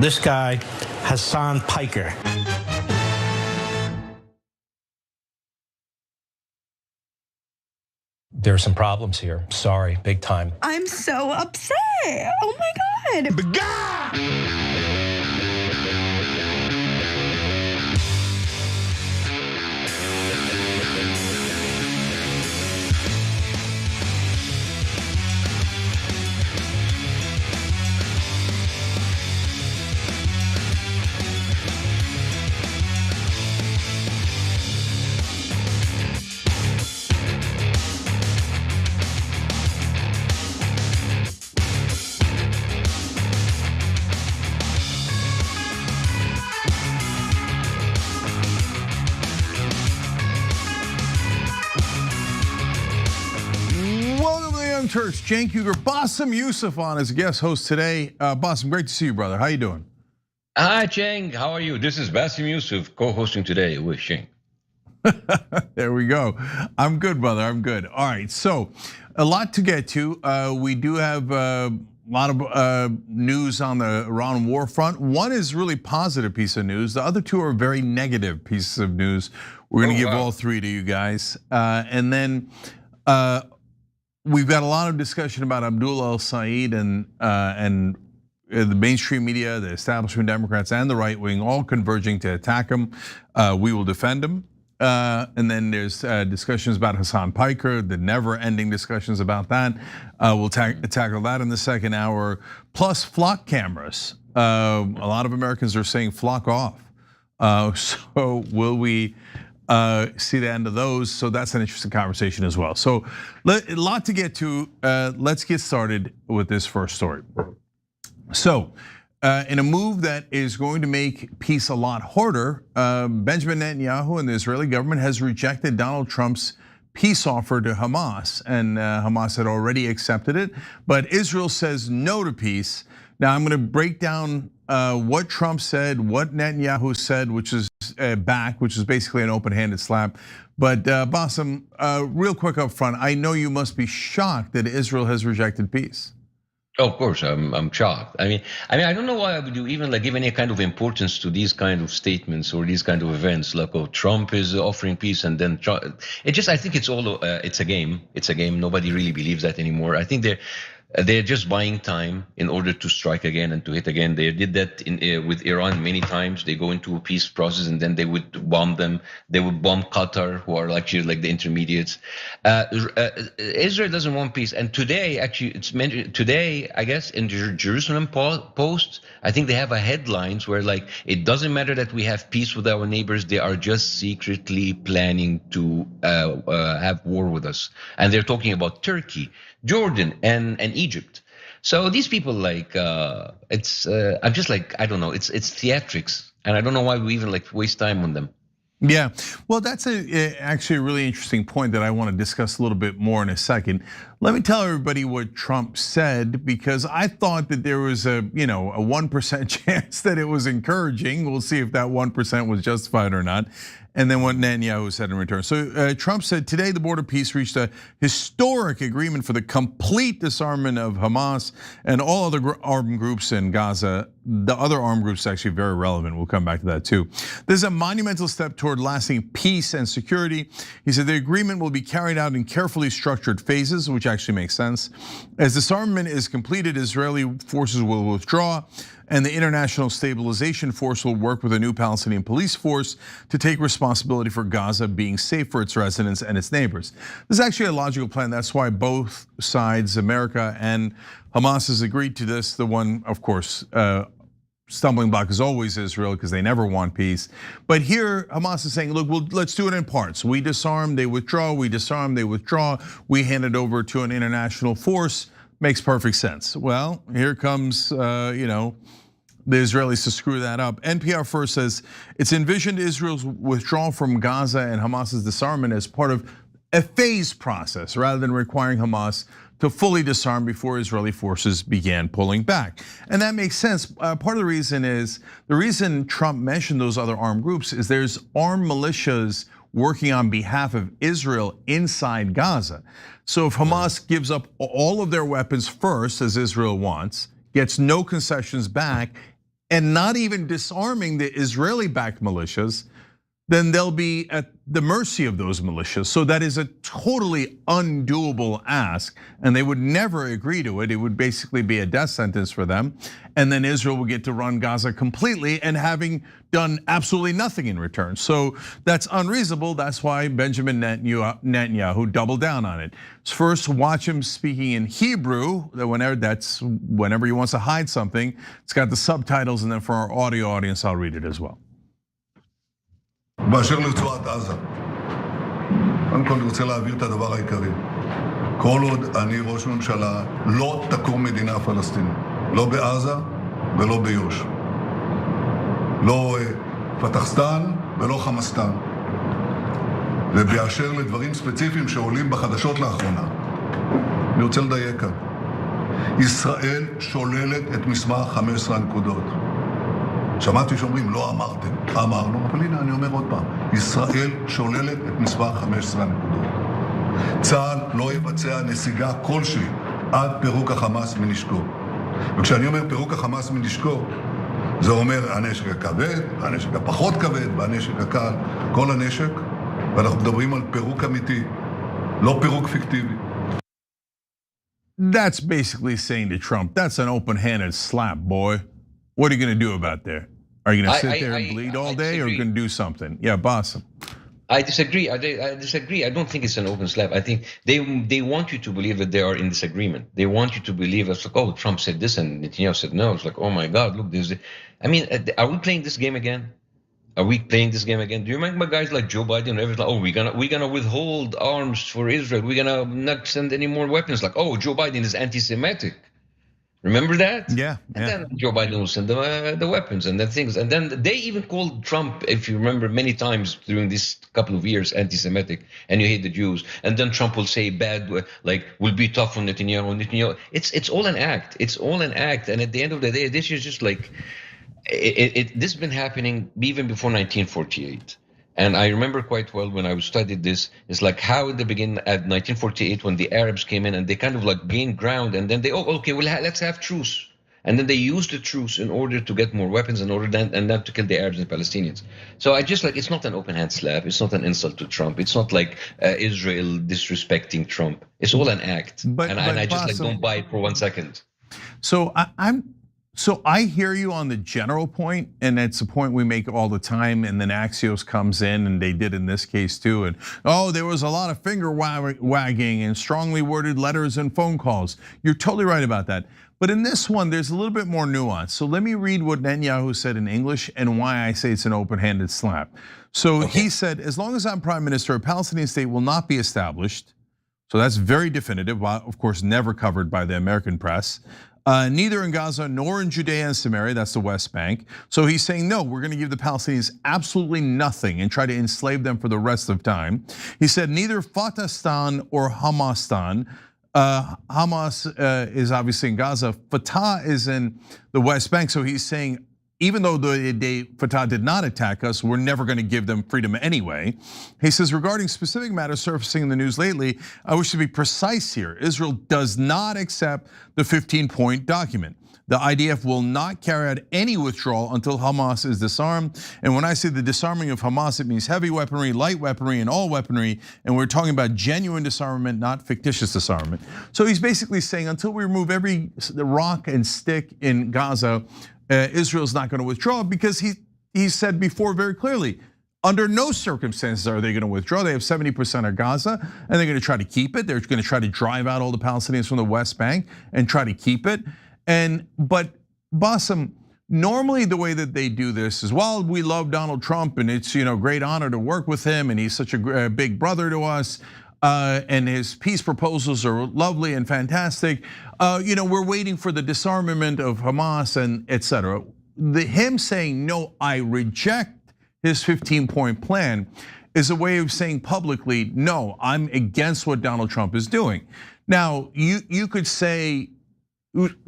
This guy, Hasan Piker. There are some problems here. Sorry, big time. I'm so upset. Oh my God. Turks, Cenk, Bassem Youssef on as a guest host today. Bassem, great to see you, brother. How you doing? Hi, Cenk. How are you? This is Bassem Youssef co-hosting today with Cenk. There we go. I'm good, brother. I'm good. All right, so a lot to get to. We do have a lot of news on the Iran war front. One is really positive piece of news. The other two are very negative pieces of news. We're going to give all three to you guys, and then. We've got a lot of discussion about Abdullah al-Said and the mainstream media, the establishment Democrats and the right wing all converging to attack him. We will defend him. And then there's discussions about Hasan Piker, the never-ending discussions about that. We'll tackle that in the second hour. Plus flock cameras. A lot of Americans are saying flock off. So will we see the end of those? So that's an interesting conversation as well. So a lot to get to. Let's get started with this first story. So in a move that is going to make peace a lot harder, Benjamin Netanyahu and the Israeli government has rejected Donald Trump's peace offer to Hamas, and Hamas had already accepted it, but Israel says no to peace. Now I'm going to break down what Trump said, what Netanyahu said, which is which is basically an open-handed slap. But Bassem, real quick up front, I know you must be shocked that Israel has rejected peace. Oh, of course, I'm shocked. I mean, I don't know why I would even give any kind of importance to these kind of statements or these kind of events. Like, oh, Trump is offering peace, and then Trump, I think it's all it's a game. It's a game. Nobody really believes that anymore. I think they're just buying time in order to strike again and to hit again. They did that with Iran many times. They go into a peace process and then they would bomb them. They would bomb Qatar, who are actually like the intermediates. Israel doesn't want peace. And today, actually, it's mentioned today, I guess, in the Jerusalem Post, I think they have a headlines where like, it doesn't matter that we have peace with our neighbors. They are just secretly planning to have war with us. And they're talking about Turkey, Jordan, and Egypt. So these people like it's I'm just like, I don't know, it's theatrics, and I don't know why we even like waste time on them. Yeah, well, that's actually a really interesting point that I want to discuss a little bit more in a second. Let me tell everybody what Trump said, because I thought that there was a 1% chance that it was encouraging. We'll see if that 1% was justified or not. And then what Netanyahu said in return. So Trump said today the Board of Peace reached a historic agreement for the complete disarmament of Hamas and all other armed groups in Gaza. The other armed groups are actually very relevant. We'll come back to that too. This is a monumental step toward lasting peace and security. He said the agreement will be carried out in carefully structured phases, which actually makes sense. As disarmament is completed, Israeli forces will withdraw, and the International Stabilization Force will work with a new Palestinian police force to take responsibility for Gaza being safe for its residents and its neighbors. This is actually a logical plan. That's why both sides, America and Hamas, has agreed to this. The one, of course, stumbling block is always Israel, because they never want peace. But here, Hamas is saying, look, let's do it in parts. We disarm, they withdraw, we disarm, they withdraw. We hand it over to an international force. Makes perfect sense. Well, here comes, the Israelis to screw that up. NPR first says it's envisioned Israel's withdrawal from Gaza and Hamas's disarmament as part of a phased process, rather than requiring Hamas to fully disarm before Israeli forces began pulling back. And that makes sense. Part of the reason Trump mentioned those other armed groups is there's armed militias working on behalf of Israel inside Gaza. So if Hamas gives up all of their weapons first, as Israel wants, gets no concessions back, and not even disarming the Israeli-backed militias, then they'll be at the mercy of those militias. So that is a totally undoable ask, and they would never agree to it. It would basically be a death sentence for them. And then Israel would get to run Gaza completely and having done absolutely nothing in return. So that's unreasonable. That's why Benjamin Netanyahu doubled down on it. First, watch him speaking in Hebrew, whenever he wants to hide something. It's got the subtitles, and then for our audio audience, I'll read it as well. באשר לרצועת עזה, קודם כל אני רוצה להבהיר את הדבר העיקרי. כל עוד אני ראש ממשלה, לא תקום מדינה פלסטינית. לא בעזה ולא ביו"ש. לא פתחסטן ולא חמאסטן. ובאשר לדברים ספציפיים שעולים בחדשות לאחרונה, אני רוצה לדייק כאן. ישראל שוללת את מסמך 15 הנקודות. שמעתי שאומרים, לא אמרתם, אמרנו, אבל הנה אני אומר עוד פעם, ישראל שוללת את מספר 15 הנקודות. צה"ל לא יבצע נסיגה כלשהי עד פירוק החמאס מנשקו. וכשאני אומר פירוק החמאס מנשקו, זה אומר הנשק הכבד, הנשק הפחות כבד, והנשק הקל, כל הנשק, ואנחנו מדברים על פירוק אמיתי, לא פירוק פיקטיבי. That's basically saying to Trump, that's an open-handed slap, boy. What are you going to do about that? Are you going to sit there and bleed all day, or are you going to do something? Yeah, Bassem. I disagree. I disagree. I don't think it's an open slap. I think they want you to believe that they are in disagreement. They want you to believe it's like, oh, Trump said this and Netanyahu said no. It's like, oh my God, look, this. I mean, are we playing this game again? Are we playing this game again? Do you remember guys like Joe Biden and everything? Oh, we're gonna withhold arms for Israel. We're gonna not send any more weapons. Like, oh, Joe Biden is anti-Semitic. Remember that? Yeah. And then Joe Biden will send the weapons and then things. And then they even called Trump, if you remember, many times during this couple of years, anti-Semitic, and you hate the Jews. And then Trump will say bad, like, we'll be tough on Netanyahu. It's all an act. It's all an act. And at the end of the day, this is just like, this has been happening even before 1948. And I remember quite well when I studied this, it's like how in the beginning at 1948 when the Arabs came in and they kind of like gained ground and then they, okay, well, let's have truce. And then they used the truce in order to get more weapons in order and then to kill the Arabs and Palestinians. So I just like, it's not an open hand slap. It's not an insult to Trump. It's not like Israel disrespecting Trump. It's all an act. And I just like don't buy it for 1 second. So I hear you on the general point, and it's a point we make all the time, and then Axios comes in, and they did in this case too, and oh, there was a lot of finger wagging and strongly worded letters and phone calls. You're totally right about that. But in this one, there's a little bit more nuance. So let me read what Netanyahu said in English and why I say it's an open-handed slap. So he said, as long as I'm prime minister, a Palestinian state will not be established. So that's very definitive, of course, never covered by the American press. Neither in Gaza nor in Judea and Samaria, that's the West Bank. So he's saying, no, we're gonna give the Palestinians absolutely nothing and try to enslave them for the rest of time. He said neither Fatahstan or Hamastan. Hamas is obviously in Gaza. Fatah is in the West Bank. So he's saying, even though Fatah did not attack us, we're never gonna give them freedom anyway. He says, regarding specific matters surfacing in the news lately, I wish to be precise here. Israel does not accept the 15-point document. The IDF will not carry out any withdrawal until Hamas is disarmed. And when I say the disarming of Hamas, it means heavy weaponry, light weaponry, and all weaponry. And we're talking about genuine disarmament, not fictitious disarmament. So he's basically saying until we remove every rock and stick in Gaza, Israel's not going to withdraw because he said before very clearly, under no circumstances are they going to withdraw. They have 70% of Gaza and they're going to try to keep it. They're going to try to drive out all the Palestinians from the West Bank and try to keep it. But Bassem, normally the way that they do this is, well, we love Donald Trump and it's great honor to work with him and he's such a big brother to us. And his peace proposals are lovely and fantastic. We're waiting for the disarmament of Hamas and etc. Him saying, no, I reject his 15-point plan is a way of saying publicly, no, I'm against what Donald Trump is doing. Now, you could say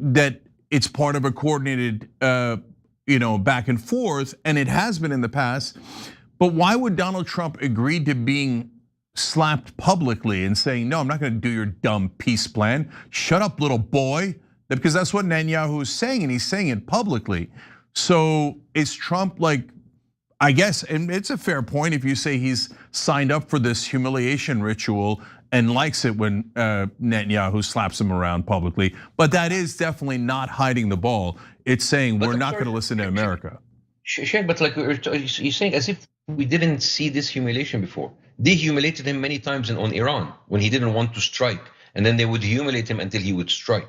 that it's part of a coordinated back and forth, and it has been in the past, but why would Donald Trump agree to being slapped publicly and saying, no, I'm not gonna do your dumb peace plan. Shut up, little boy. Because that's what Netanyahu is saying, and he's saying it publicly. So is Trump like, I guess, and it's a fair point if you say he's signed up for this humiliation ritual and likes it when Netanyahu slaps him around publicly, but that is definitely not hiding the ball. It's saying we're not going to listen to America. Sure, but like you're saying, as if we didn't see this humiliation before. They humiliated him many times on Iran when he didn't want to strike, and then they would humiliate him until he would strike.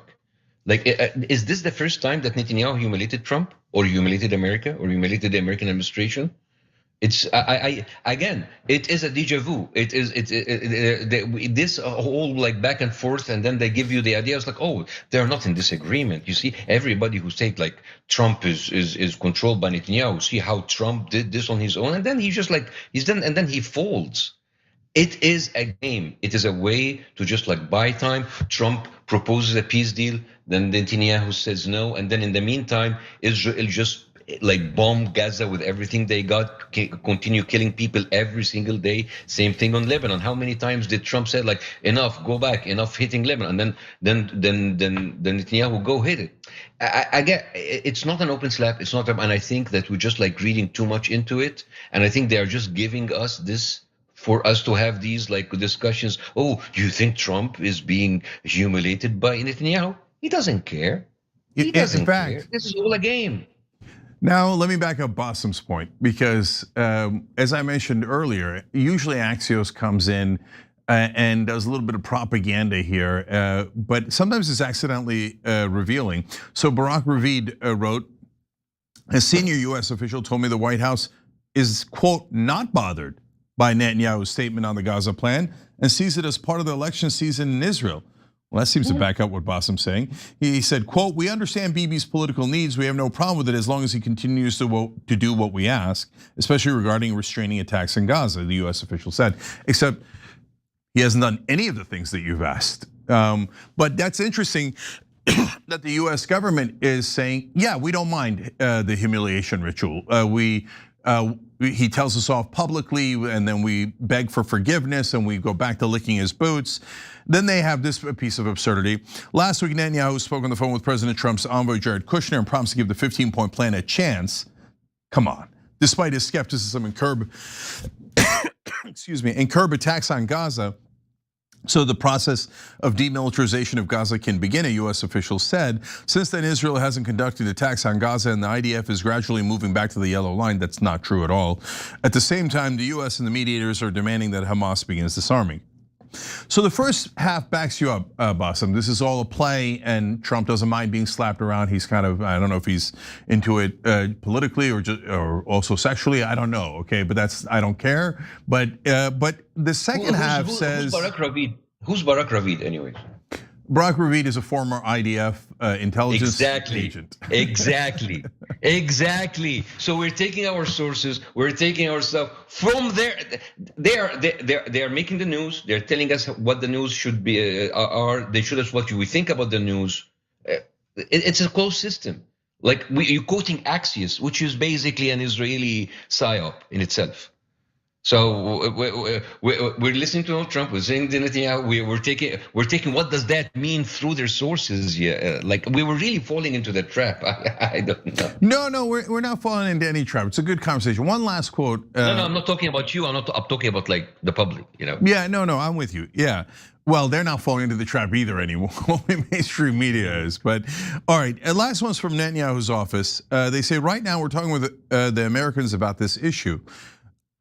Like, is this the first time that Netanyahu humiliated Trump, or humiliated America, or humiliated the American administration? It's again, it is a deja vu. It is this whole like back and forth, and then they give you the idea. It's like, oh, they're not in disagreement. You see, everybody who said like Trump is controlled by Netanyahu. See how Trump did this on his own, and then he's just like he's done, and then he folds. It is a game. It is a way to just like buy time. Trump proposes a peace deal, then Netanyahu says no, and then in the meantime, Israel just like bomb Gaza with everything they got, continue killing people every single day. Same thing on Lebanon. How many times did Trump say like enough, go back, enough hitting Lebanon, and then Netanyahu go hit it. I get it's not an open slap. It's not, and I think that we're just like reading too much into it, and I think they are just giving us this for us to have these like discussions. Oh, do you think Trump is being humiliated by Netanyahu? He doesn't care. He doesn't care. This is all a game. Now, let me back up Bassem's point, because as I mentioned earlier, usually Axios comes in and does a little bit of propaganda here, but sometimes it's accidentally revealing. So Barak Ravid wrote, a senior US official told me the White House is, quote, not bothered by Netanyahu's statement on the Gaza plan and sees it as part of the election season in Israel. Well, that seems to back up what Bassem's saying. He said, quote, we understand Bibi's political needs. We have no problem with it as long as he continues to do what we ask, especially regarding restraining attacks in Gaza, the US official said, except he hasn't done any of the things that you've asked. But that's interesting that the US government is saying, yeah, we don't mind the humiliation ritual. He tells us off publicly, and then we beg for forgiveness, and we go back to licking his boots. Then they have this piece of absurdity. Last week, Netanyahu spoke on the phone with President Trump's envoy Jared Kushner and promised to give the 15-point plan a chance. Come on, despite his skepticism and curb, excuse me, and curb attacks on Gaza, so the process of demilitarization of Gaza can begin, a US official said. Since then, Israel hasn't conducted attacks on Gaza and the IDF is gradually moving back to the yellow line. That's not true at all. At the same time, the US and the mediators are demanding that Hamas begins disarming. So the first half backs you up, Bassem. This is all a play, and Trump doesn't mind being slapped around. He's kind of, I don't know if he's into it politically or also sexually. I don't know. Okay, but that's, I don't care. But the second half says, who's Barak Ravid anyway? Barak Ravid is a former IDF intelligence agent. Exactly. So we're taking our sources, we're taking our stuff from there. They are making the news. They're telling us what the news should be. They show us what we think about the news. It's a closed system. Like you're quoting Axios, which is basically an Israeli psyop in itself. So we're listening to Trump. We're saying to Netanyahu. We're taking. What does that mean through their sources? Yeah, like we were really falling into the trap. I don't know. No, we're not falling into any trap. It's a good conversation. One last quote. No, I'm not talking about you. I'm talking about like the public. You know. Yeah, no, I'm with you. Yeah. Well, they're not falling into the trap either anymore. Only mainstream media is. But all right, last one's from Netanyahu's office. They say right now we're talking with the Americans about this issue.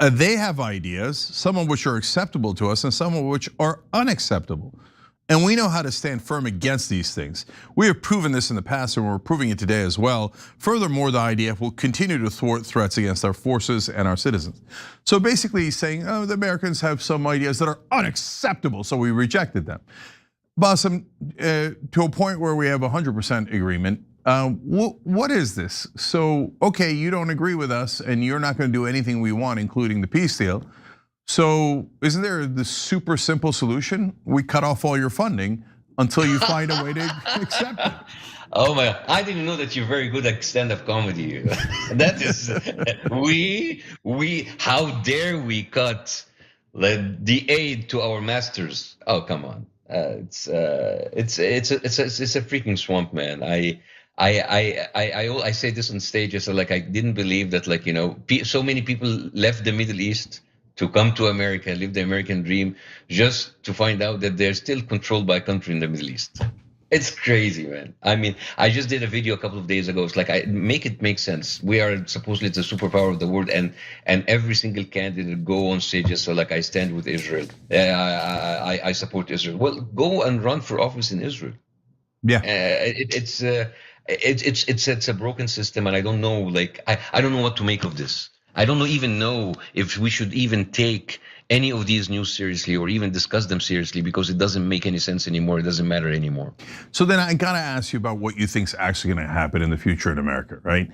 They have ideas, some of which are acceptable to us and some of which are unacceptable. And we know how to stand firm against these things. We have proven this in the past and we're proving it today as well. Furthermore, the IDF will continue to thwart threats against our forces and our citizens. So basically he's saying, oh, the Americans have some ideas that are unacceptable, so we rejected them. Bassem, to a point where we have 100% agreement, what is this? So, okay, you don't agree with us and you're not gonna do anything we want, including the peace deal. So isn't there the super simple solution? We cut off all your funding until you find a way to accept it. Oh my God, I didn't know that you're very good at stand-up comedy. That is, how dare we cut the aid to our masters? Oh, come on. It's a freaking swamp, man. I say this on stage. So like I didn't believe that so many people left the Middle East to come to America, live the American dream, just to find out that they're still controlled by a country in the Middle East. It's crazy, man. I mean, I just did a video a couple of days ago. It's like I make it make sense. We are supposedly the superpower of the world, and every single candidate go on stages. So like I stand with Israel. I support Israel. Well, go and run for office in Israel. Yeah, it's a broken system, and I don't know. Like I don't know what to make of this. I don't even know if we should even take any of these news seriously or even discuss them seriously, because it doesn't make any sense anymore. It doesn't matter anymore. So then I gotta ask you about what you think's actually gonna happen in the future in America, right?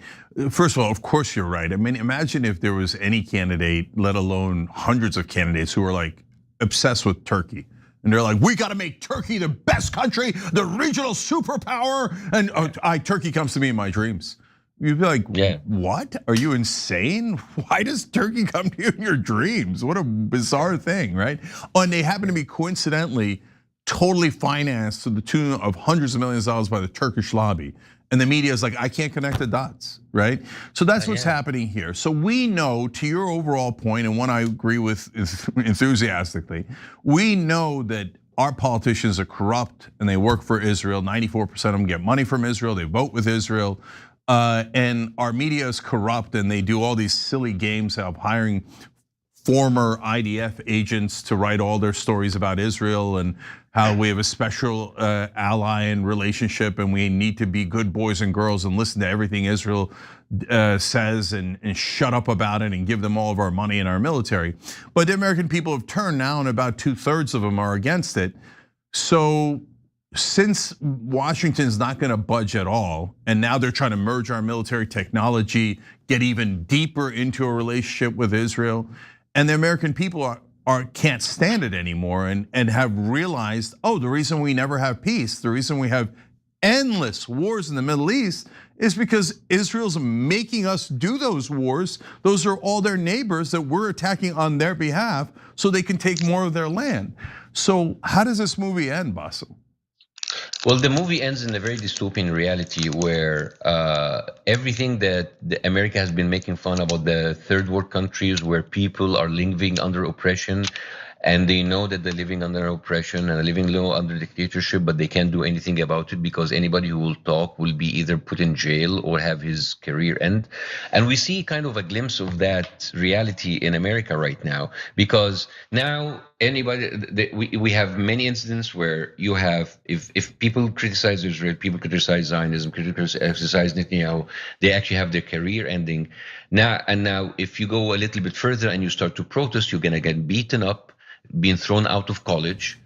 First of all, of course you're right. I mean, imagine if there was any candidate, let alone hundreds of candidates, who are like obsessed with Turkey. And they're like, we gotta make Turkey the best country, the regional superpower. And Turkey comes to me in my dreams. You'd be like, yeah. What? Are you insane? Why does Turkey come to you in your dreams? What a bizarre thing, right? Oh, and they happen to be coincidentally totally financed to the tune of hundreds of millions of dollars by the Turkish lobby. And the media is like, I can't connect the dots, right? So that's what's happening here. So we know, to your overall point, and one I agree with enthusiastically, we know that our politicians are corrupt and they work for Israel. 94% of them get money from Israel. They vote with Israel. And our media is corrupt, and they do all these silly games of hiring former IDF agents to write all their stories about Israel and how we have a special ally and relationship, and we need to be good boys and girls and listen to everything Israel says and shut up about it and give them all of our money and our military. But the American people have turned now, and about 2/3 of them are against it. So since Washington's not gonna budge at all, and now they're trying to merge our military technology, get even deeper into a relationship with Israel, and the American people can't stand it anymore and have realized, oh, the reason we never have peace, the reason we have endless wars in the Middle East is because Israel's making us do those wars. Those are all their neighbors that we're attacking on their behalf so they can take more of their land. So how does this movie end, Bassem? Well, the movie ends in a very dystopian reality where everything that America has been making fun about, the third world countries where people are living under oppression, and they know that they're living under oppression and living low under dictatorship, but they can't do anything about it because anybody who will talk will be either put in jail or have his career end. And we see kind of a glimpse of that reality in America right now, because now we have many incidents where you have, if people criticize Israel, people criticize Zionism, criticize Netanyahu, they actually have their career ending. Now, if you go a little bit further and you start to protest, you're gonna get beaten up, being thrown out of college.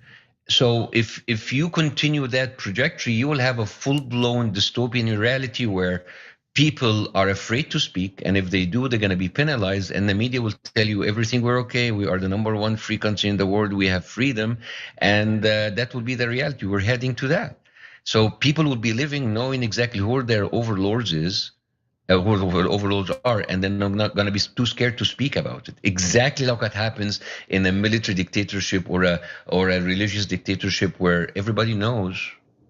So if you continue that trajectory, you will have a full-blown dystopian reality where people are afraid to speak, and if they do, they're going to be penalized, and the media will tell you everything, we're okay, we are the #1 free country in the world, we have freedom, and that will be the reality. We're heading to that. So people will be living knowing exactly who their overlords is, who the overlords are, and then I'm not gonna be too scared to speak about it. Exactly like what happens in a military dictatorship or a religious dictatorship, where everybody knows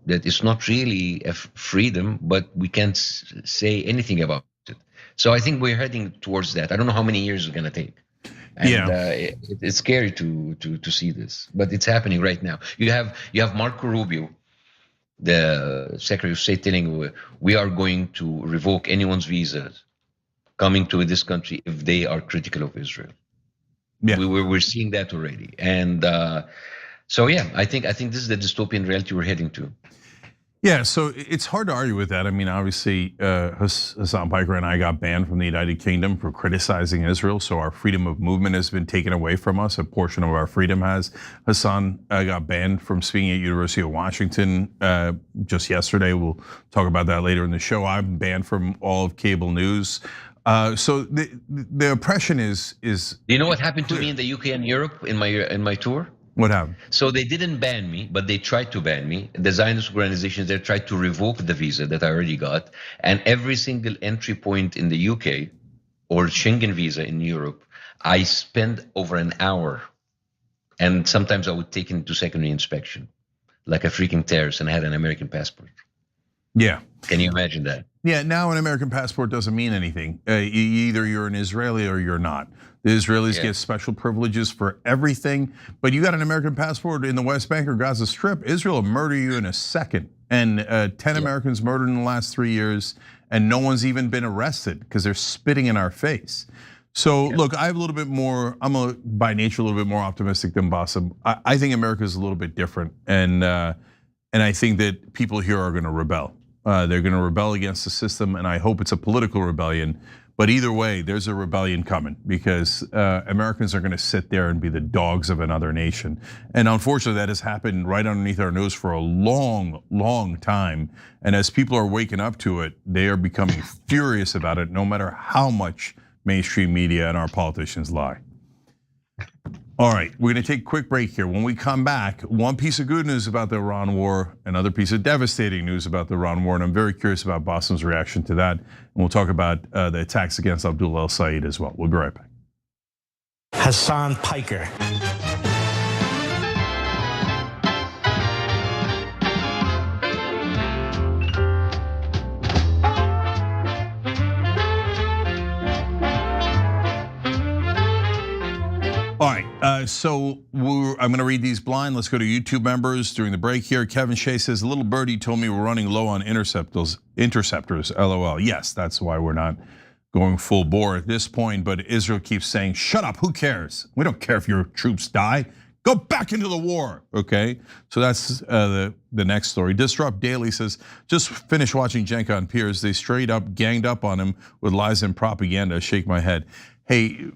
that it's not really a freedom, but we can't say anything about it. So I think we're heading towards that. I don't know how many years it's gonna take. And it's scary to see this, but it's happening right now. You have Marco Rubio, the Secretary of State, telling we are going to revoke anyone's visas coming to this country if they are critical of Israel. Yeah. We're seeing that already, and so yeah, I think this is the dystopian reality we're heading to. Yeah, so it's hard to argue with that. I mean, obviously, Hasan Piker and I got banned from the United Kingdom for criticizing Israel, so our freedom of movement has been taken away from us. A portion of our freedom has. Hasan got banned from speaking at University of Washington just yesterday. We'll talk about that later in the show. I'm banned from all of cable news. So the oppression is. Do you know what happened to me in the UK and Europe in my tour? What happened? So they didn't ban me, but they tried to ban me. The Zionist organizations there tried to revoke the visa that I already got, and every single entry point in the UK or Schengen visa in Europe, I spent over an hour, and sometimes I would take it into secondary inspection, like a freaking terrorist, and I had an American passport. Yeah. Can you imagine that? Yeah, now an American passport doesn't mean anything. Either you're an Israeli or you're not. The Israelis get special privileges for everything, but you got an American passport in the West Bank or Gaza Strip, Israel will murder you in a second. And 10 Americans murdered in the last 3 years, and no one's even been arrested because they're spitting in our face. So look, I have a little bit more, by nature a little bit more optimistic than Bassem. I think America is a little bit different, and I think that people here are gonna rebel. They're gonna rebel against the system, and I hope it's a political rebellion. But either way, there's a rebellion coming because Americans are gonna sit there and be the dogs of another nation. And unfortunately, that has happened right underneath our nose for a long, long time. And as people are waking up to it, they are becoming furious about it, no matter how much mainstream media and our politicians lie. All right, we're gonna take a quick break here. When we come back, one piece of good news about the Iran war, another piece of devastating news about the Iran war, and I'm very curious about Bassem's reaction to that. And we'll talk about the attacks against Abdullah al-Said as well. We'll be right back. Hasan Piker. All right, so I'm gonna read these blind. Let's go to YouTube members during the break here. Kevin Shea says, little birdie told me we're running low on interceptors, LOL. Yes, that's why we're not going full bore at this point, but Israel keeps saying, shut up, who cares? We don't care if your troops die. Go back into the war, okay? So that's the next story. Disrupt Daily says, just finished watching Cenk on Piers. They straight up ganged up on him with lies and propaganda. Shake my head. Hey,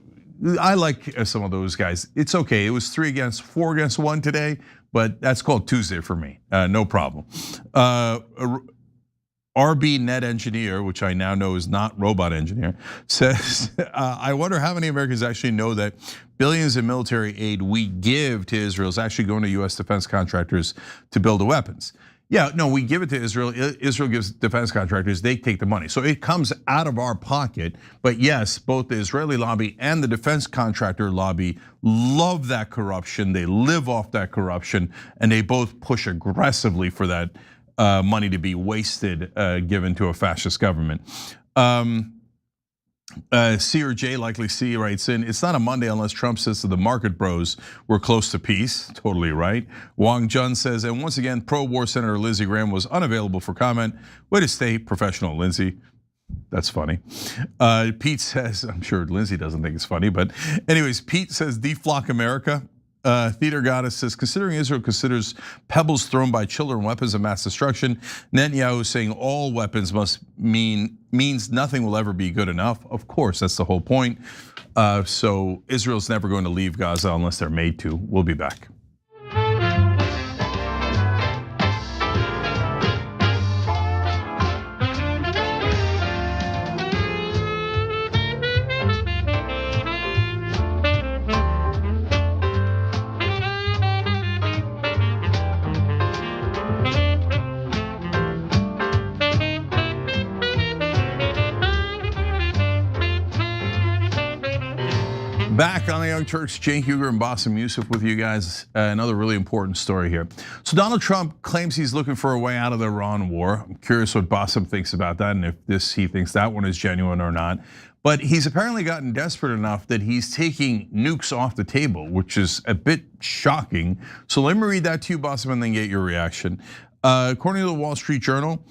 I like some of those guys. It's okay. It was 4 against 1 today, but that's called Tuesday for me. No problem. RB Net Engineer, which I now know is not Robot Engineer, says, I wonder how many Americans actually know that billions in military aid we give to Israel is actually going to US defense contractors to build the weapons. Yeah, no, we give it to Israel. Israel gives defense contractors, they take the money. So it comes out of our pocket. But yes, both the Israeli lobby and the defense contractor lobby love that corruption. They live off that corruption, and they both push aggressively for that money to be wasted, given to a fascist government. Seer J, likely C, writes in, it's not a Monday unless Trump says to the market bros, we're close to peace. Totally right. Wang Jun says, and once again, pro-war Senator Lindsey Graham was unavailable for comment. Way to stay professional, Lindsey. That's funny. Pete says, I'm sure Lindsey doesn't think it's funny, but anyways, Pete says, deflock America. Theater Goddess says, considering Israel considers pebbles thrown by children weapons of mass destruction, Netanyahu saying all weapons means nothing will ever be good enough. Of course, that's the whole point. So Israel's never going to leave Gaza unless they're made to. We'll be back. Back on the Young Turks, Cenk and Bassem Youssef with you guys. Another really important story here. So Donald Trump claims he's looking for a way out of the Iran war. I'm curious what Bassem thinks about that and if he thinks that one is genuine or not. But he's apparently gotten desperate enough that he's taking nukes off the table, which is a bit shocking. So let me read that to you, Bassem, and then get your reaction. According to the Wall Street Journal,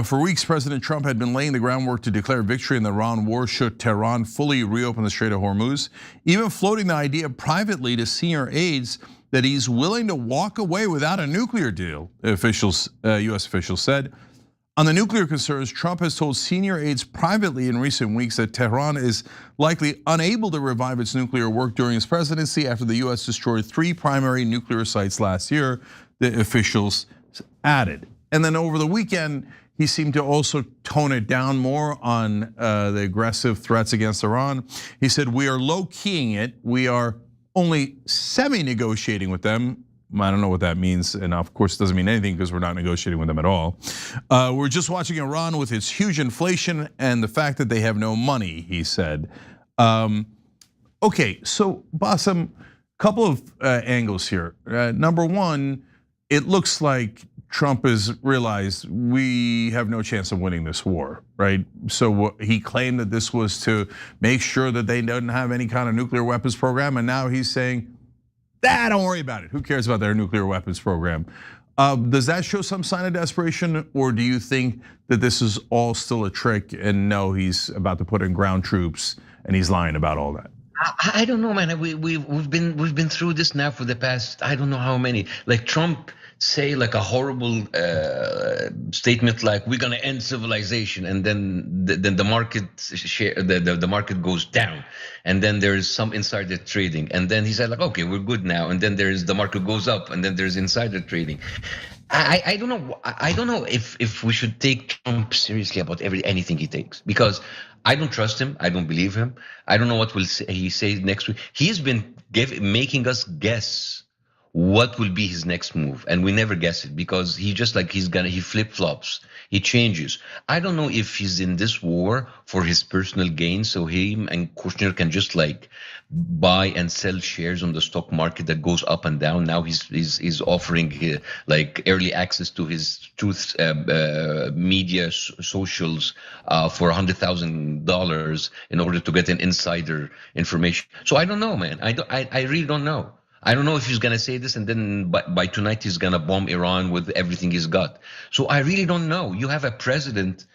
for weeks, President Trump had been laying the groundwork to declare victory in the Iran war should Tehran fully reopen the Strait of Hormuz, even floating the idea privately to senior aides that he's willing to walk away without a nuclear deal, US officials said. On the nuclear concerns, Trump has told senior aides privately in recent weeks that Tehran is likely unable to revive its nuclear work during his presidency after the US destroyed 3 primary nuclear sites last year, the officials added. And then over the weekend, he seemed to also tone it down more on the aggressive threats against Iran. He said, we are low-keying it. We are only semi-negotiating with them. I don't know what that means, and of course it doesn't mean anything because we're not negotiating with them at all. We're just watching Iran with its huge inflation and the fact that they have no money, he said. Okay, so Bassem, couple of angles here. Number one, it looks like Trump has realized we have no chance of winning this war, right? So he claimed that this was to make sure that they don't have any kind of nuclear weapons program, and now he's saying, don't worry about it. Who cares about their nuclear weapons program? Does that show some sign of desperation, or do you think that this is all still a trick and no, he's about to put in ground troops and he's lying about all that? I don't know, man. We've been through this now for the past, I don't know how many. Like Trump say like a horrible statement like we're gonna end civilization, and then the market share the market goes down, and then there's some insider trading, and then he said like okay, we're good now, and then there's the market goes up, and then there's insider trading. I don't know. I don't know if we should take Trump seriously about anything he takes, because I don't trust him. I don't believe him. I don't know what he say next week. He's been making us guess what will be his next move, and we never guess it, because he just like he flip-flops, he changes. I don't know if he's in this war for his personal gain, so him and Kushner can just like buy and sell shares on the stock market that goes up and down. Now he's offering like early access to his truth media socials for $100,000 in order to get an insider information. So I don't know, man. I really don't know. I don't know if he's gonna say this and then by tonight he's gonna bomb Iran with everything he's got. So I really don't know. You have a president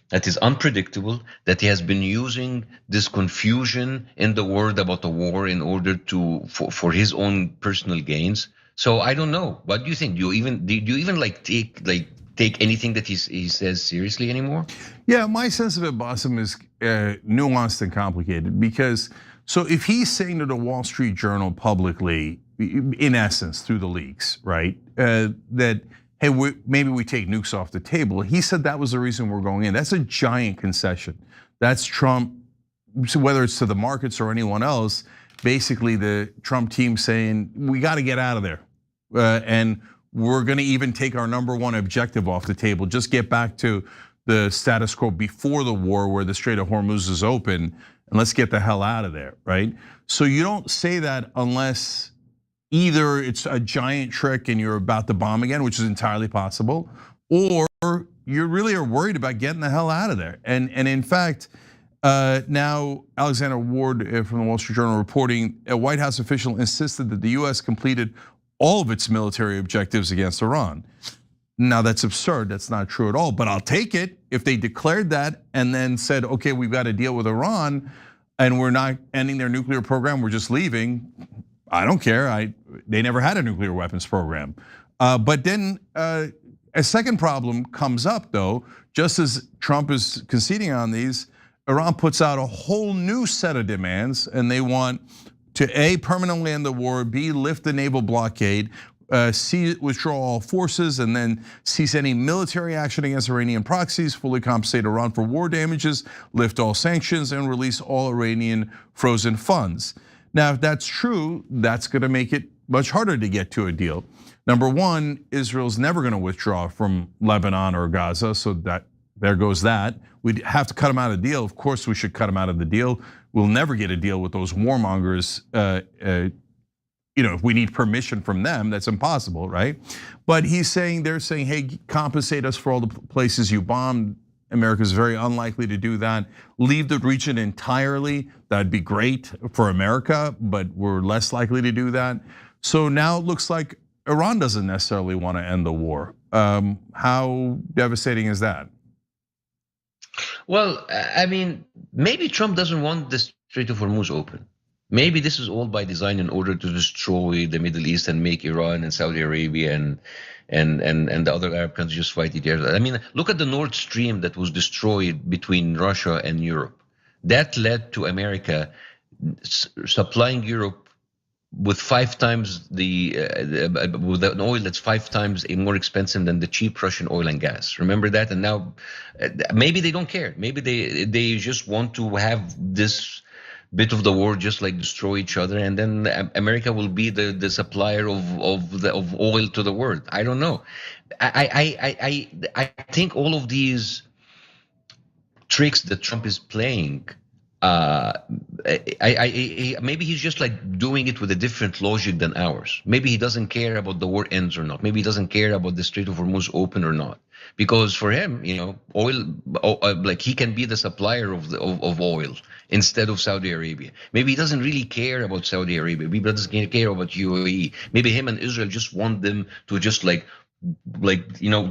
that is unpredictable, that he has been using this confusion in the world about the war in order for his own personal gains. So I don't know. What do you think? Do you even take anything that he says seriously anymore? Yeah, my sense of it, Bassem, is nuanced and complicated, because so if he's saying to the Wall Street Journal publicly, in essence, through the leaks, right, that, hey, maybe we take nukes off the table. He said that was the reason we're going in. That's a giant concession. That's Trump, whether it's to the markets or anyone else, basically the Trump team saying, we got to get out of there. And we're gonna even take our #1 objective off the table, just get back to the status quo before the war where the Strait of Hormuz is open, and let's get the hell out of there, right? So you don't say that unless either it's a giant trick and you're about to bomb again, which is entirely possible, or you really are worried about getting the hell out of there. And in fact, now Alexander Ward from the Wall Street Journal reporting, a White House official insisted that the US completed all of its military objectives against Iran. Now that's absurd, that's not true at all, but I'll take it if they declared that and then said, okay, we've got to deal with Iran and we're not ending their nuclear program, we're just leaving. I don't care, they never had a nuclear weapons program. But then a second problem comes up though, just as Trump is conceding on these, Iran puts out a whole new set of demands, and they want to A, permanently end the war, B, lift the naval blockade, C, withdraw all forces, and then cease any military action against Iranian proxies, fully compensate Iran for war damages, lift all sanctions, and release all Iranian frozen funds. Now, if that's true, that's gonna make it much harder to get to a deal. Number one, Israel's never gonna withdraw from Lebanon or Gaza, so that there goes that. We'd have to cut them out of the deal. Of course, we should cut them out of the deal. We'll never get a deal with those warmongers. If we need permission from them, that's impossible, right? But they're saying, hey, compensate us for all the places you bombed. America's very unlikely to do that. Leave the region entirely, that'd be great for America, but we're less likely to do that. So now it looks like Iran doesn't necessarily want to end the war. How devastating is that? Well, I mean, maybe Trump doesn't want the Strait of Hormuz open. Maybe this is all by design in order to destroy the Middle East and make Iran and Saudi Arabia and the other Arab countries just fight each other. I mean, look at the Nord Stream that was destroyed between Russia and Europe. That led to America supplying Europe with 5 times with an oil that's 5 times more expensive than the cheap Russian oil and gas. Remember that? And now maybe they don't care. Maybe they just want to have this bit of the war just like destroy each other, and then America will be the supplier of oil to the world. I don't know. I think all of these tricks that Trump is playing Maybe he's just like doing it with a different logic than ours. Maybe he doesn't care about the war ends or not. Maybe he doesn't care about the Strait of Hormuz open or not. Because for him, oil, like he can be the supplier of oil instead of Saudi Arabia. Maybe he doesn't really care about Saudi Arabia. Maybe he doesn't care about UAE. Maybe him and Israel just want them to just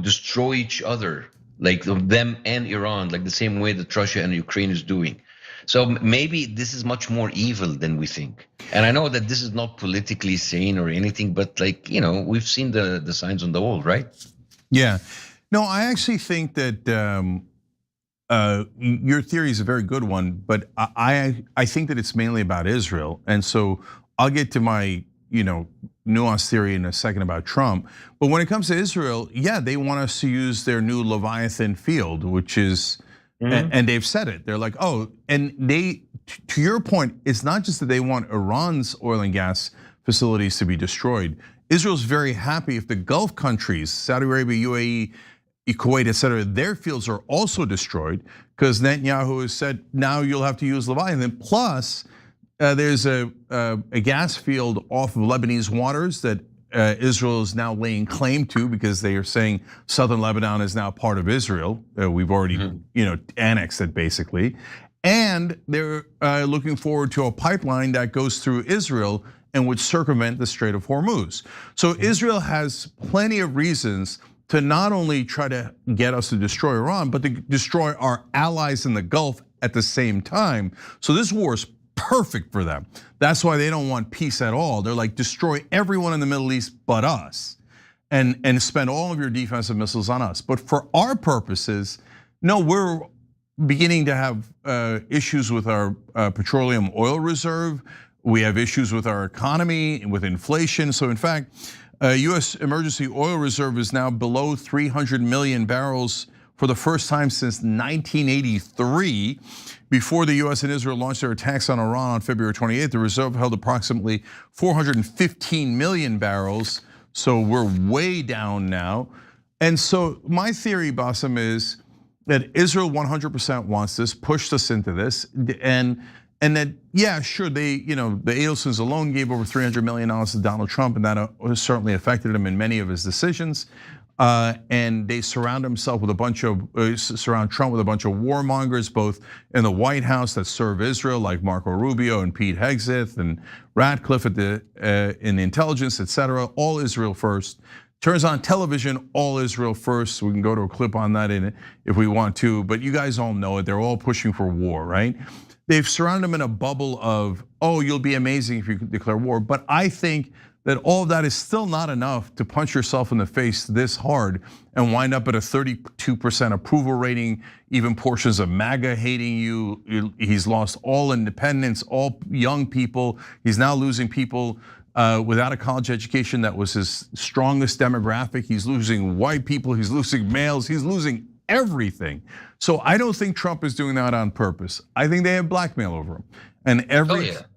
destroy each other, like them and Iran, like the same way that Russia and Ukraine is doing. So maybe this is much more evil than we think. And I know that this is not politically sane or anything, but we've seen the signs on the wall, right? Yeah. No, I actually think that your theory is a very good one, but I think that it's mainly about Israel. And so I'll get to my nuanced theory in a second about Trump. But when it comes to Israel, yeah, they want us to use their new Leviathan field, which is, and they've said it. They're like, oh, and to your point, it's not just that they want Iran's oil and gas facilities to be destroyed. Israel's very happy if the Gulf countries, Saudi Arabia, UAE, Kuwait, et cetera, their fields are also destroyed, because Netanyahu has said now you'll have to use Leviathan. Plus, there's a gas field off of Lebanese waters that Israel is now laying claim to, because they are saying southern Lebanon is now part of Israel. We've already annexed it basically. And they're looking forward to a pipeline that goes through Israel and would circumvent the Strait of Hormuz. So Israel has plenty of reasons to not only try to get us to destroy Iran, but to destroy our allies in the Gulf at the same time. So this war is perfect for them. That's why they don't want peace at all. They're like, destroy everyone in the Middle East but us, and spend all of your defensive missiles on us. But for our purposes, no, we're beginning to have issues with our petroleum oil reserve. We have issues with our economy, with inflation. So in fact, US emergency oil reserve is now below 300 million barrels for the first time since 1983. Before the US and Israel launched their attacks on Iran on February 28th, the reserve held approximately 415 million barrels. So we're way down now. And so my theory, Bassem, is that Israel 100% wants this, pushed us into this, and that, yeah, sure, the Adelsons alone gave over $300 million to Donald Trump, and that certainly affected him in many of his decisions. And they surround Trump with a bunch of warmongers, both in the White House that serve Israel, like Marco Rubio and Pete Hegseth and Ratcliffe in the intelligence, et cetera. All Israel first. Turns on television, all Israel first. We can go to a clip on that if we want to, but you guys all know it. They're all pushing for war, right? They've surrounded him in a bubble of, oh, you'll be amazing if you declare war. But I think that all of that is still not enough to punch yourself in the face this hard and wind up at a 32% approval rating, even portions of MAGA hating you. He's lost all independence, all young people. He's now losing people without a college education that was his strongest demographic. He's losing white people, he's losing males, he's losing everything. So I don't think Trump is doing that on purpose. I think they have blackmail over him. And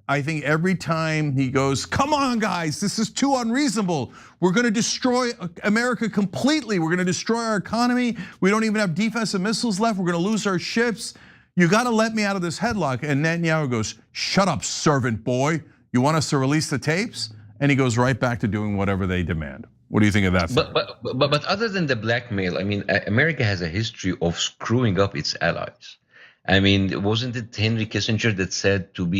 I think every time he goes, come on guys, this is too unreasonable. We're gonna destroy America completely. We're gonna destroy our economy. We don't even have defensive missiles left. We're gonna lose our ships. You gotta let me out of this headlock. And Netanyahu goes, shut up, servant boy. You want us to release the tapes? And he goes right back to doing whatever they demand. What do you think of that? But other than the blackmail, I mean, America has a history of screwing up its allies. I mean, wasn't it Henry Kissinger that said it would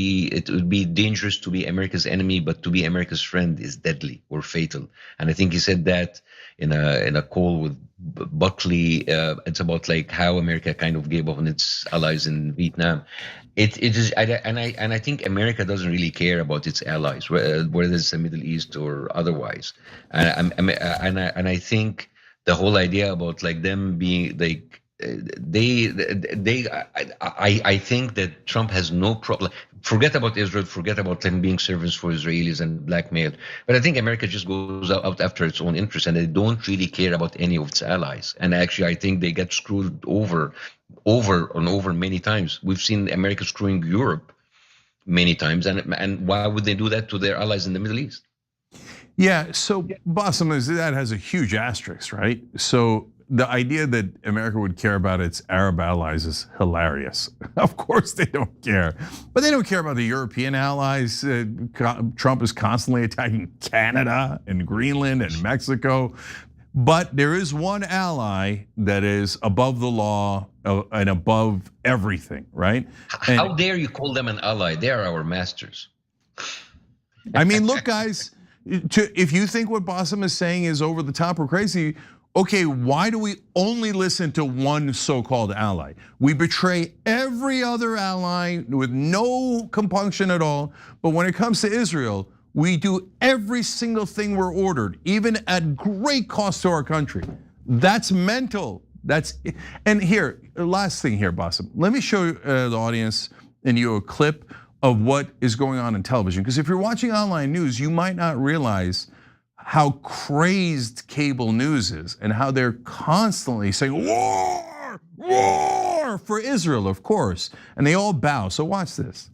be dangerous to be America's enemy, but to be America's friend is deadly or fatal? And I think he said that in a call with Buckley. It's about like how America kind of gave up on its allies in Vietnam. It is, and I think America doesn't really care about its allies, whether it's the Middle East or otherwise. And I think the whole idea about like them being like I think that Trump has no problem. Forget about Israel, forget about them being servants for Israelis and blackmail. But I think America just goes out after its own interests, and they don't really care about any of its allies. And actually, I think they get screwed over and over many times. We've seen America screwing Europe many times, and why would they do that to their allies in the Middle East? Yeah, so Bassem, that has a huge asterisk, right? So the idea that America would care about its Arab allies is hilarious. Of course they don't care, but they don't care about the European allies. Trump is constantly attacking Canada and Greenland and Mexico. But there is one ally that is above the law and above everything, right? How dare you call them an ally? They are our masters. I mean, look, guys, if you think what Bassem is saying is over the top or crazy, okay, why do we only listen to one so-called ally? We betray every other ally with no compunction at all. But when it comes to Israel, we do every single thing we're ordered, even at great cost to our country. That's mental. And here, last thing here, Bassem. Let me show the audience and you a clip of what is going on in television. Because if you're watching online news, you might not realize how crazed cable news is and how they're constantly saying, war, war for Israel, of course. And they all bow, so watch this.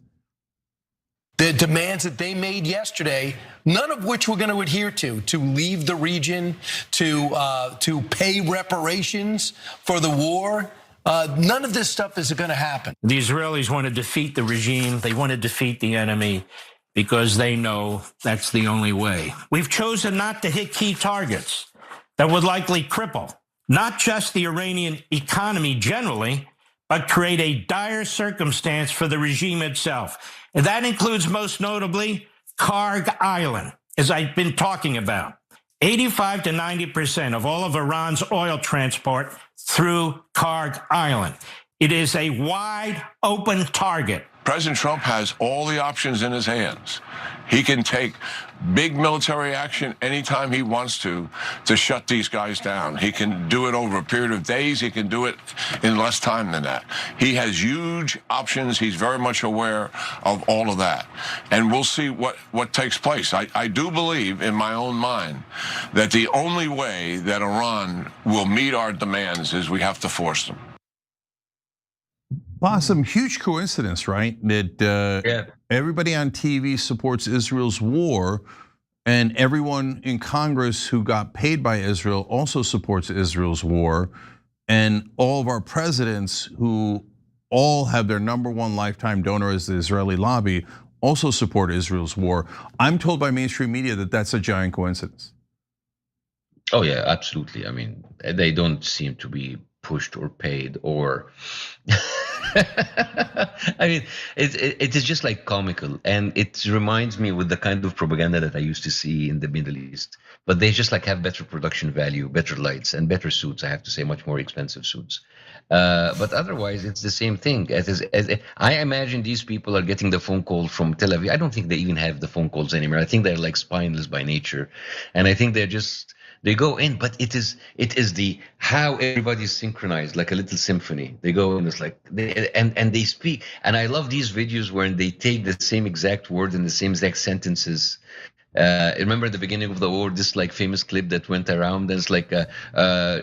The demands that they made yesterday, none of which we're going to adhere to leave the region, to pay reparations for the war. None of this stuff is going to happen. The Israelis want to defeat the regime. They want to defeat the enemy because they know that's the only way. We've chosen not to hit key targets that would likely cripple not just the Iranian economy generally, but create a dire circumstance for the regime itself. And that includes most notably Karg Island, as I've been talking about. 85 to 90% of all of Iran's oil transport through Karg Island. It is a wide open target. President Trump has all the options in his hands. He can take big military action anytime he wants to shut these guys down. He can do it over a period of days. He can do it in less time than that. He has huge options. He's very much aware of all of that. And we'll see what takes place. I do believe in my own mind that the only way that Iran will meet our demands is we have to force them. Bassem, huge coincidence, right? That everybody on TV supports Israel's war, and everyone in Congress who got paid by Israel also supports Israel's war, and all of our presidents who all have their #1 lifetime donor as the Israeli lobby also support Israel's war. I'm told by mainstream media that that's a giant coincidence. Oh yeah, absolutely. I mean, they don't seem to be pushed or paid or I mean, it is just like comical, and it reminds me with the kind of propaganda that I used to see in the Middle East. But they just like have better production value, better lights, and better suits. I have to say, much more expensive suits. But otherwise, it's the same thing. I imagine these people are getting the phone call from Tel Aviv. I don't think they even have the phone calls anymore. I think they're like spineless by nature, and I think they go in, but it is the how everybody's synchronized, like a little symphony. They go in, it's like and they speak. And I love these videos where they take the same exact word and the same exact sentences. Remember at the beginning of the war, this like famous clip that went around. There's like a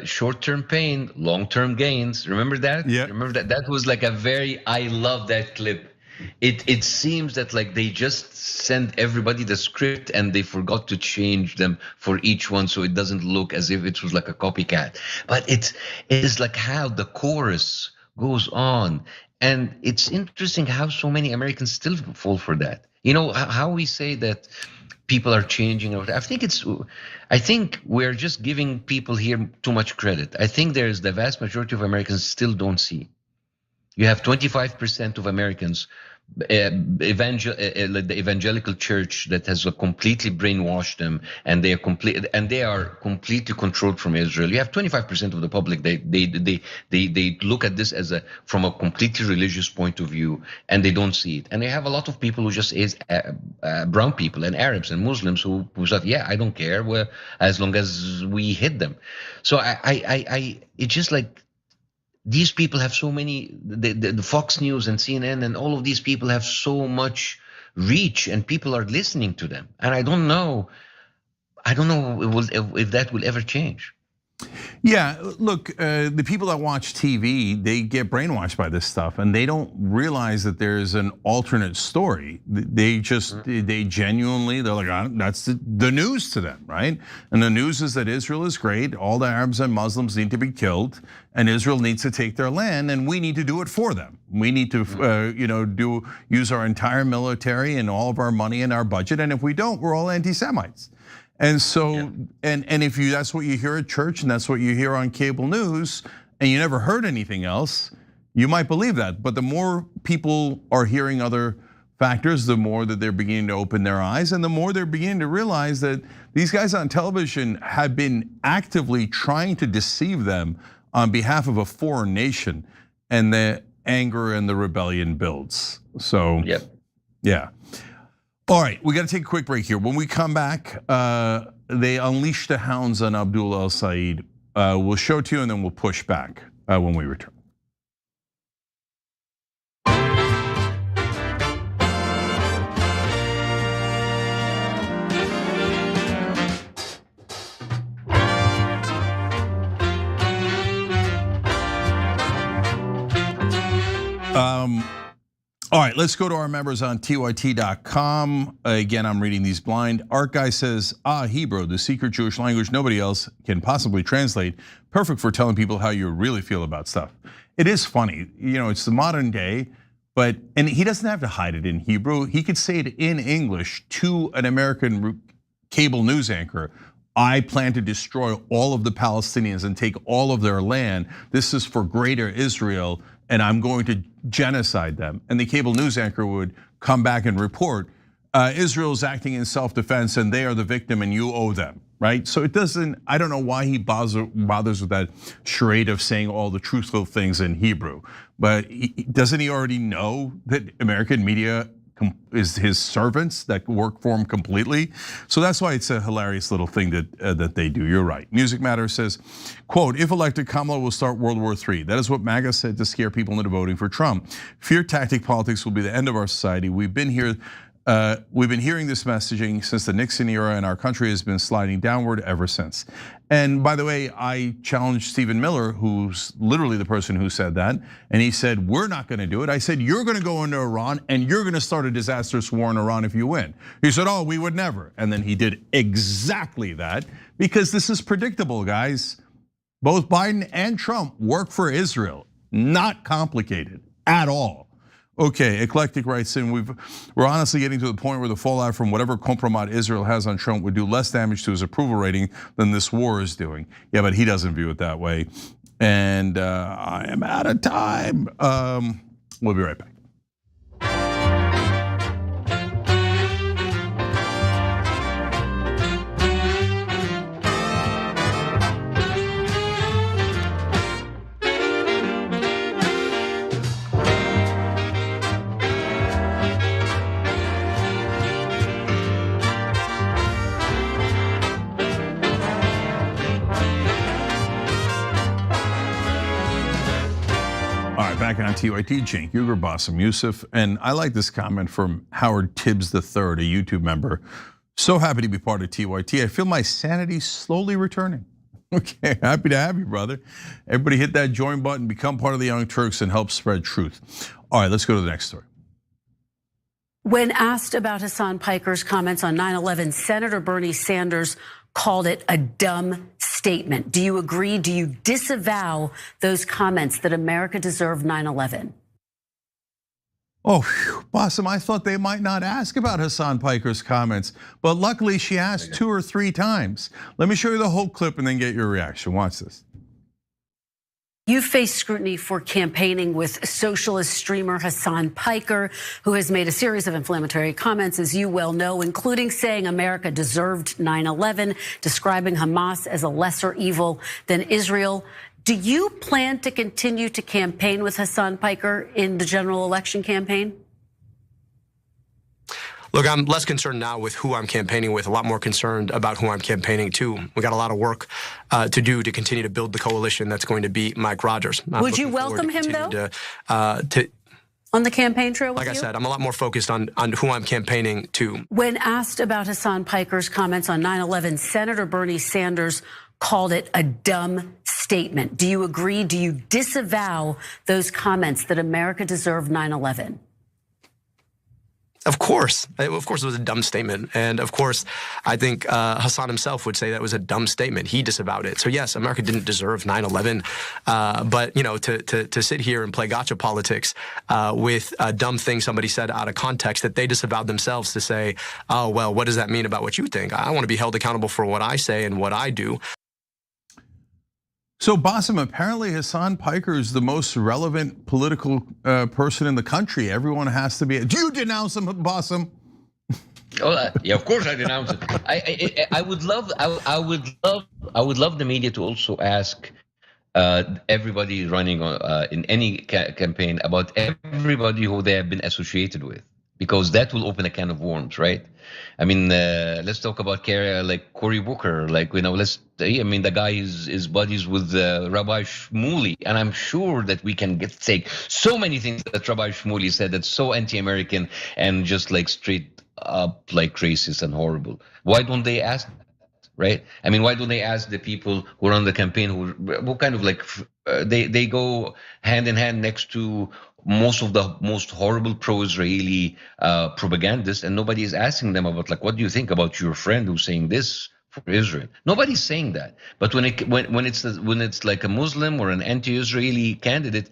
short-term pain, long-term gains. Remember that? Yeah. Remember that? That was like I love that clip. It seems that like they just sent everybody the script and they forgot to change them for each one, so it doesn't look as if it was like a copycat. But it is like how the chorus goes on, and it's interesting how so many Americans still fall for that. You know how we say that people are changing. I think we're just giving people here too much credit. I think there's the vast majority of Americans still don't see. You have 25% of Americans, like the evangelical church, that has completely brainwashed them, and they are completely controlled from Israel. You have 25% of the public. They look at this from a completely religious point of view, and they don't see it. And they have a lot of people who just is brown people and Arabs and Muslims who said, yeah, I don't care, as long as we hit them. So it's just like. These people have so many, the Fox News and CNN and all of these people have so much reach, and people are listening to them. And I don't know if that will ever change. Yeah, look, the people that watch TV, they get brainwashed by this stuff, and they don't realize that there's an alternate story. They genuinely, they're like, that's the news to them, right? And the news is that Israel is great, all the Arabs and Muslims need to be killed, and Israel needs to take their land, and we need to do it for them. We need to, use our entire military and all of our money and our budget, and if we don't, we're all anti-Semites. And so, and if that's what you hear at church and that's what you hear on cable news, and you never heard anything else, you might believe that. But the more people are hearing other factors, the more that they're beginning to open their eyes, and the more they're beginning to realize that these guys on television have been actively trying to deceive them on behalf of a foreign nation, and the anger and the rebellion builds. So, yeah. All right, we got to take a quick break here. When we come back, they unleashed the hounds on Abdul al-Said. We'll show it to you and then we'll push back when we return. All right, let's go to our members on TYT.com. Again, I'm reading these blind. Art Guy says, Hebrew, the secret Jewish language nobody else can possibly translate. Perfect for telling people how you really feel about stuff. It is funny, it's the modern day, and he doesn't have to hide it in Hebrew. He could say it in English to an American cable news anchor. I plan to destroy all of the Palestinians and take all of their land. This is for greater Israel, and I'm going to genocide them. And the cable news anchor would come back and report, Israel's acting in self-defense and they are the victim and you owe them, right? So I don't know why he bothers with that charade of saying all the truthful things in Hebrew, but doesn't he already know that American media is his servants that work for him completely? So that's why it's a hilarious little thing that they do. You're right. Music Matter says, quote, if elected, Kamala will start World War III. That is what MAGA said to scare people into voting for Trump. Fear tactic politics will be the end of our society. We've been hearing this messaging since the Nixon era, and our country has been sliding downward ever since. And by the way, I challenged Stephen Miller, who's literally the person who said that, and he said, we're not gonna do it. I said, you're gonna go into Iran and you're gonna start a disastrous war in Iran if you win. He said, we would never. And then he did exactly that, because this is predictable, guys. Both Biden and Trump work for Israel. Not complicated at all. Okay, Eclectic writes in, we're honestly getting to the point where the fallout from whatever compromise Israel has on Trump would do less damage to his approval rating than this war is doing. Yeah, but he doesn't view it that way. And I am out of time. We'll be right back. Back on TYT, Cenk, Uyghur, Bassem Youssef, and I like this comment from Howard Tibbs III, a YouTube member. So happy to be part of TYT. I feel my sanity slowly returning. Okay, happy to have you, brother. Everybody hit that join button, become part of the Young Turks, and help spread truth. All right, let's go to the next story. When asked about Hasan Piker's comments on 9/11, Senator Bernie Sanders called it a dumb statement. Do you agree? Do you disavow those comments that America deserved 9/11? Bassem, I thought they might not ask about Hasan Piker's comments, but luckily she asked 2 or 3 times. Let me show you the whole clip and then get your reaction. Watch this. You face scrutiny for campaigning with socialist streamer Hasan Piker, who has made a series of inflammatory comments, as you well know, including saying America deserved 9/11, describing Hamas as a lesser evil than Israel. Do you plan to continue to campaign with Hasan Piker in the general election campaign? Look, I'm less concerned now with who I'm campaigning with, a lot more concerned about who I'm campaigning to. We got a lot of work to do to continue to build the coalition that's going to beat Mike Rogers. Would you welcome him, though? On the campaign trail with you? Like I said, I'm a lot more focused on who I'm campaigning to. When asked about Hasan Piker's comments on 9/11, Senator Bernie Sanders called it a dumb statement. Do you agree? Do you disavow those comments that America deserved 9/11? Of course it was a dumb statement. And of course, I think Hasan himself would say that was a dumb statement. He disavowed it. So yes, America didn't deserve 9/11. But to sit here and play gotcha politics with a dumb thing somebody said out of context that they disavowed themselves to say, oh, well, what does that mean about what you think? I want to be held accountable for what I say and what I do. So Bassem, apparently Hasan Piker is the most relevant political person in the country. Everyone has to be. Do you denounce him, Bassem? Oh, yeah, of course I denounce it. I would love the media to also ask everybody running in any campaign about everybody who they have been associated with, because that will open a can of worms, right? I mean, let's talk about like Cory Booker, like, the guy is buddies with Rabbi Shmuley, and I'm sure that we can take so many things that Rabbi Shmuley said that's so anti-American and just like straight up like racist and horrible. Why don't they ask that, right? I mean, why don't they ask the people who run the campaign who kind of like they go hand in hand next to most of the most horrible pro-Israeli propagandists, and nobody is asking them about, like, what do you think about your friend who's saying this for Israel? Nobody's saying that. But when it's like a Muslim or an anti-Israeli candidate,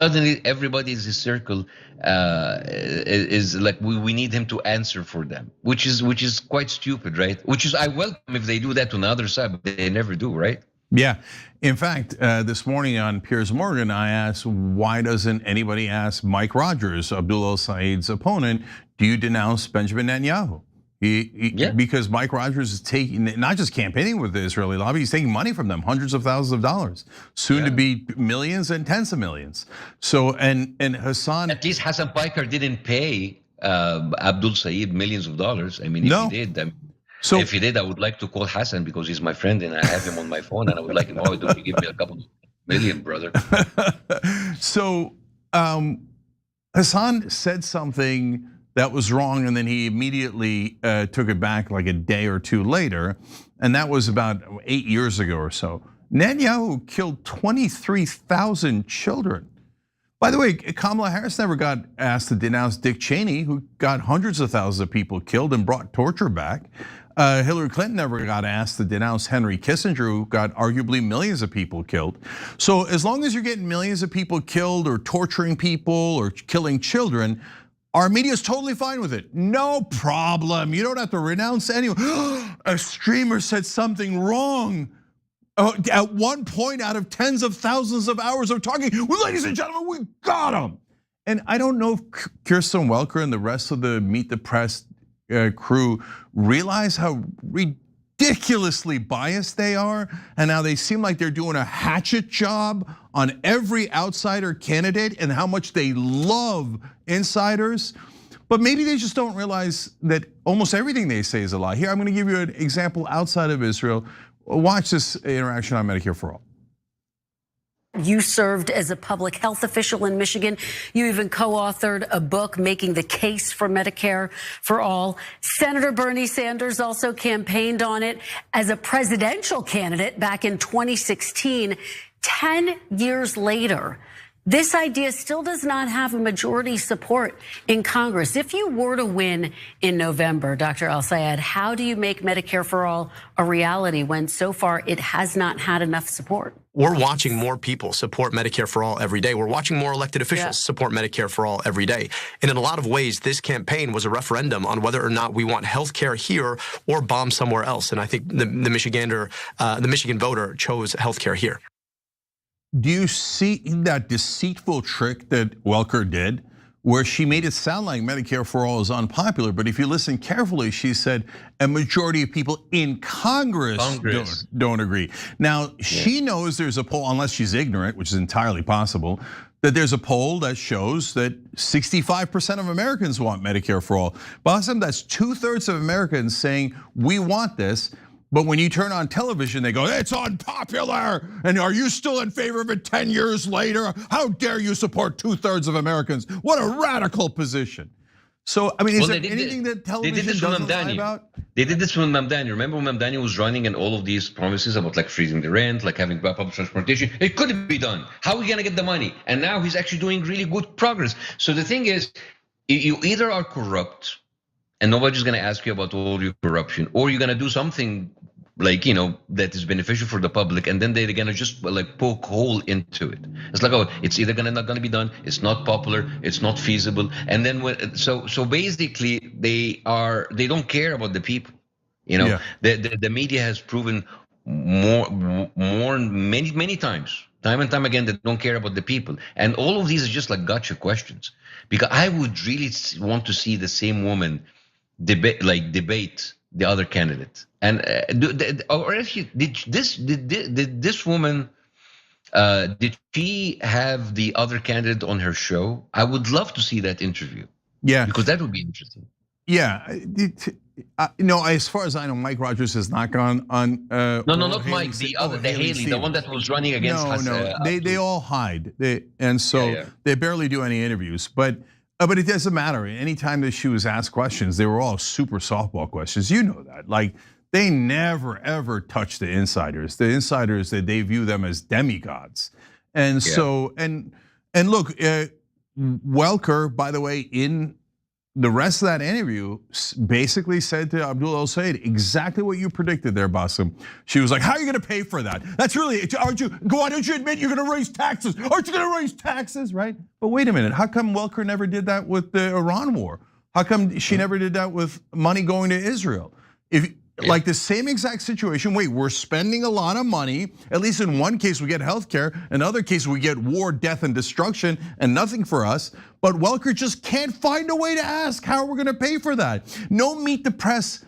suddenly everybody's circle is like, we need him to answer for them, which is quite stupid, right? Which is, I welcome if they do that on the other side, but they never do, right? Yeah. In fact, this morning on Piers Morgan, I asked, why doesn't anybody ask Mike Rogers, Abdul el-Said's opponent, do you denounce Benjamin Netanyahu? Because Mike Rogers is taking, not just campaigning with the Israeli lobby, he's taking money from them, hundreds of thousands of dollars, soon to be millions and tens of millions. So, and Hasan. At least Hasan Piker didn't pay Abdul Said millions of dollars. I mean, if he did, so if he did, I would like to call Hasan because he's my friend and I have him on my phone, and I would like him, oh, don't you give me a couple million, brother. So Hasan said something that was wrong, and then he immediately took it back like a day or two later, and that was about 8 years ago or so. Netanyahu killed 23,000 children. By the way, Kamala Harris never got asked to denounce Dick Cheney, who got hundreds of thousands of people killed and brought torture back. Hillary Clinton never got asked to denounce Henry Kissinger, who got arguably millions of people killed. So as long as you're getting millions of people killed or torturing people or killing children, our media is totally fine with it. No problem. You don't have to renounce anyone. A streamer said something wrong. At one point out of tens of thousands of hours of talking, well, ladies and gentlemen, we got him. And I don't know if Kirsten Welker and the rest of the Meet the Press crew realize how ridiculously biased they are, and how they seem like they're doing a hatchet job on every outsider candidate, and how much they love insiders. But maybe they just don't realize that almost everything they say is a lie. Here, I'm gonna give you an example outside of Israel. Watch this interaction on Medicare for All. You served as a public health official in Michigan. You even co-authored a book making the case for Medicare for all. Senator Bernie Sanders also campaigned on it as a presidential candidate back in 2016. 10 years later, this idea still does not have a majority support in Congress. If you were to win in November, Dr. El-Sayed, how do you make Medicare for all a reality when so far it has not had enough support? We're watching more people support Medicare for all every day. We're watching more elected officials support Medicare for all every day. And in a lot of ways, this campaign was a referendum on whether or not we want health care here or bomb somewhere else. And I think the Michigan voter chose health care here. Do you see that deceitful trick that Welker did, where she made it sound like Medicare for all is unpopular, but if you listen carefully, she said a majority of people in Congress. Don't agree. Now, she knows there's a poll, unless she's ignorant, which is entirely possible, that there's a poll that shows that 65% of Americans want Medicare for all. Bassem, that's 2/3 of Americans saying we want this. But when you turn on television, they go, it's unpopular. And are you still in favor of it 10 years later? How dare you support 2/3 of Americans? What a radical position. So, I mean, is Well, there they did anything thi- that television this with doesn't lie Mamdani. about? They did this with Mamdani. Remember when Mamdani was running and all of these promises about like freezing the rent, like having public transportation? It couldn't be done. How are we gonna get the money? And now he's actually doing really good progress. So the thing is, you either are corrupt and nobody's gonna ask you about all your corruption, or you're gonna do something like, that is beneficial for the public, and then they're gonna just like poke hole into it. It's like, oh, it's either not gonna be done, it's not popular, it's not feasible, and then so basically they don't care about the people. Yeah. The media has proven many times, time and time again, that don't care about the people, and all of these are just like gotcha questions. Because I would really want to see the same woman debate the other candidate. And or actually, did this woman did she have the other candidate on her show? I would love to see that interview. Yeah, because that would be interesting. Yeah, as far as I know, Mike Rogers has not gone on. No, not Mike. The other, the Haley, the one that was running against. No, they all hide, they barely do any interviews. But it doesn't matter. Anytime that she was asked questions, they were all super softball questions. You know that, like. They never ever touch the insiders. The insiders, that they view them as demigods, and so and look, Welker, by the way, in the rest of that interview, basically said to Abdul El-Sayed exactly what you predicted there, Bassem. She was like, "How are you going to pay for that? That's really, aren't you? Why don't you admit you're going to raise taxes? Aren't you going to raise taxes, right?" But wait a minute, how come Welker never did that with the Iran war? How come she never did that with money going to Israel? Like the same exact situation. Wait, we're spending a lot of money. At least in one case we get healthcare, in another case we get war, death, and destruction, and nothing for us. But Welker just can't find a way to ask how we're gonna pay for that. No Meet the Press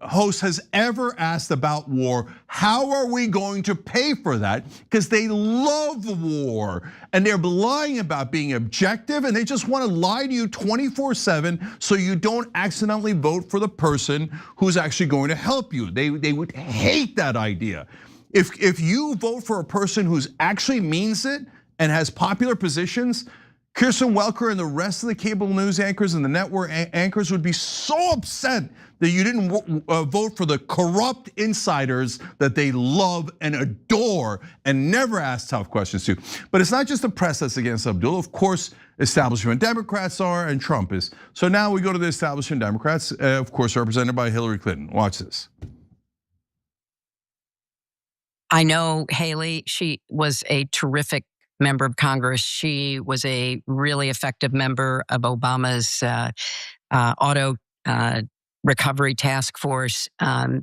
host has ever asked about war. How are we going to pay for that? Because they love war and they're lying about being objective, and they just want to lie to you 24/7 so you don't accidentally vote for the person who's actually going to help you. They would hate that idea. If you vote for a person who's actually means it and has popular positions, Kirsten Welker and the rest of the cable news anchors and the network anchors would be so upset that you didn't vote for the corrupt insiders that they love and adore and never ask tough questions to. But it's not just the press that's against Abdul. Of course, establishment Democrats are, and Trump is. So now we go to the establishment Democrats, of course, represented by Hillary Clinton. Watch this. I know Haley, she was a terrific member of Congress. She was a really effective member of Obama's auto recovery task force.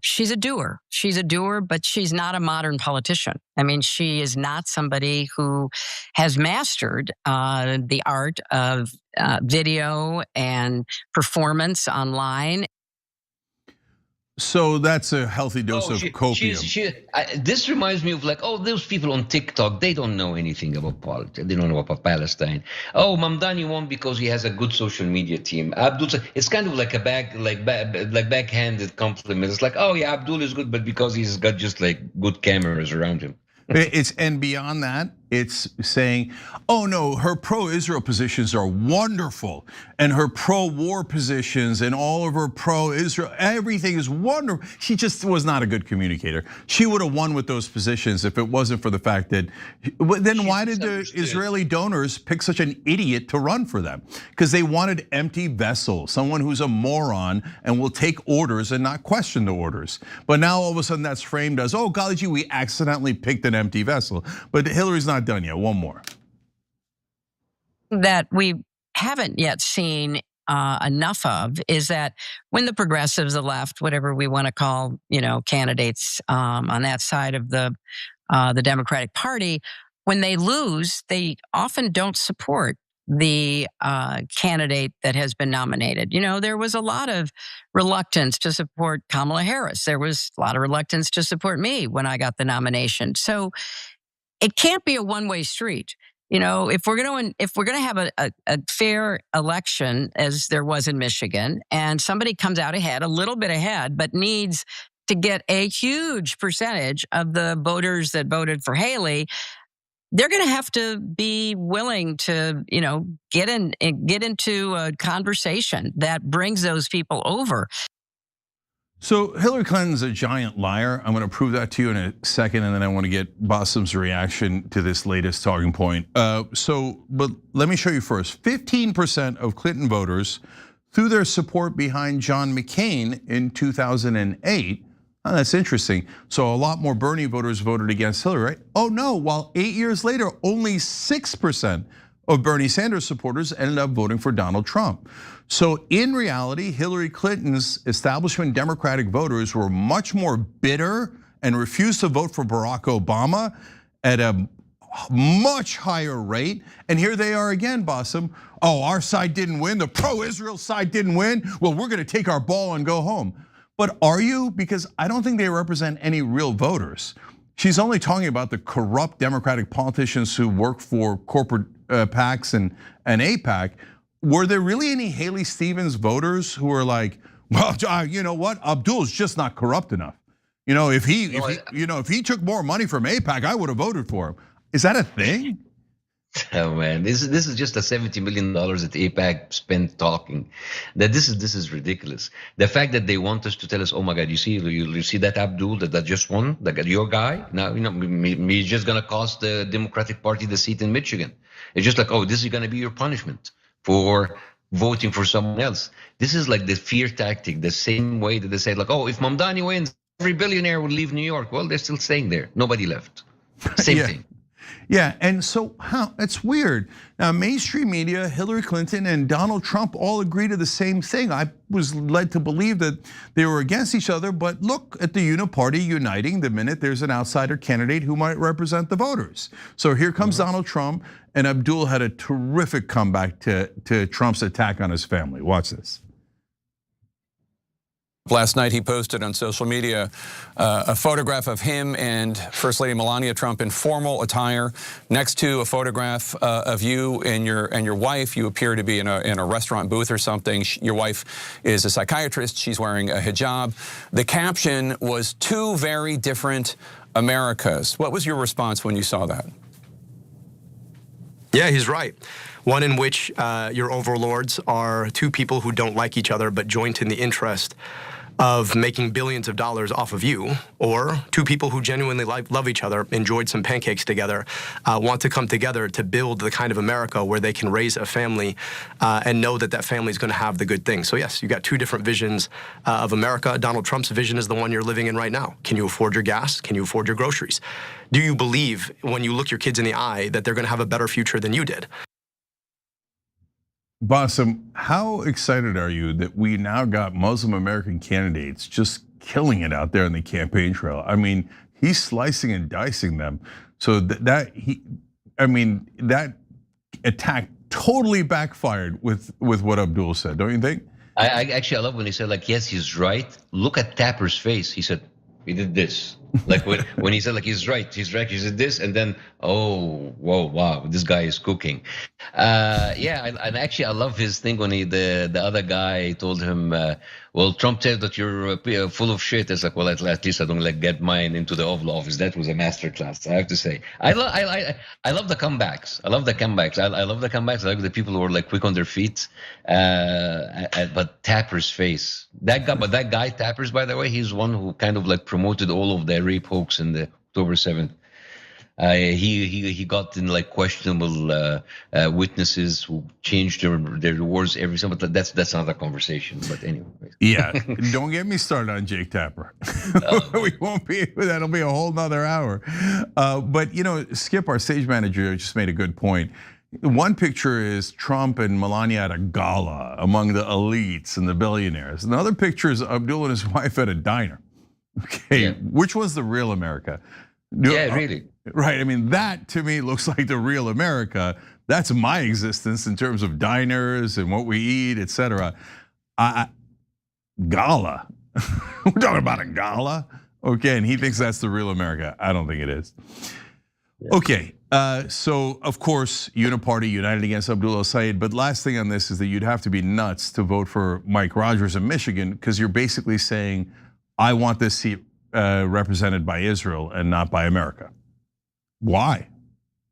She's a doer. She's a doer, but she's not a modern politician. I mean, she is not somebody who has mastered the art of video and performance online. So that's a healthy dose of copium. This reminds me of like, those people on TikTok, they don't know anything about politics. They don't know about Palestine. Mamdani won because he has a good social media team. Abdul, it's kind of like a backhanded compliment. It's like, yeah, Abdul is good, but because he's got just like good cameras around him. And beyond that, it's saying, no, her pro-Israel positions are wonderful, and her pro-war positions and all of her pro-Israel, everything is wonderful. She just was not a good communicator. She would have won with those positions if it wasn't for the fact that, then why did the Israeli donors pick such an idiot to run for them? Because they wanted empty vessel, someone who's a moron and will take orders and not question the orders. But now all of a sudden that's framed as, golly gee, we accidentally picked an empty vessel. But Hillary's not done yet. One more. That we haven't yet seen enough of is that when the progressives, the left, whatever we want to call, candidates on that side of the Democratic Party, when they lose, they often don't support the candidate that has been nominated. There was a lot of reluctance to support Kamala Harris. There was a lot of reluctance to support me when I got the nomination. So it can't be a one-way street. If we're going to have a fair election, as there was in Michigan, and somebody comes out ahead, a little bit ahead, but needs to get a huge percentage of the voters that voted for Haley, they're going to have to be willing to, get into a conversation that brings those people over. So Hillary Clinton's a giant liar. I'm going to prove that to you in a second, and then I want to get Bassem's reaction to this latest talking point. But let me show you first. 15% of Clinton voters threw their support behind John McCain in 2008. Oh, that's interesting. So a lot more Bernie voters voted against Hillary, right? Oh no, while 8 years later, only 6% of Bernie Sanders supporters ended up voting for Donald Trump. So in reality, Hillary Clinton's establishment Democratic voters were much more bitter and refused to vote for Barack Obama at a much higher rate. And here they are again, Bassem. Oh, our side didn't win, the pro-Israel side didn't win. Well, we're gonna take our ball and go home. But are you? Because I don't think they represent any real voters. She's only talking about the corrupt Democratic politicians who work for corporate PACs and AIPAC. Were there really any Haley Stevens voters who were like, well, you know what, Abdul's just not corrupt enough. If he took more money from AIPAC, I would have voted for him. Is that a thing? Oh man, this is just a $70 million that AIPAC spent talking. That this is ridiculous. The fact that they want us to tell us, oh my God, you see that Abdul that just won, your guy. Now he's just gonna cost the Democratic Party the seat in Michigan. It's just like, oh, this is gonna be your punishment for voting for someone else. This is like the fear tactic, the same way that they say, like, oh, if Mamdani wins, every billionaire will leave New York. Well, they're still staying there. Nobody left. Same thing. Yeah, and so it's weird. Now, mainstream media, Hillary Clinton and Donald Trump all agree to the same thing. I was led to believe that they were against each other, but look at the Uniparty uniting the minute there's an outsider candidate who might represent the voters. So here comes Donald Trump, and Abdul had a terrific comeback to Trump's attack on his family. Watch this. Last night, he posted on social media a photograph of him and First Lady Melania Trump in formal attire, next to a photograph of you and your wife. You appear to be in a restaurant booth or something. Your wife is a psychiatrist. She's wearing a hijab. The caption was "Two very different Americas." What was your response when you saw that? Yeah, he's right. One in which your overlords are two people who don't like each other but joint in the interest of making billions of dollars off of you, or two people who genuinely love each other, enjoyed some pancakes together, want to come together to build the kind of America where they can raise a family and know that that family is going to have the good things. So yes, you got two different visions of America. Donald Trump's vision is the one you're living in right now. Can you afford your gas? Can you afford your groceries? Do you believe when you look your kids in the eye that they're going to have a better future than you did? Bassem, how excited are you that we now got Muslim American candidates just killing it out there in the campaign trail? I mean, he's slicing and dicing them. So that attack totally backfired with what Abdul said, don't you think? I love when he said, like, yes, he's right. Look at Tapper's face. He said, he did this. Like when he said, like, he's right, he said this, and then, oh, whoa, wow, this guy is cooking. Yeah, and actually I love his thing when the other guy told him, well, Trump said that you're full of shit. It's like, well, at least I don't get mine into the Oval Office. That was a masterclass, I have to say. I love the comebacks. I love the comebacks. I love the comebacks. I like the people who are like quick on their feet. But Tapper's face, that guy Tappers, by the way, he's one who kind of like promoted all of the rape hoax in the October 7th. He got in like questionable witnesses who changed their words every time, but that's another conversation. But anyway. Yeah, don't get me started on Jake Tapper. We won't be. That'll be a whole nother hour. But Skip, our stage manager, just made a good point. One picture is Trump and Melania at a gala among the elites and the billionaires. Another picture is Abdul and his wife at a diner. Okay, yeah. Which was the real America? Yeah, really. Right, I mean, that to me looks like the real America. That's my existence in terms of diners and what we eat, etc. Gala, we're talking about a gala, okay? And he thinks that's the real America. I don't think it is. Yeah. Okay, so of course, Uniparty united against Abdul el-Sayed. But last thing on this is that you'd have to be nuts to vote for Mike Rogers in Michigan, because you're basically saying, I want this seat represented by Israel and not by America. Why?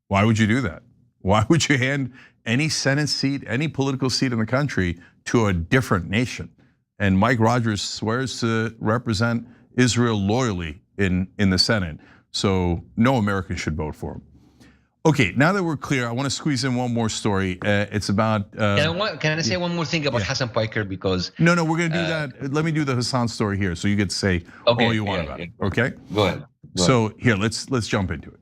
Why would you do that? Why would you hand any Senate seat, any political seat in the country to a different nation? And Mike Rogers swears to represent Israel loyally in the Senate. So no American should vote for him. Okay, now that we're clear, I want to squeeze in one more story. It's about. Can I say one more thing about Hasan Piker? Because no, we're gonna do that. Let me do the Hasan story here, so you get to say all you want about it. Okay. Go ahead. So here, let's jump into it.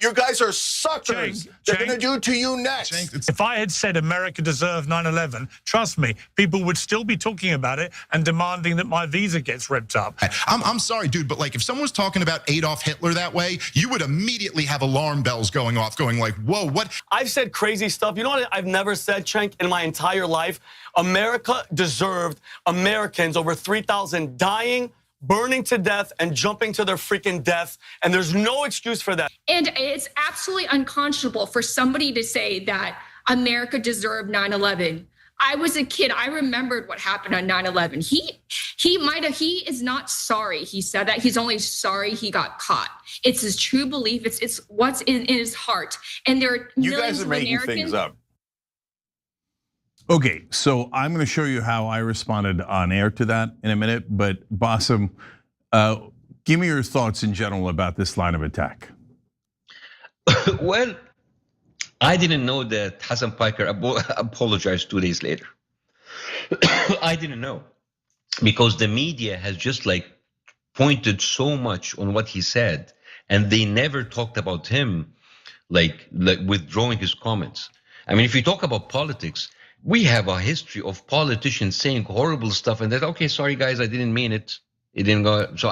You guys are suckers. They're going to do to you next. If I had said America deserved 9/11, trust me, people would still be talking about it and demanding that my visa gets ripped up. I'm sorry, dude, but like if someone was talking about Adolf Hitler that way, you would immediately have alarm bells going off, going like, whoa, what? I've said crazy stuff. You know what I've never said, Cenk, in my entire life? America deserved Americans, over 3,000 dying, burning to death and jumping to their freaking death, and there's no excuse for that. And it's absolutely unconscionable for somebody to say that America deserved 9/11. I was a kid. I remembered what happened on 9/11. He is not sorry. He said that. He's only sorry he got caught. It's his true belief. It's what's in his heart. And there are You millions guys are of making Americans. things up. Okay, so I'm going to show you how I responded on air to that in a minute. But Bassem, give me your thoughts in general about this line of attack. Well, I didn't know that Hasan Piker apologized 2 days later. I didn't know because the media has just like pointed so much on what he said, and they never talked about him like withdrawing his comments. I mean, if you talk about politics, we have a history of politicians saying horrible stuff and that, okay, sorry guys, I didn't mean it. It didn't go. So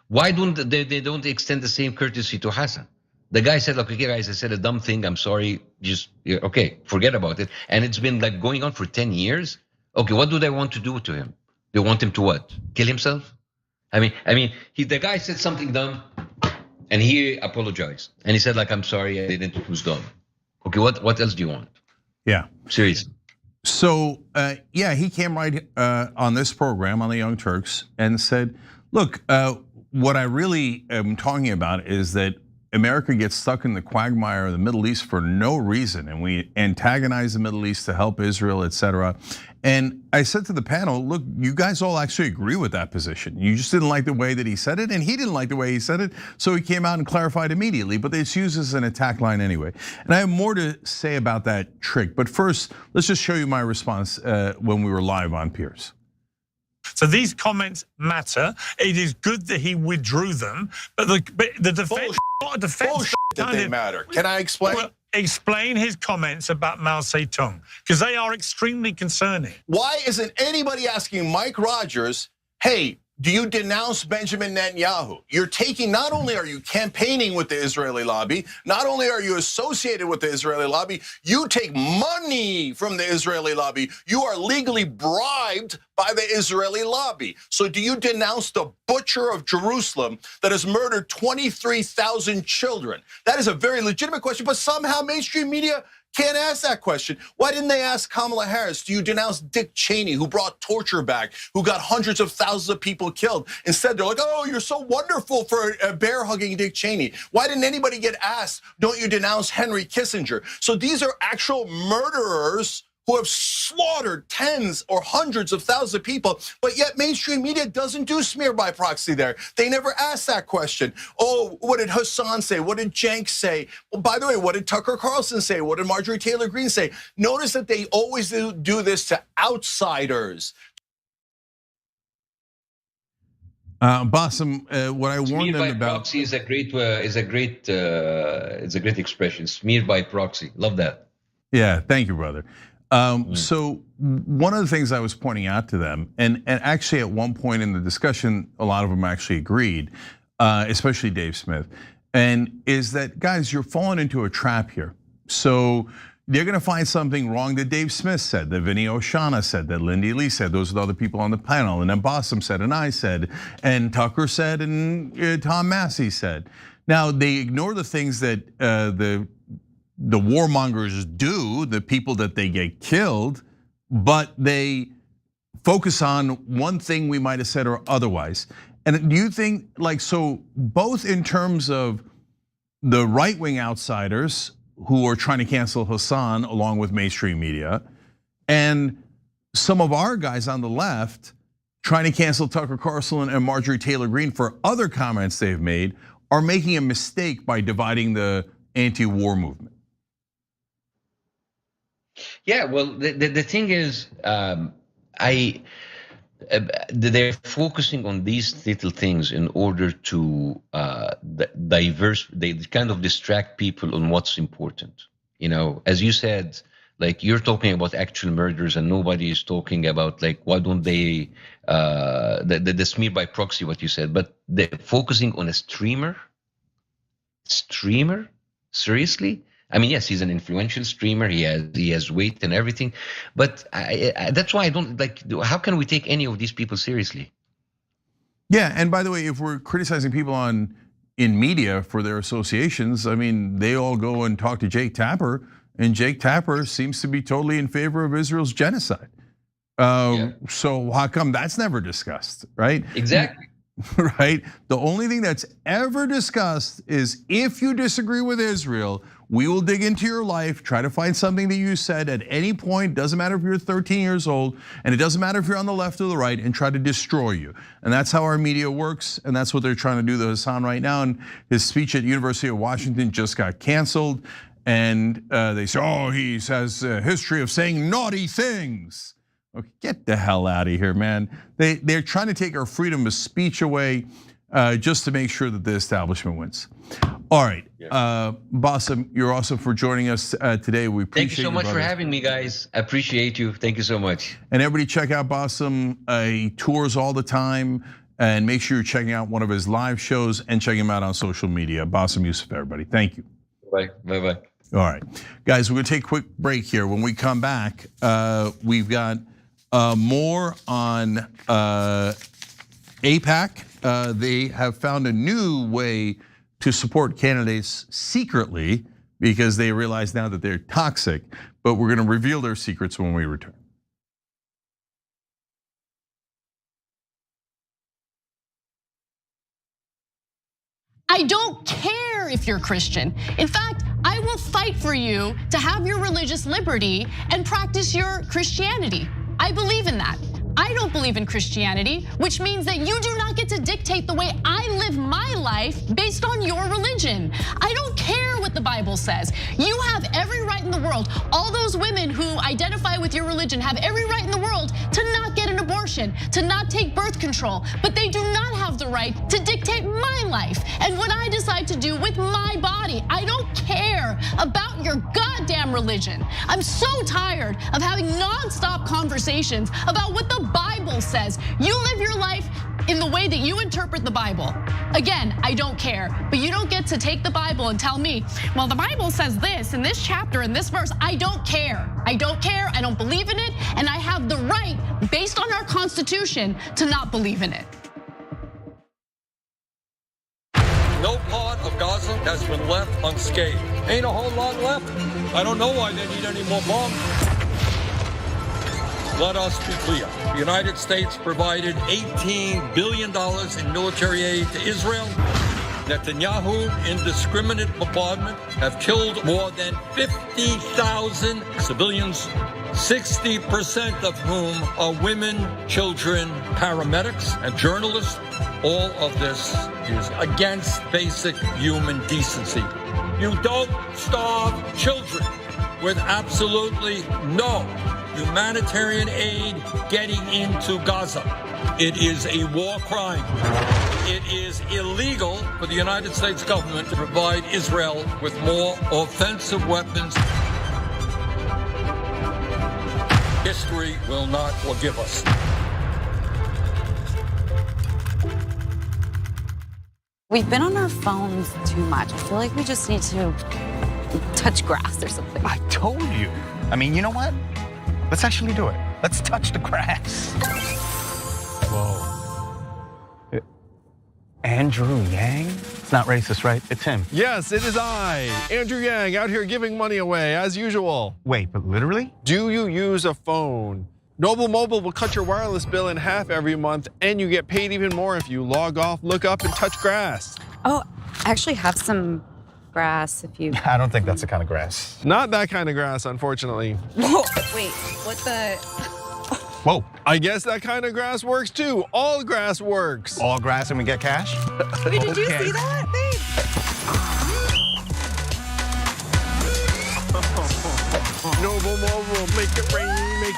why don't they don't extend the same courtesy to Hasan? The guy said, okay guys, I said a dumb thing, I'm sorry, just, okay, forget about it. And it's been like going on for 10 years. Okay, what do they want to do to him? They want him to what? Kill himself? I mean, the guy said something dumb and he apologized. And he said like, I'm sorry, I didn't, it was dumb. Okay, what else do you want? Yeah. Seriously. So yeah, he came right on this program on the Young Turks and said, look, what I really am talking about is that America gets stuck in the quagmire of the Middle East for no reason, and we antagonize the Middle East to help Israel, etc. And I said to the panel, look, you guys all actually agree with that position. You just didn't like the way that he said it, and he didn't like the way he said it, so he came out and clarified immediately, but it's used as an attack line anyway. And I have more to say about that trick, but first, let's just show you my response when we were live on Piers. So these comments matter. It is good that he withdrew them, but the defense, Bullshit that they matter. Can I explain? Well, explain his comments about Mao Zedong, because they are extremely concerning. Why isn't anybody asking Mike Rogers, hey, do you denounce Benjamin Netanyahu? You're taking, not only are you campaigning with the Israeli lobby, not only are you associated with the Israeli lobby, you take money from the Israeli lobby. You are legally bribed by the Israeli lobby. So do you denounce the butcher of Jerusalem that has murdered 23,000 children? That is a very legitimate question, but somehow mainstream media can't ask that question. Why didn't they ask Kamala Harris, do you denounce Dick Cheney, who brought torture back, who got hundreds of thousands of people killed? Instead, they're like, oh, you're so wonderful for bear-hugging Dick Cheney. Why didn't anybody get asked, don't you denounce Henry Kissinger? So these are actual murderers who have slaughtered tens or hundreds of thousands of people, but yet mainstream media doesn't do smear by proxy there. They never ask that question. Oh, what did Hasan say? What did Cenk say? Well, by the way, what did Tucker Carlson say? What did Marjorie Taylor Greene say? Notice that they always do this to outsiders. Bassem, what I warned them about proxy is a great expression. Smeared by proxy, love that. Yeah, thank you, brother. So one of the things I was pointing out to them, and actually at one point in the discussion, a lot of them actually agreed, especially Dave Smith, and is that, guys, you're falling into a trap here. So they're gonna find something wrong that Dave Smith said, that Vinny Oshana said, that Lindy Lee said, those are the other people on the panel, and then Bassem said, and I said, and Tucker said, and Tom Massey said. Now, they ignore the things that the warmongers do, the people that they get killed, but they focus on one thing we might have said or otherwise. And do you think, like, so both in terms of the right-wing outsiders who are trying to cancel Hasan along with mainstream media, and some of our guys on the left trying to cancel Tucker Carlson and Marjorie Taylor Greene for other comments they've made, are making a mistake by dividing the anti-war movement. Yeah, well, the thing is, they're focusing on these little things in order to they kind of distract people on what's important. You know, as you said, like you're talking about actual murders and nobody is talking about like why don't they the smear by proxy, what you said, but they're focusing on a streamer. Seriously? I mean, yes, he's an influential streamer. He has weight and everything, but that's why I don't like. How can we take any of these people seriously? Yeah, and by the way, if we're criticizing people in media for their associations, I mean, they all go and talk to Jake Tapper, and Jake Tapper seems to be totally in favor of Israel's genocide. So how come that's never discussed, right? Exactly. Right? The only thing that's ever discussed is if you disagree with Israel, we will dig into your life, try to find something that you said at any point, doesn't matter if you're 13 years old, and it doesn't matter if you're on the left or the right, and try to destroy you. And that's how our media works, and that's what they're trying to do to Hasan right now. And his speech at University of Washington just got canceled, and they say, oh, he has a history of saying naughty things. Okay, get the hell out of here, man. They're trying to take our freedom of speech away just to make sure that the establishment wins. All right, Bassem, you're awesome for joining us today. We appreciate Thank you so much for having me, guys. I appreciate you. Thank you so much. And everybody check out Bassem. He tours all the time, and make sure you're checking out one of his live shows and checking him out on social media. Bassem Youssef, everybody. Thank you. Bye. Bye. All right, guys, we're gonna take a quick break here. When we come back, we've got more on AIPAC. They have found a new way to support candidates secretly because they realize now that they're toxic, but we're gonna reveal their secrets when we return. I don't care if you're Christian. In fact, I will fight for you to have your religious liberty and practice your Christianity. I believe in that. I don't believe in Christianity, which means that you do not get to dictate the way I live my life based on your religion. I don't care what the Bible says. You have every right in the world. All those women who identify with your religion have every right in the world to not get an abortion, to not take birth control, but they do not have the right to dictate my life and what I decide to do with my body. I don't care about your goddamn religion. I'm so tired of having nonstop conversations about what the Bible says. You live your life in the way that you interpret the Bible. Again, I don't care, but you don't get to take the Bible and tell me, well, the Bible says this in this chapter, in this verse. I don't care. I don't care, I don't believe in it, and I have the right, based on our Constitution, to not believe in it. No part of Gaza has been left unscathed. Ain't a whole lot left. I don't know why they need any more bombs. Let us be clear. The United States provided $18 billion in military aid to Israel. Netanyahu, indiscriminate bombardment, have killed more than 50,000 civilians, 60% of whom are women, children, paramedics, and journalists. All of this is against basic human decency. You don't starve children with absolutely no humanitarian aid getting into Gaza. It is a war crime. It is illegal for the United States government to provide Israel with more offensive weapons. History will not forgive us. We've been on our phones too much. I feel like we just need to touch grass or something. I told you. I mean, you know what? Let's actually do it. Let's touch the grass. Whoa. Andrew Yang? It's not racist, right? It's him. Yes, it is I, Andrew Yang, out here giving money away as usual. Wait, but literally? Do you use a phone? Noble Mobile will cut your wireless bill in half every month, and you get paid even more if you log off, look up, and touch grass. Oh, I actually have some grass if you... I don't think that's the kind of grass. Not that kind of grass, unfortunately. Wait, what the... Whoa. I guess that kind of grass works too. All grass works. All grass and we get cash? Wait, did you see that, babe? Noble, make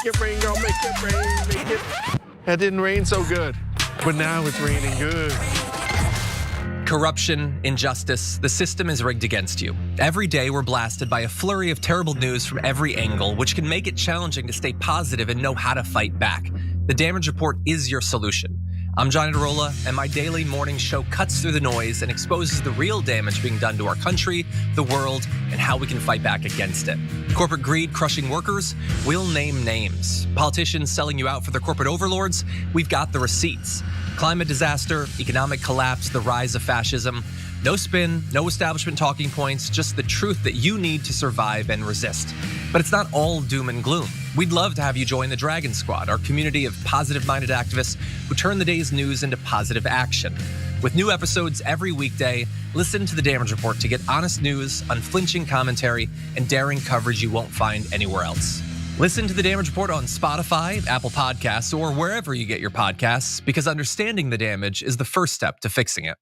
it rain, girl, make it rain, make it. That didn't rain so good, but now it's raining good. Corruption, injustice, the system is rigged against you. Every day we're blasted by a flurry of terrible news from every angle, which can make it challenging to stay positive and know how to fight back. The Damage Report is your solution. I'm Johnny DeRola, and my daily morning show cuts through the noise and exposes the real damage being done to our country, the world, and how we can fight back against it. Corporate greed crushing workers? We'll name names. Politicians selling you out for their corporate overlords? We've got the receipts. Climate disaster, economic collapse, the rise of fascism. No spin, no establishment talking points, just the truth that you need to survive and resist. But it's not all doom and gloom. We'd love to have you join the Dragon Squad, our community of positive-minded activists who turn the day's news into positive action. With new episodes every weekday, listen to The Damage Report to get honest news, unflinching commentary, and daring coverage you won't find anywhere else. Listen to The Damage Report on Spotify, Apple Podcasts, or wherever you get your podcasts, because understanding the damage is the first step to fixing it.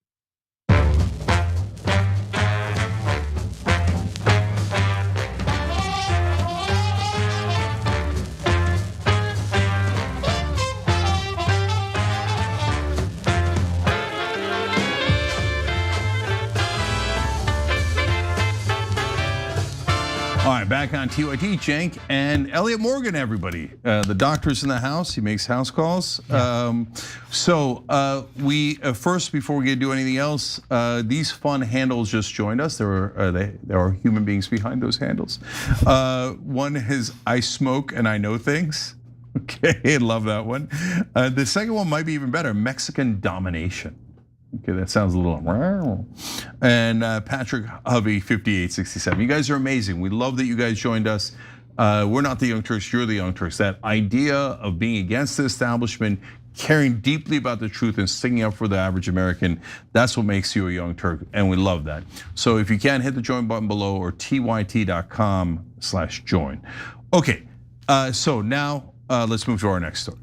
All right, back on TYT, Cenk and Elliott Morgan, everybody. The doctor's in the house. He makes house calls. Yeah. We first, before we do anything else, these fun handles just joined us. There are human beings behind those handles. One is I smoke and I know things. Okay, love that one. The second one might be even better, Mexican domination. Okay, that sounds a little. And Patrick Hovey, 5867. You guys are amazing. We love that you guys joined us. We're not the Young Turks, you're the Young Turks. That idea of being against the establishment, caring deeply about the truth and sticking up for the average American, that's what makes you a Young Turk, and we love that. So if you can, hit the join button below or tyt.com/join. Okay, so now let's move to our next story.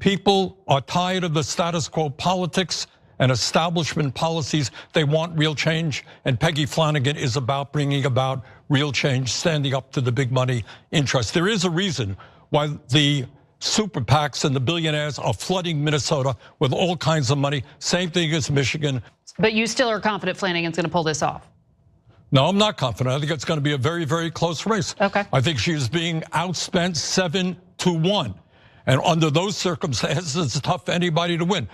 People are tired of the status quo politics and establishment policies. They want real change, and Peggy Flanagan is about bringing about real change, standing up to the big money interests. There is a reason why the super PACs and the billionaires are flooding Minnesota with all kinds of money. Same thing as Michigan. But you still are confident Flanagan's going to pull this off? No, I'm not confident. I think it's going to be a very, very close race. Okay. I think she is being outspent 7-1. And under those circumstances, it's tough for anybody to win.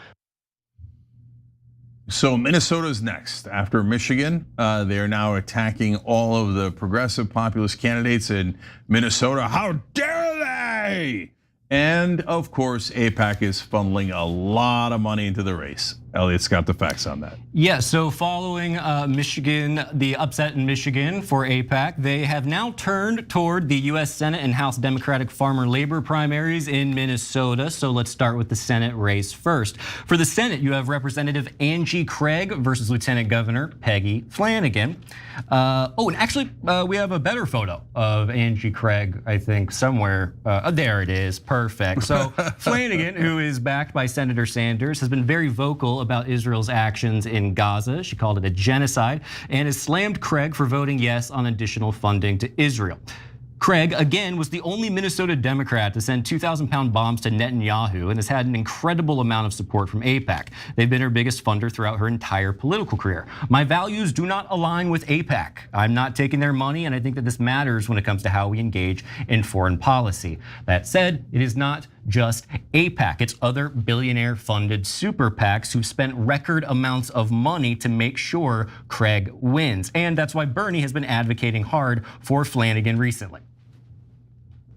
So Minnesota's next. After Michigan, they are now attacking all of the progressive populist candidates in Minnesota. How dare they? And of course, AIPAC is funneling a lot of money into the race. Elliott's got the facts on that. Yeah, so following Michigan, the upset in Michigan for AIPAC, they have now turned toward the US Senate and House Democratic Farmer Labor primaries in Minnesota. So let's start with the Senate race first. For the Senate, you have Representative Angie Craig versus Lieutenant Governor Peggy Flanagan. And actually, we have a better photo of Angie Craig, I think, somewhere. There it is, perfect. So Flanagan, who is backed by Senator Sanders, has been very vocal about Israel's actions in Gaza. She called it a genocide and has slammed Craig for voting yes on additional funding to Israel. Craig, again, was the only Minnesota Democrat to send 2,000-pound bombs to Netanyahu and has had an incredible amount of support from AIPAC. They've been her biggest funder throughout her entire political career. My values do not align with AIPAC. I'm not taking their money, and I think that this matters when it comes to how we engage in foreign policy. That said, it is not just AIPAC. It's other billionaire-funded super PACs who've spent record amounts of money to make sure Craig wins. And that's why Bernie has been advocating hard for Flanagan recently.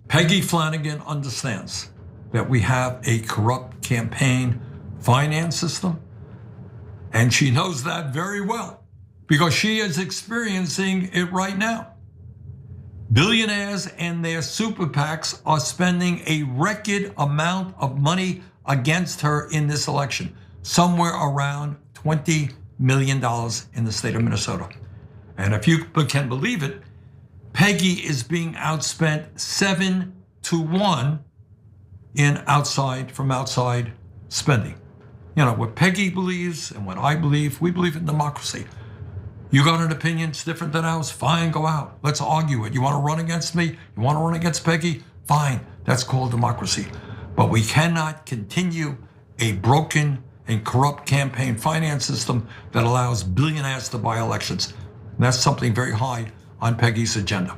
Peggy Flanagan understands that we have a corrupt campaign finance system, and she knows that very well because she is experiencing it right now. Billionaires and their super PACs are spending a record amount of money against her in this election, somewhere around $20 million in the state of Minnesota. And if you can believe it, Peggy is being outspent 7-1 in outside spending. You know, what Peggy believes and what I believe, we believe in democracy. You got an opinion that's different than ours? Fine, go out. Let's argue it. You want to run against me? You want to run against Peggy? Fine, that's called democracy. But we cannot continue a broken and corrupt campaign finance system that allows billionaires to buy elections. And that's something very high on Peggy's agenda.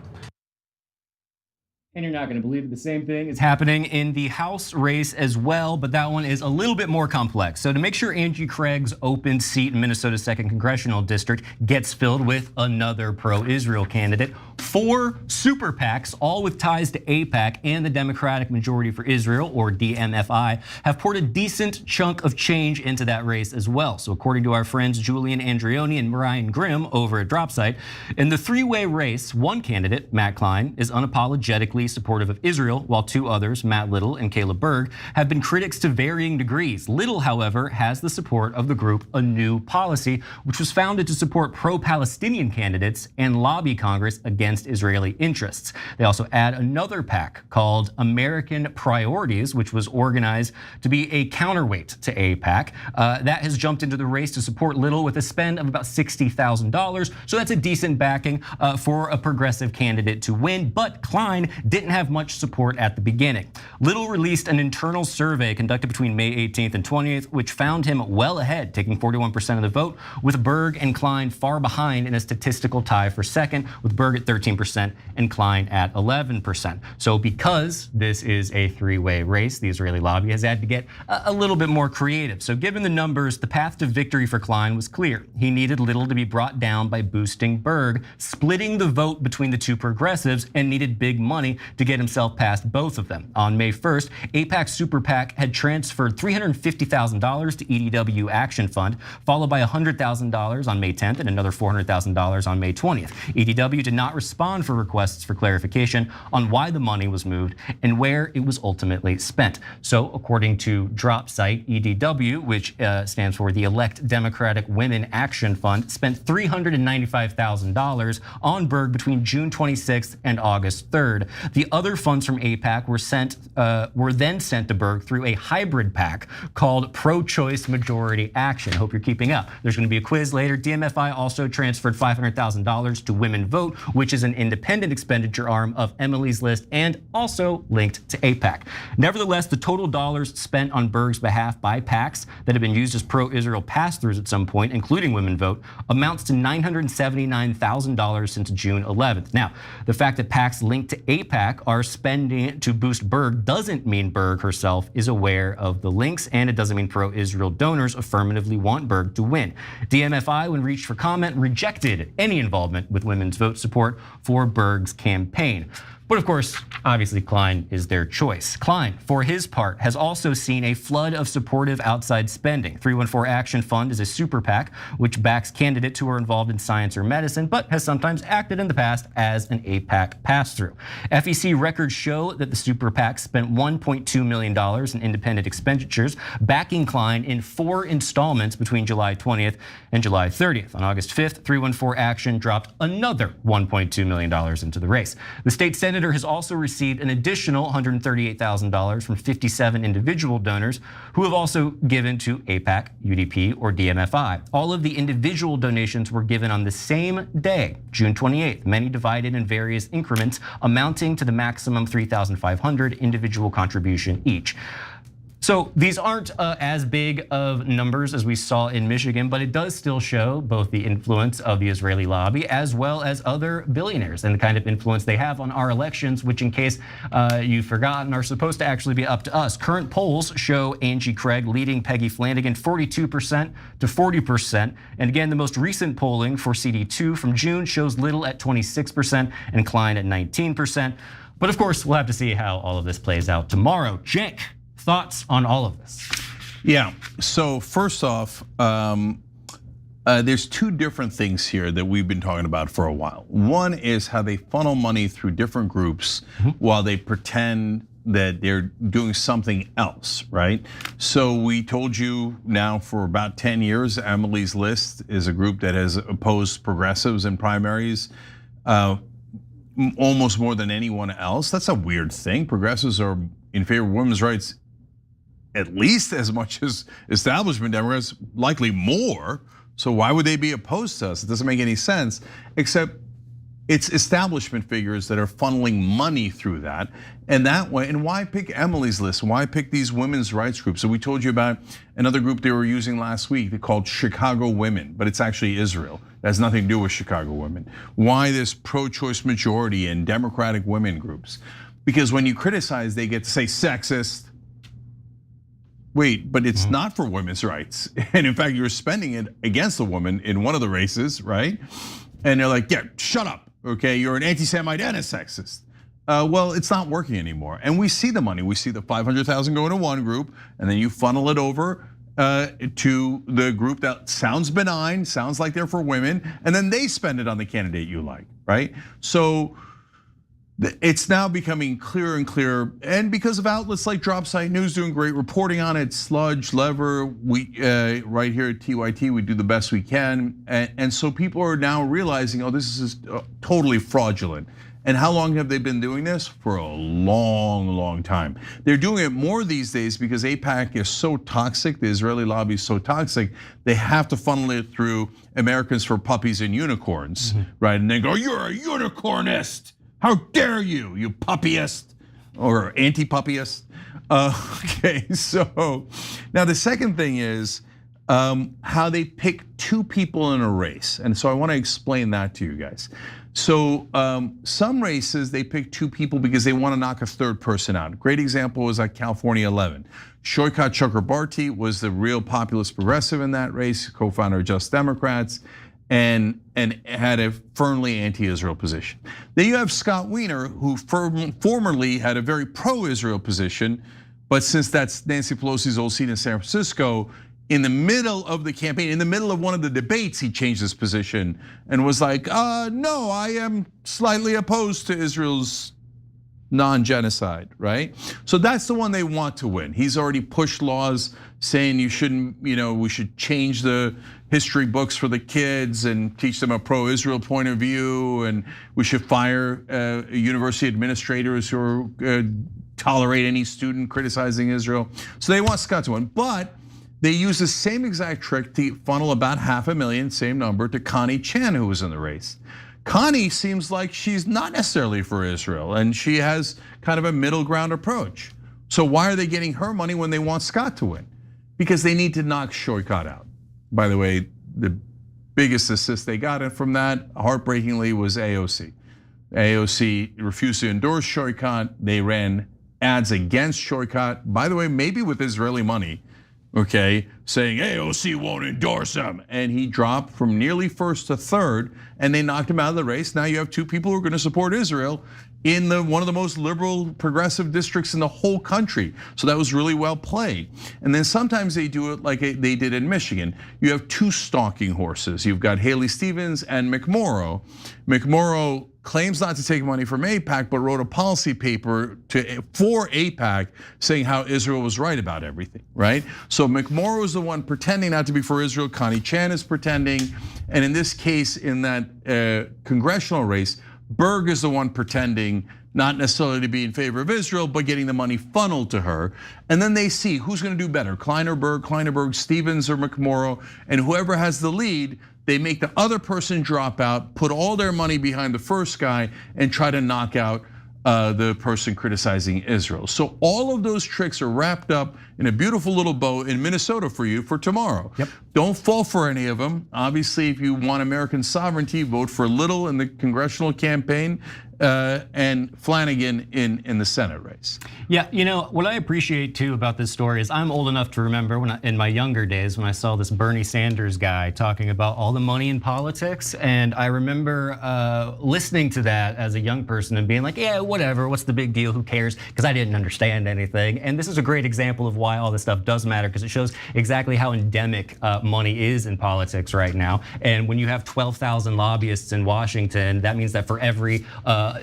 And you're not going to believe it, the same thing is happening in the House race as well, but that one is a little bit more complex. So to make sure Angie Craig's open seat in Minnesota's 2nd Congressional District gets filled with another pro-Israel candidate, 4 super PACs, all with ties to AIPAC and the Democratic Majority for Israel, or DMFI, have poured a decent chunk of change into that race as well. So according to our friends Julian Andreoni and Ryan Grimm over at DropSite, in the three-way race, one candidate, Matt Klein, is unapologetically supportive of Israel, while 2 others, Matt Little and Caleb Berg, have been critics to varying degrees. Little, however, has the support of the group A New Policy, which was founded to support pro-Palestinian candidates and lobby Congress against Israeli interests. They also add another PAC called American Priorities, which was organized to be a counterweight to AIPAC. That has jumped into the race to support Little with a spend of about $60,000. So that's a decent backing for a progressive candidate to win. But Klein didn't have much support at the beginning. Little released an internal survey conducted between May 18th and 20th, which found him well ahead, taking 41% of the vote, with Berg and Klein far behind in a statistical tie for second, with Berg at 13% and Klein at 11%. So because this is a three-way race, the Israeli lobby has had to get a little bit more creative. So given the numbers, the path to victory for Klein was clear. He needed Little to be brought down by boosting Berg, splitting the vote between the 2 progressives, and needed big money to get himself past both of them. On May 1st, AIPAC Super PAC had transferred $350,000 to EDW Action Fund, followed by $100,000 on May 10th and another $400,000 on May 20th. EDW did not respond for requests for clarification on why the money was moved and where it was ultimately spent. So according to DropSite, EDW, which stands for the Elect Democratic Women Action Fund, spent $395,000 on Berg between June 26th and August 3rd. The other funds from AIPAC were then sent to Berg through a hybrid PAC called Pro-Choice Majority Action. Hope you're keeping up. There's going to be a quiz later. DMFI also transferred $500,000 to Women Vote, which is an independent expenditure arm of Emily's List and also linked to AIPAC. Nevertheless, the total dollars spent on Berg's behalf by PACs that have been used as pro-Israel pass-throughs at some point, including Women Vote, amounts to $979,000 since June 11th. Now, the fact that PACs linked to AIPAC are spending to boost Berg doesn't mean Berg herself is aware of the links, and it doesn't mean pro-Israel donors affirmatively want Berg to win. DMFI, when reached for comment, rejected any involvement with women's vote support for Berg's campaign. But of course, obviously Klein is their choice. Klein, for his part, has also seen a flood of supportive outside spending. 314 Action Fund is a super PAC which backs candidates who are involved in science or medicine, but has sometimes acted in the past as an AIPAC pass-through. FEC records show that the super PAC spent $1.2 million in independent expenditures, backing Klein in 4 installments between July 20th and July 30th. On August 5th, 314 Action dropped another $1.2 million into the race. The state Senate has also received an additional $138,000 from 57 individual donors who have also given to AIPAC, UDP, or DMFI. All of the individual donations were given on the same day, June 28th, many divided in various increments amounting to the maximum $3,500 individual contribution each. So these aren't as big of numbers as we saw in Michigan, but it does still show both the influence of the Israeli lobby as well as other billionaires and the kind of influence they have on our elections, which, in case you've forgotten, are supposed to actually be up to us. Current polls show Angie Craig leading Peggy Flanagan 42% to 40%. And again, the most recent polling for CD2 from June shows Little at 26% and Klein at 19%. But of course, we'll have to see how all of this plays out tomorrow. Cenk, thoughts on all of this? Yeah, so first off, there's 2 different things here that we've been talking about for a while. One is how they funnel money through different groups while they pretend that they're doing something else, right? So we told you now for about 10 years, Emily's List is a group that has opposed progressives in primaries almost more than anyone else. That's a weird thing. Progressives are in favor of women's rights at least as much as establishment Democrats, likely more. So why would they be opposed to us? It doesn't make any sense, except it's establishment figures that are funneling money through that. And that way, and why pick Emily's List? Why pick these women's rights groups? So we told you about another group they were using last week. They called Chicago Women, but it's actually Israel. It has nothing to do with Chicago women. Why this pro-choice majority and Democratic women groups? Because when you criticize, they get to say sexist. Wait, but it's not for women's rights. And in fact, you're spending it against a woman in one of the races, right? And they're like, yeah, shut up, okay? You're an anti-Semite and a sexist. Well, it's not working anymore. And we see the money. We see the 500,000 going to one group, and then you funnel it over to the group that sounds benign, sounds like they're for women, and then they spend it on the candidate you like, right? So it's now becoming clearer and clearer, and because of outlets like Dropsite News doing great reporting on it, Sludge, Lever, we right here at TYT, we do the best we can, and so people are now realizing, oh, this is totally fraudulent. And how long have they been doing this? For a long, long time. They're doing it more these days because AIPAC is so toxic, the Israeli lobby is so toxic, they have to funnel it through Americans for Puppies and Unicorns, right? And they go, you're a unicornist. How dare you, you puppyist or anti-puppyist? Okay, so now the second thing is how they pick two people in a race. And so I wanna explain that to you guys. So some races, they pick two people because they wanna knock a third person out. A great example was at California 11. Shoykat Chakrabarti was the real populist progressive in that race, co-founder of Just Democrats, and had a firmly anti-Israel position. Then you have Scott Wiener, who formerly had a very pro-Israel position, but since that's Nancy Pelosi's old seat in San Francisco, in the middle of the campaign, in the middle of one of the debates, he changed his position and was like, no, I am slightly opposed to Israel's non-genocide, right? So that's the one they want to win. He's already pushed laws saying you shouldn't, we should change the history books for the kids and teach them a pro-Israel point of view, and we should fire university administrators who tolerate any student criticizing Israel. So they want Scott to win, but they use the same exact trick to funnel about 500,000, same number, to Connie Chan, who was in the race. Connie seems like she's not necessarily for Israel, and she has kind of a middle ground approach. So why are they getting her money when they want Scott to win? Because they need to knock Shoykat out. By the way, the biggest assist they got from that, heartbreakingly, was AOC. AOC refused to endorse Shoykat. They ran ads against Shoykat, by the way, maybe with Israeli money, okay, saying AOC won't endorse him. And he dropped from nearly first to third, and they knocked him out of the race. Now you have two people who are gonna support Israel in one of the most liberal progressive districts in the whole country. So that was really well played. And then sometimes they do it like they did in Michigan. You have two stalking horses. You've got Haley Stevens and McMorrow. McMorrow claims not to take money from AIPAC, but wrote a policy paper for AIPAC saying how Israel was right about everything, right? So McMorrow is the one pretending not to be for Israel. Connie Chan is pretending. And in this case, in that congressional race, Berg is the one pretending not necessarily to be in favor of Israel, but getting the money funneled to her. And then they see who's gonna do better, Kleinerberg, Stevens, or McMorrow, and whoever has the lead, they make the other person drop out, put all their money behind the first guy, and try to knock out the person criticizing Israel. So all of those tricks are wrapped up in a beautiful little bow in Minnesota for you for tomorrow. Yep. Don't fall for any of them. Obviously, if you want American sovereignty, vote for Little in the congressional campaign and Flanagan in the Senate race. Yeah, what I appreciate too about this story is I'm old enough to remember when in my younger days when I saw this Bernie Sanders guy talking about all the money in politics, and I remember listening to that as a young person and being like, yeah, whatever, what's the big deal, who cares, because I didn't understand anything. And this is a great example of why all this stuff does matter, because it shows exactly how endemic money is in politics right now. And when you have 12,000 lobbyists in Washington, that means that for every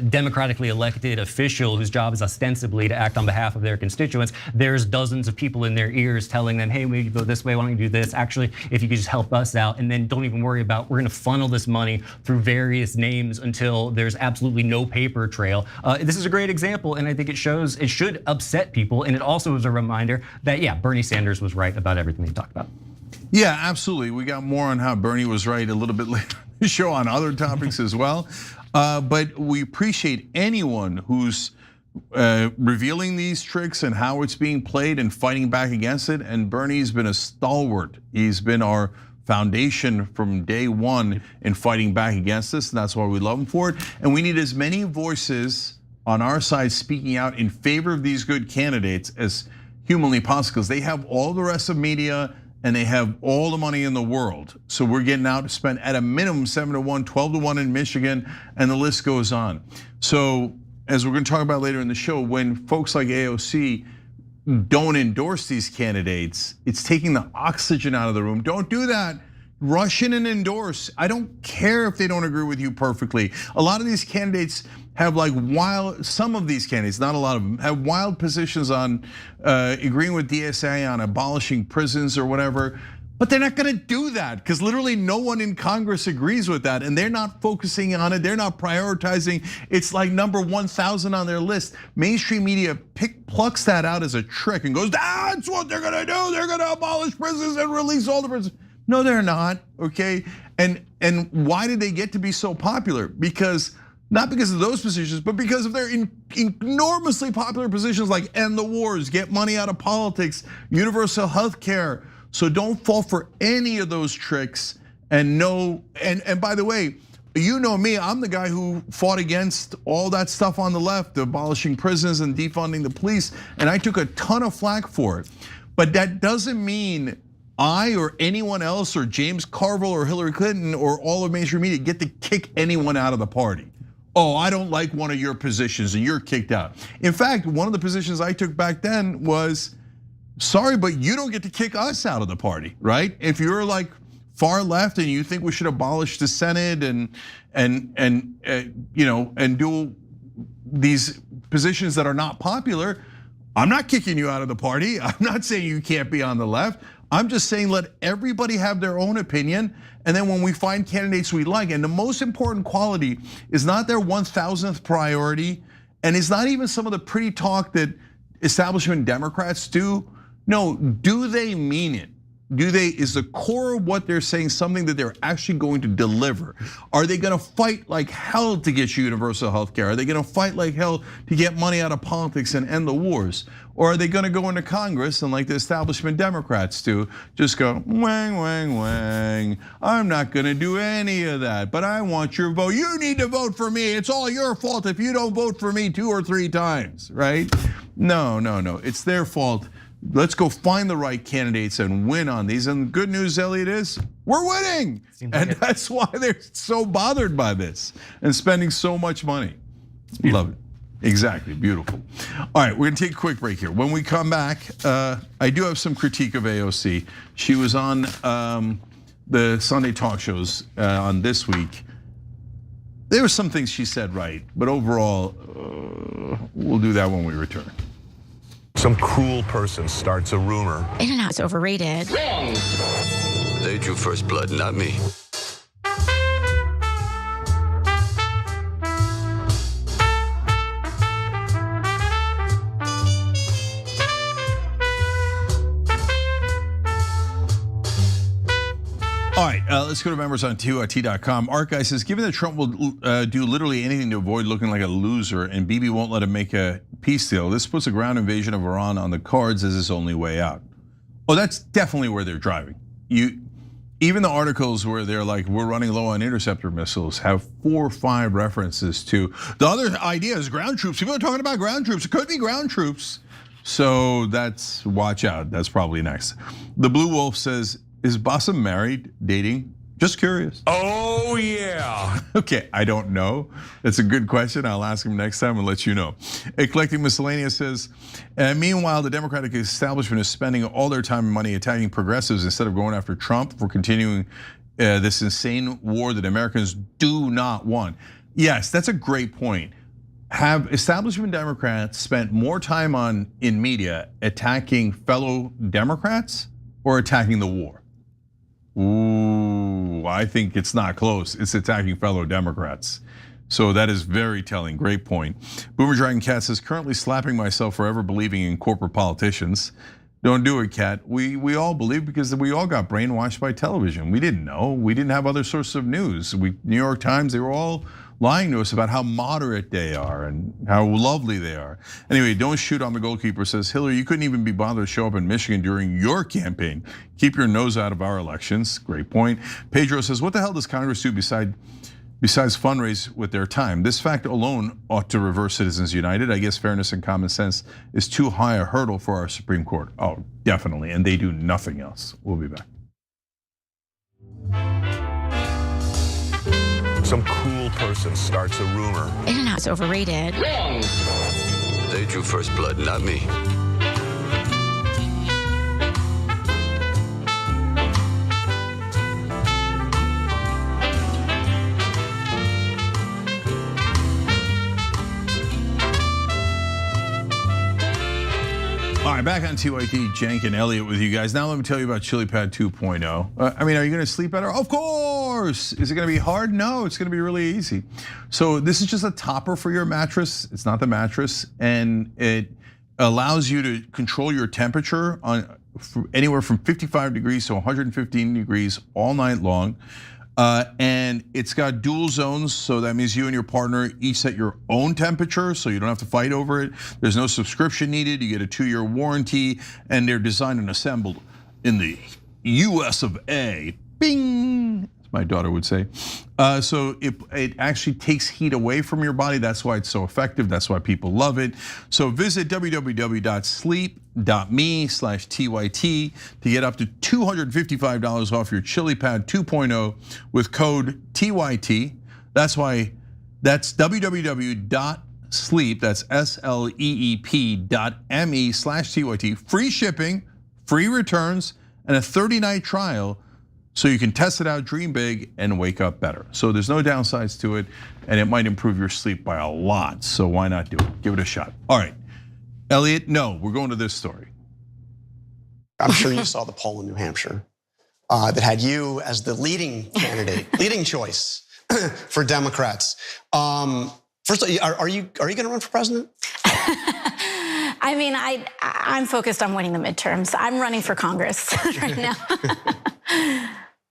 democratically elected official whose job is ostensibly to act on behalf of their constituents, there's dozens of people in their ears telling them, hey, maybe go this way, why don't you do this? Actually, if you could just help us out, and then don't even worry about, we're gonna funnel this money through various names until there's absolutely no paper trail. This is a great example, and I think it shows, it should upset people, and it also is a reminder that, yeah, Bernie Sanders was right about everything he talked about. Yeah, absolutely. We got more on how Bernie was right a little bit later in the show on other topics as well. But we appreciate anyone who's revealing these tricks and how it's being played and fighting back against it. And Bernie's been a stalwart. He's been our foundation from day one in fighting back against this, and that's why we love him for it. And we need as many voices on our side speaking out in favor of these good candidates as humanly possible, because they have all the rest of media and they have all the money in the world. So we're getting out to spend at a minimum 7-1, 12-1 in Michigan, and the list goes on. So as we're gonna talk about later in the show, when folks like AOC don't endorse these candidates, it's taking the oxygen out of the room. Don't do that. Rush in and endorse. I don't care if they don't agree with you perfectly. A lot of these candidates have like wild, some of these candidates, not a lot of them, have wild positions on agreeing with DSA on abolishing prisons or whatever. But they're not gonna do that because literally no one in Congress agrees with that, and they're not focusing on it, they're not prioritizing. It's like number 1,000 on their list. Mainstream media plucks that out as a trick and goes, that's what they're gonna do, they're gonna abolish prisons and release all the prisons. No, they're not, okay? And why did they get to be so popular? Not because of those positions, but because of their enormously popular positions like end the wars, get money out of politics, universal health care. So don't fall for any of those tricks and by the way, you know me, I'm the guy who fought against all that stuff on the left, abolishing prisons and defunding the police, and I took a ton of flack for it. But that doesn't mean I or anyone else or James Carville or Hillary Clinton or all of mainstream media get to kick anyone out of the party. Oh, I don't like one of your positions and you're kicked out. In fact, one of the positions I took back then was, sorry, but you don't get to kick us out of the party, right? If you're like far left and you think we should abolish the Senate and do these positions that are not popular, I'm not kicking you out of the party. I'm not saying you can't be on the left. I'm just saying let everybody have their own opinion. And then when we find candidates we like, and the most important quality is not their 1,000th priority, and it's not even some of the pretty talk that establishment Democrats do. No, do they mean it? Is the core of what they're saying something that they're actually going to deliver? Are they gonna fight like hell to get you universal health care? Are they gonna fight like hell to get money out of politics and end the wars? Or are they gonna go into Congress and like the establishment Democrats do, just go, wang, wang, wang. I'm not gonna do any of that, but I want your vote. You need to vote for me. It's all your fault if you don't vote for me 2 or 3 times, right? No, it's their fault. Let's go find the right candidates and win on these. And the good news, Elliott, is we're winning. And that's why they're so bothered by this and spending so much money. Love it. Exactly, beautiful. All right, we're gonna take a quick break here. When we come back, I do have some critique of AOC. She was on the Sunday talk shows on This Week. There were some things she said right, but overall, we'll do that when we return. Some cruel person starts a rumor. Internet's overrated. Wrong. They drew first blood, not me. All right, let's go to members on TYT.com. Art Guy says, given that Trump will do literally anything to avoid looking like a loser and Bibi won't let him make a peace deal, this puts a ground invasion of Iran on the cards as his only way out. Oh, that's definitely where they're driving. Even the articles where they're like, we're running low on interceptor missiles have 4 or 5 references to, the other idea is ground troops. People are talking about ground troops. It could be ground troops. So that's, watch out, that's probably next. The Blue Wolf says, is Bassem married, dating? Just curious. Oh yeah. Okay, I don't know. That's a good question. I'll ask him next time and let you know. Eclectic Miscellaneous says, meanwhile, the Democratic establishment is spending all their time and money attacking progressives instead of going after Trump for continuing this insane war that Americans do not want. Yes, that's a great point. Have establishment Democrats spent more time in media attacking fellow Democrats or attacking the war? Ooh, I think it's not close. It's attacking fellow Democrats. So that is very telling. Great point. Boomer Dragon Cat says, currently slapping myself for ever believing in corporate politicians. Don't do it, Cat. We all believe because we all got brainwashed by television. We didn't know. We didn't have other sources of news. New York Times, they were all lying to us about how moderate they are and how lovely they are. Anyway, don't shoot on the goalkeeper says, Hillary, you couldn't even be bothered to show up in Michigan during your campaign. Keep your nose out of our elections. Great point. Pedro says, what the hell does Congress do besides fundraise with their time? This fact alone ought to reverse Citizens United. I guess fairness and common sense is too high a hurdle for our Supreme Court. Oh, definitely, and they do nothing else. We'll be back. Some cool person starts a rumor. In-and-out's overrated. Wrong. They drew first blood, not me. All right, back on TYT, Cenk and Elliott with you guys. Now let me tell you about Chili Pad 2.0. I mean, are you gonna sleep better? Of course. Is it gonna be hard? No, it's gonna be really easy. So this is just a topper for your mattress. It's not the mattress, and it allows you to control your temperature on anywhere from 55 degrees to 115 degrees all night long. And it's got dual zones, so that means you and your partner each set your own temperature, so you don't have to fight over it. There's no subscription needed. You get a 2-year warranty, and they're designed and assembled in the US of A. Bing, as my daughter would say. So it actually takes heat away from your body. That's why it's so effective. That's why people love it. So visit www.sleep.me/TYT to get up to $255 off your Chili Pad 2.0 with code TYT. That's www.sleep, that's SLEEP.me/TYT. Free shipping, free returns, and a 30-night trial. So you can test it out, dream big, and wake up better. So there's no downsides to it, and it might improve your sleep by a lot. So why not do it? Give it a shot. All right, Elliott, no, we're going to this story. I'm sure you saw the poll in New Hampshire that had you as the leading candidate, leading choice for Democrats. First, are you going to run for president? I mean, I'm focused on winning the midterms. I'm running for Congress right now.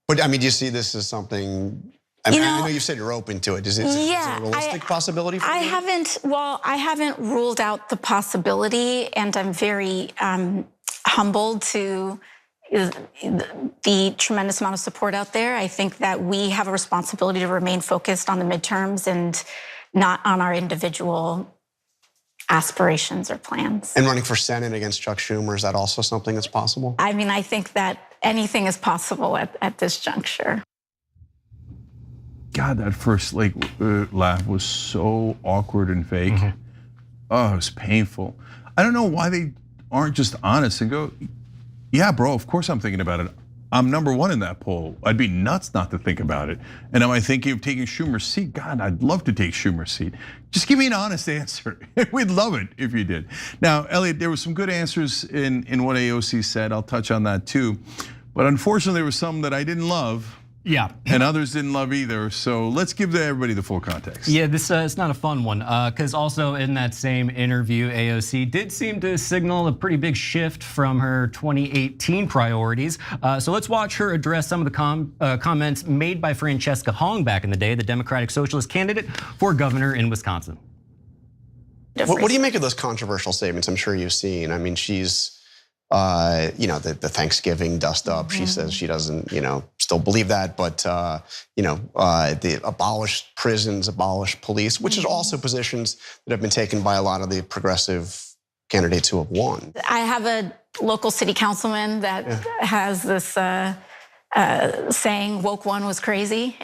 But I mean, do you see this as something? I mean, I know you said you're open to it. Is it a realistic possibility for you? I haven't ruled out the possibility, and I'm very humbled to the tremendous amount of support out there. I think that we have a responsibility to remain focused on the midterms and not on our individual aspirations or plans. And running for Senate against Chuck Schumer, is that also something that's possible? I mean, I think that anything is possible at this juncture. God, that first laugh was so awkward and fake. Oh, it was painful. I don't know why they aren't just honest and go, yeah, bro, of course I'm thinking about it. I'm #1 in that poll. I'd be nuts not to think about it. And am I thinking of taking Schumer's seat? God, I'd love to take Schumer's seat. Just give me an honest answer. We'd love it if you did. Now, Elliott, there were some good answers in what AOC said. I'll touch on that too. But unfortunately, there were some that I didn't love. Yeah. And others didn't love either. So let's give everybody the full context. Yeah, this it's not a fun one, because also in that same interview, AOC did seem to signal a pretty big shift from her 2018 priorities. So let's watch her address some of the comments made by Francesca Hong back in the day, the Democratic Socialist candidate for governor in Wisconsin. What do you make of those controversial statements? I'm sure you've seen. I mean, she's, the Thanksgiving dust up. She says she doesn't, still believe that, but the abolished prisons, abolished police, which is also positions that have been taken by a lot of the progressive candidates who have won. I have a local city councilman that has this saying, "Woke one was crazy."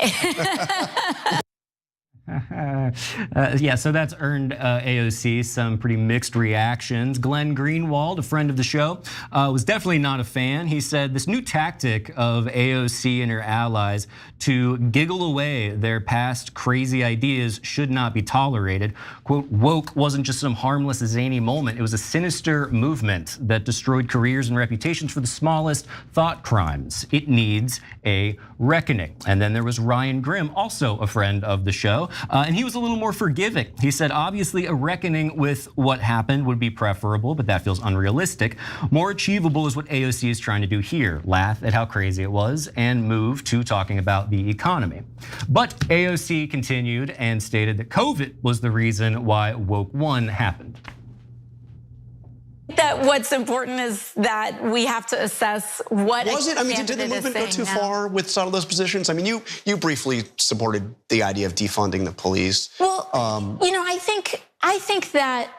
Yeah, so that's earned AOC some pretty mixed reactions. Glenn Greenwald, a friend of the show, was definitely not a fan. He said this new tactic of AOC and her allies to giggle away their past crazy ideas should not be tolerated. Quote, woke wasn't just some harmless, zany moment. It was a sinister movement that destroyed careers and reputations for the smallest thought crimes. It needs a reckoning. And then there was Ryan Grimm, also a friend of the show, and he was a little more forgiving. He said, obviously a reckoning with what happened would be preferable, but that feels unrealistic. More achievable is what AOC is trying to do here, laugh at how crazy it was and move to talking about the economy. But AOC continued and stated that COVID was the reason why Woke 1 happened. That what's important is that we have to assess what was it. I mean, did the movement go too far with some of those positions? I mean, you briefly supported the idea of defunding the police. Well, I think that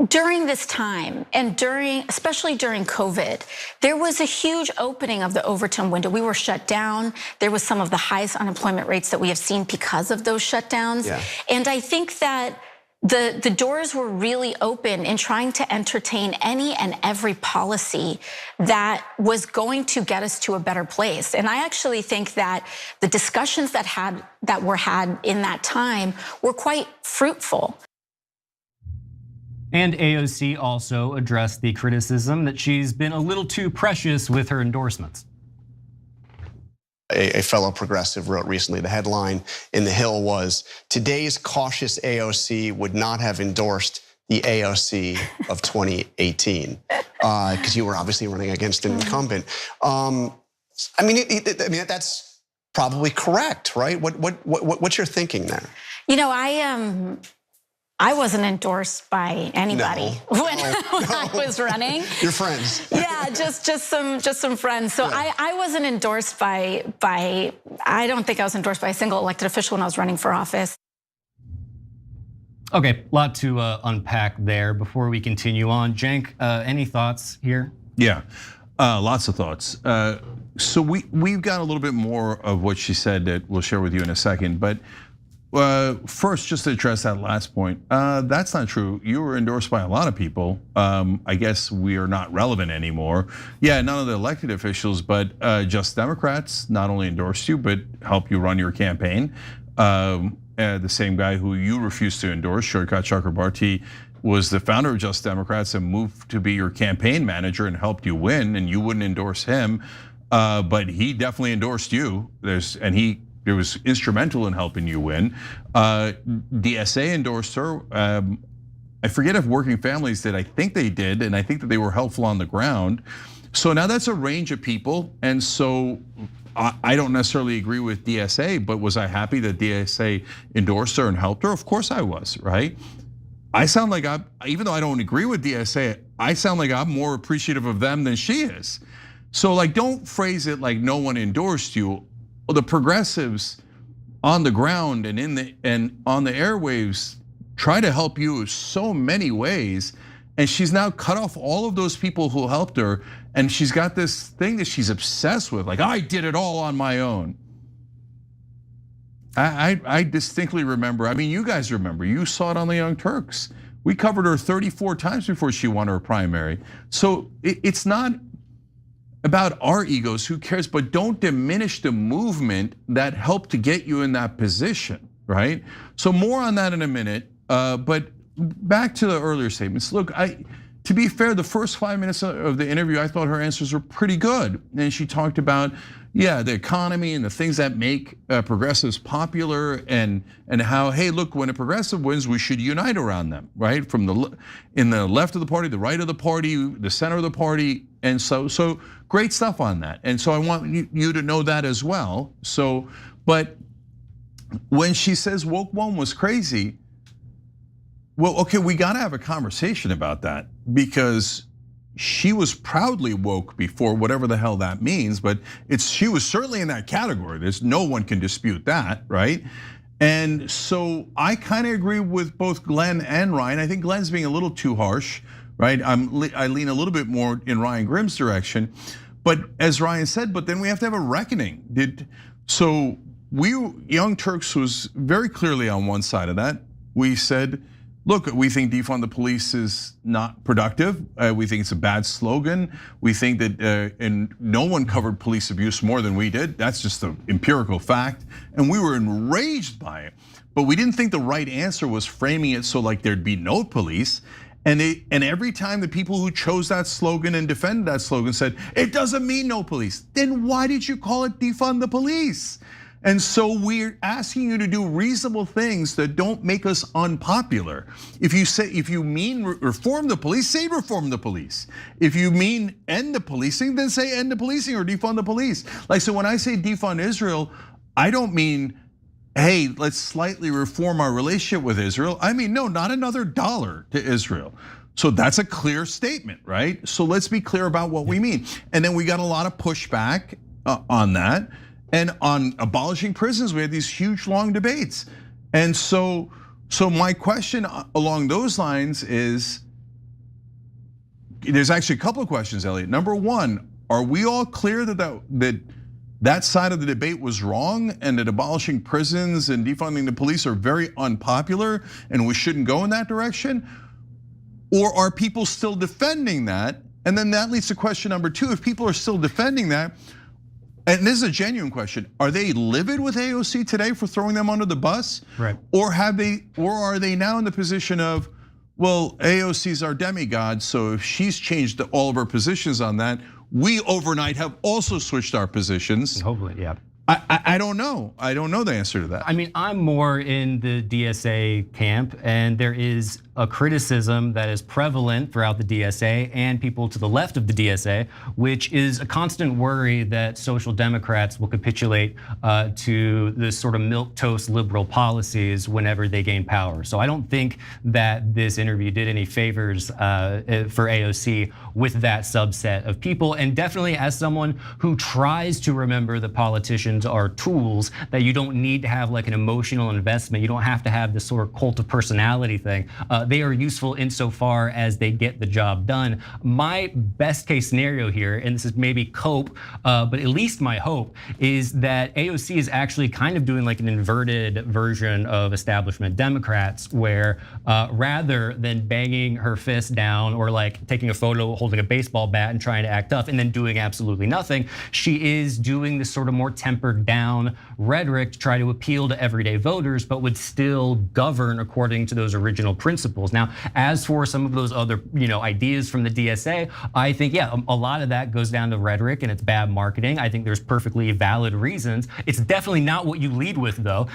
during this time and especially during COVID, there was a huge opening of the Overton window. We were shut down. There was some of the highest unemployment rates that we have seen because of those shutdowns. Yeah. And I think that the doors were really open in trying to entertain any and every policy that was going to get us to a better place. And I actually think that the discussions that were had in that time were quite fruitful. And AOC also addressed the criticism that she's been a little too precious with her endorsements. A fellow progressive wrote recently, the headline in The Hill was, today's cautious AOC would not have endorsed the AOC of 2018, because you were obviously running against an incumbent. I mean, that's probably correct, right? What's your thinking there? You know, I wasn't endorsed by anybody when I was running. Your friends. Yeah, just some friends. So yeah. I wasn't endorsed by I don't think I was endorsed by a single elected official when I was running for office. Okay, a lot to unpack there before we continue on. Cenk, any thoughts here? Yeah, lots of thoughts. So we've got a little bit more of what she said that we'll share with you in a second, but first, just to address that last point, that's not true. You were endorsed by a lot of people. I guess we are not relevant anymore. Yeah, none of the elected officials, but just Democrats not only endorsed you, but helped you run your campaign. The same guy who you refused to endorse, Shortcut Chakrabarti, was the founder of Just Democrats and moved to be your campaign manager and helped you win, and you wouldn't endorse him, but he definitely endorsed you. It was instrumental in helping you win. DSA endorsed her. I forget if Working Families did. I think they did, and I think that they were helpful on the ground. So now that's a range of people, and so I don't necessarily agree with DSA, but was I happy that DSA endorsed her and helped her? Of course I was, right? I sound like even though I don't agree with DSA, I sound like I'm more appreciative of them than she is. So like, don't phrase it like no one endorsed you. The progressives on the ground and on the airwaves try to help you so many ways, and she's now cut off all of those people who helped her, and she's got this thing that she's obsessed with, like I did it all on my own. I distinctly remember. I mean, you guys remember. You saw it on the Young Turks. We covered her 34 times before she won her primary. So it's not about our egos, who cares? But don't diminish the movement that helped to get you in that position, right? So more on that in a minute, but back to the earlier statements. Look, to be fair, the first 5 minutes of the interview, I thought her answers were pretty good. And she talked about, yeah, the economy and the things that make progressives popular, and how, hey, look, when a progressive wins, we should unite around them, right? In the left of the party, the right of the party, the center of the party, and so great stuff on that. And so I want you to know that as well. So, but when she says woke one was crazy, well, okay, we got to have a conversation about that, because she was proudly woke before, whatever the hell that means, but she was certainly in that category. There's no one can dispute that, right? And so I kind of agree with both Glenn and Ryan. I think Glenn's being a little too harsh, right? I lean a little bit more in Ryan Grimm's direction, but as Ryan said, but then we have to have a reckoning. So Young Turks was very clearly on one side of that. We said, look, we think defund the police is not productive. We think it's a bad slogan. We think that, and no one covered police abuse more than we did. That's just an empirical fact. And we were enraged by it. But we didn't think the right answer was framing it so like there'd be no police. And every time the people who chose that slogan and defended that slogan said, it doesn't mean no police. Then why did you call it defund the police? And so we're asking you to do reasonable things that don't make us unpopular. If you mean reform the police, say reform the police. If you mean end the policing, then say end the policing or defund the police. Like, so when I say defund Israel, I don't mean, hey, let's slightly reform our relationship with Israel. I mean, no, not another dollar to Israel. So that's a clear statement, right? So let's be clear about what we mean. And then we got a lot of pushback on that. And on abolishing prisons, we had these huge, long debates. And so my question along those lines is, there's actually a couple of questions, Elliott. Number one, are we all clear that side of the debate was wrong and that abolishing prisons and defunding the police are very unpopular and we shouldn't go in that direction? Or are people still defending that? And then that leads to question number two, if people are still defending that, and this is a genuine question, are they livid with AOC today for throwing them under the bus? Right. Or are they now in the position of, well, AOC's our demigod, so if she's changed all of her positions on that, we overnight have also switched our positions. Hopefully, yeah. I don't know. I don't know the answer to that. I mean, I'm more in the DSA camp, and there is a criticism that is prevalent throughout the DSA and people to the left of the DSA, which is a constant worry that social democrats will capitulate to this sort of milquetoast liberal policies whenever they gain power. So I don't think that this interview did any favors for AOC with that subset of people. And definitely as someone who tries to remember that politicians are tools, that you don't need to have like an emotional investment. You don't have to have this sort of cult of personality thing. They are useful insofar as they get the job done. My best case scenario here, and this is maybe cope, but at least my hope is that AOC is actually kind of doing like an inverted version of establishment Democrats, where rather than banging her fist down or like taking a photo holding a baseball bat and trying to act tough and then doing absolutely nothing, she is doing this sort of more tempered down rhetoric to try to appeal to everyday voters, but would still govern according to those original principles. Now, as for some of those other ideas from the DSA, I think, yeah, a lot of that goes down to rhetoric and it's bad marketing. I think there's perfectly valid reasons. It's definitely not what you lead with though,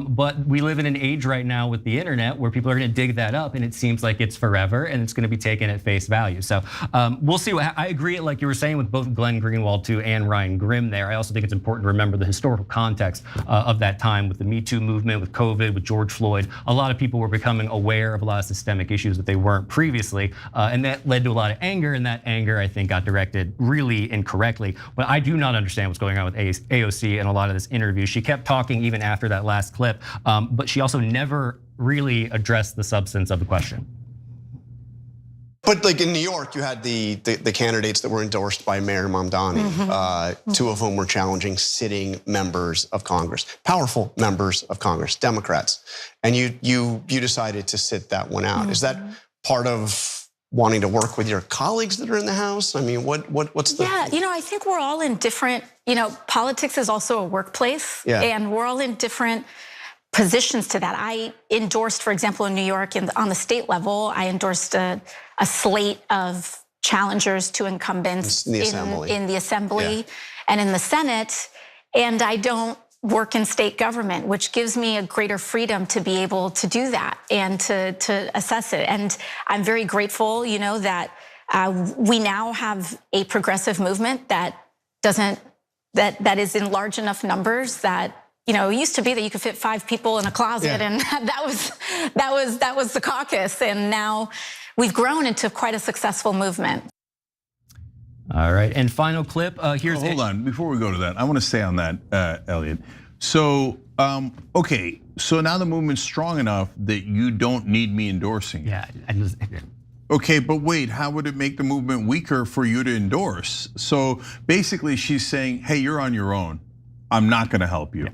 but we live in an age right now with the internet where people are gonna dig that up and it seems like it's forever and it's gonna be taken at face value. So we'll see. I agree, like you were saying, with both Glenn Greenwald too and Ryan Grimm there. I also think it's important to remember the historical context of that time with the Me Too movement, with COVID, with George Floyd. A lot of people were becoming aware of a lot of systemic issues that they weren't previously, and that led to a lot of anger, and that anger, I think, got directed really incorrectly. But I do not understand what's going on with AOC in a lot of this interview. She kept talking even after that last clip, but she also never really addressed the substance of the question. But like in New York, you had the candidates that were endorsed by Mayor Mamdani, two of whom were challenging sitting members of Congress, powerful members of Congress, Democrats, and you decided to sit that one out. Is that part of wanting to work with your colleagues that are in the House? I mean, what's the? Yeah, I think we're all in different. Politics is also a workplace, and we're all in different positions to that. I endorsed, for example, in New York, on the state level, I endorsed a slate of challengers to incumbents in the assembly and in the Senate. And I don't work in state government, which gives me a greater freedom to be able to do that and to assess it. And I'm very grateful, that we now have a progressive movement that is in large enough numbers that. It used to be that you could fit 5 people in a closet, and that was the caucus. And now we've grown into quite a successful movement. All right, and final clip. Here's. Hold on, before we go to that, I want to stay on that, Elliott. So, okay, so now the movement's strong enough that you don't need me endorsing. Yeah. Okay, but wait, how would it make the movement weaker for you to endorse? So basically, she's saying, hey, you're on your own. I'm not gonna help you.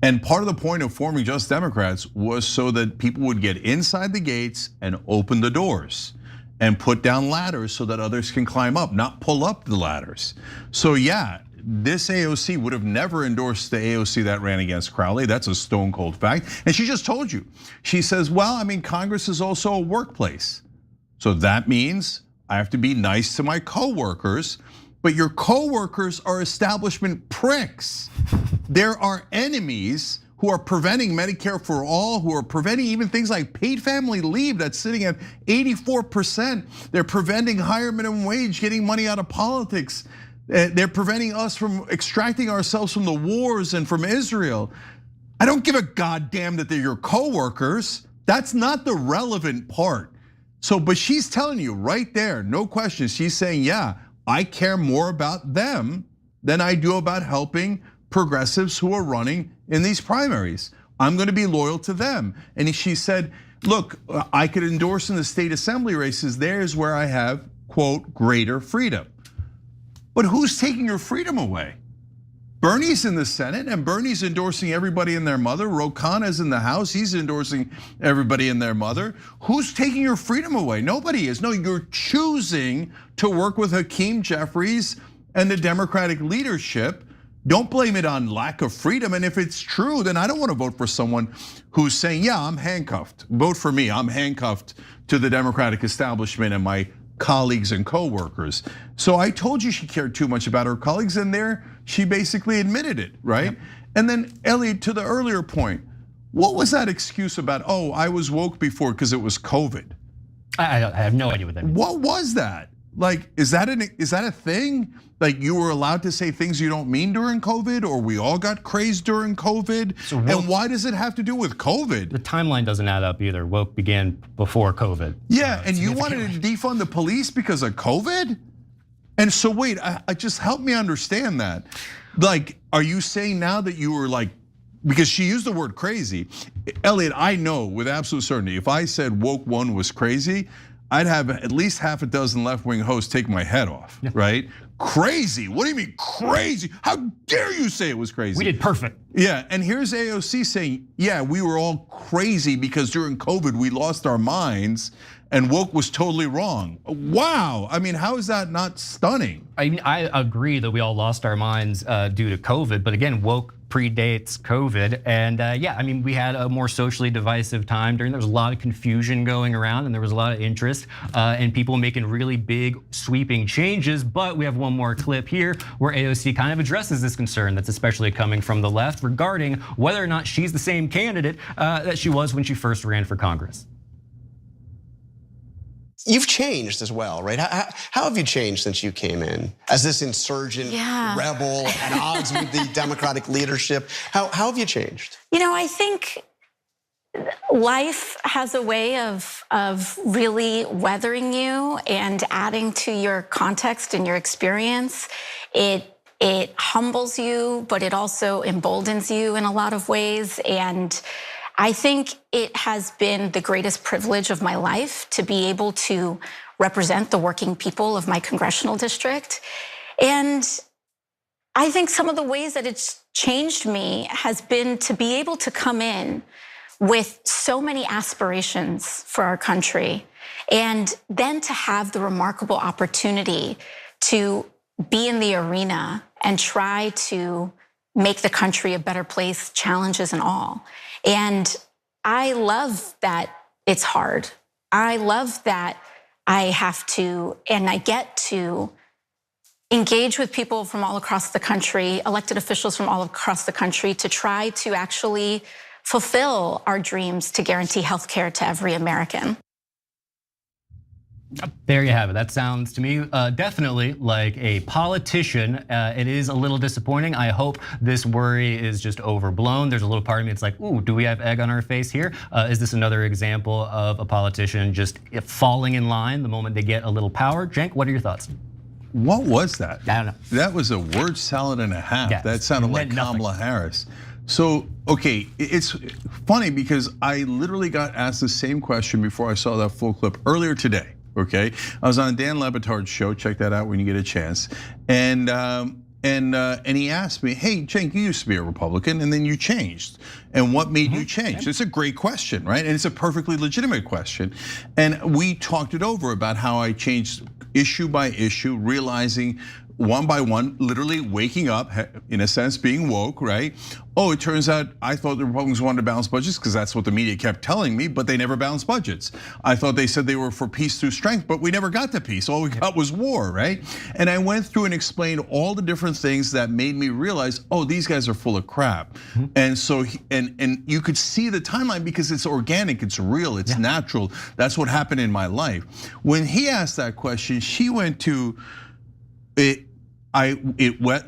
And part of the point of forming Just Democrats was so that people would get inside the gates and open the doors and put down ladders so that others can climb up, not pull up the ladders. So yeah, this AOC would have never endorsed the AOC that ran against Crowley. That's a stone cold fact. And she just told you. She says, well, I mean, Congress is also a workplace. So that means I have to be nice to my coworkers, but your coworkers are establishment pricks. There are enemies who are preventing Medicare for all, who are preventing even things like paid family leave that's sitting at 84%. They're preventing higher minimum wage, getting money out of politics. They're preventing us from extracting ourselves from the wars and from Israel. I don't give a goddamn that they're your coworkers. That's not the relevant part. So, but she's telling you right there, no question. She's saying, yeah, I care more about them than I do about helping progressives who are running in these primaries. I'm gonna be loyal to them. And she said, look, I could endorse in the state assembly races. There's where I have, quote, greater freedom. But who's taking your freedom away? Bernie's in the Senate and Bernie's endorsing everybody and their mother. Ro Khanna's in the House, he's endorsing everybody and their mother. Who's taking your freedom away? Nobody is. No, you're choosing to work with Hakeem Jeffries and the Democratic leadership. Don't blame it on lack of freedom. And if it's true, then I don't want to vote for someone who's saying, yeah, I'm handcuffed. Vote for me, I'm handcuffed to the Democratic establishment and my colleagues and coworkers. So I told you she cared too much about her colleagues, and there she basically admitted it, right? Yep. And then Elliott, to the earlier point, what was that excuse about, oh, I was woke before because it was COVID? I have no idea what that means. What was that? Like, is that a thing? Like you were allowed to say things you don't mean during COVID, or we all got crazed during COVID? So and why does it have to do with COVID? The timeline doesn't add up either. Woke began before COVID. Yeah, and you wanted to defund the police because of COVID? And so wait, I just help me understand that. Like, are you saying now that you were like, because she used the word crazy. Elliott, I know with absolute certainty, if I said woke one was crazy, I'd have at least half a dozen left-wing hosts take my head off, right? Crazy, what do you mean crazy? How dare you say it was crazy? We did perfect. Yeah, and here's AOC saying, yeah, we were all crazy because during COVID we lost our minds and woke was totally wrong. Wow, I mean, how is that not stunning? I mean, I agree that we all lost our minds due to COVID, but again, woke predates COVID. And yeah, I mean, we had a more socially divisive time there was a lot of confusion going around and there was a lot of interest in people making really big sweeping changes. But we have one more clip here where AOC kind of addresses this concern that's especially coming from the left regarding whether or not she's the same candidate that she was when she first ran for Congress. You've changed as well, right? How have you changed since you came in as this insurgent rebel at odds with the Democratic leadership? How have you changed? You know, I think life has a way of really weathering you and adding to your context and your experience. It humbles you, but it also emboldens you in a lot of ways. And I think it has been the greatest privilege of my life to be able to represent the working people of my congressional district. And I think some of the ways that it's changed me has been to be able to come in with so many aspirations for our country, and then to have the remarkable opportunity to be in the arena and try to make the country a better place, challenges and all. And I love that it's hard. I love that I have to, and I get to engage with people from all across the country, elected officials from all across the country, to try to actually fulfill our dreams to guarantee health care to every American. There you have it. That sounds to me definitely like a politician. It is a little disappointing. I hope this worry is just overblown. There's a little part of me that's like, ooh, do we have egg on our face here? Is this another example of a politician just falling in line the moment they get a little power? Cenk, what are your thoughts? What was that? I don't know. That was a word salad and a half. Yeah, that sounded like Kamala Harris. So, okay, it's funny because I literally got asked the same question before I saw that full clip earlier today. Okay, I was on Dan Le Batard's show. Check that out when you get a chance. And and he asked me, hey, Cenk, you used to be a Republican and then you changed. And what made you change? It's a great question, right? And it's a perfectly legitimate question. And we talked it over about how I changed issue by issue, realizing one by one, literally waking up, in a sense, being woke, right? Oh, it turns out I thought the Republicans wanted to balance budgets because that's what the media kept telling me, but they never balanced budgets. I thought they said they were for peace through strength, but we never got to peace. All we got was war, right? And I went through and explained all the different things that made me realize, oh, these guys are full of crap. And so, and you could see the timeline because it's organic, it's real, it's natural. That's what happened in my life. When he asked that question, she went to,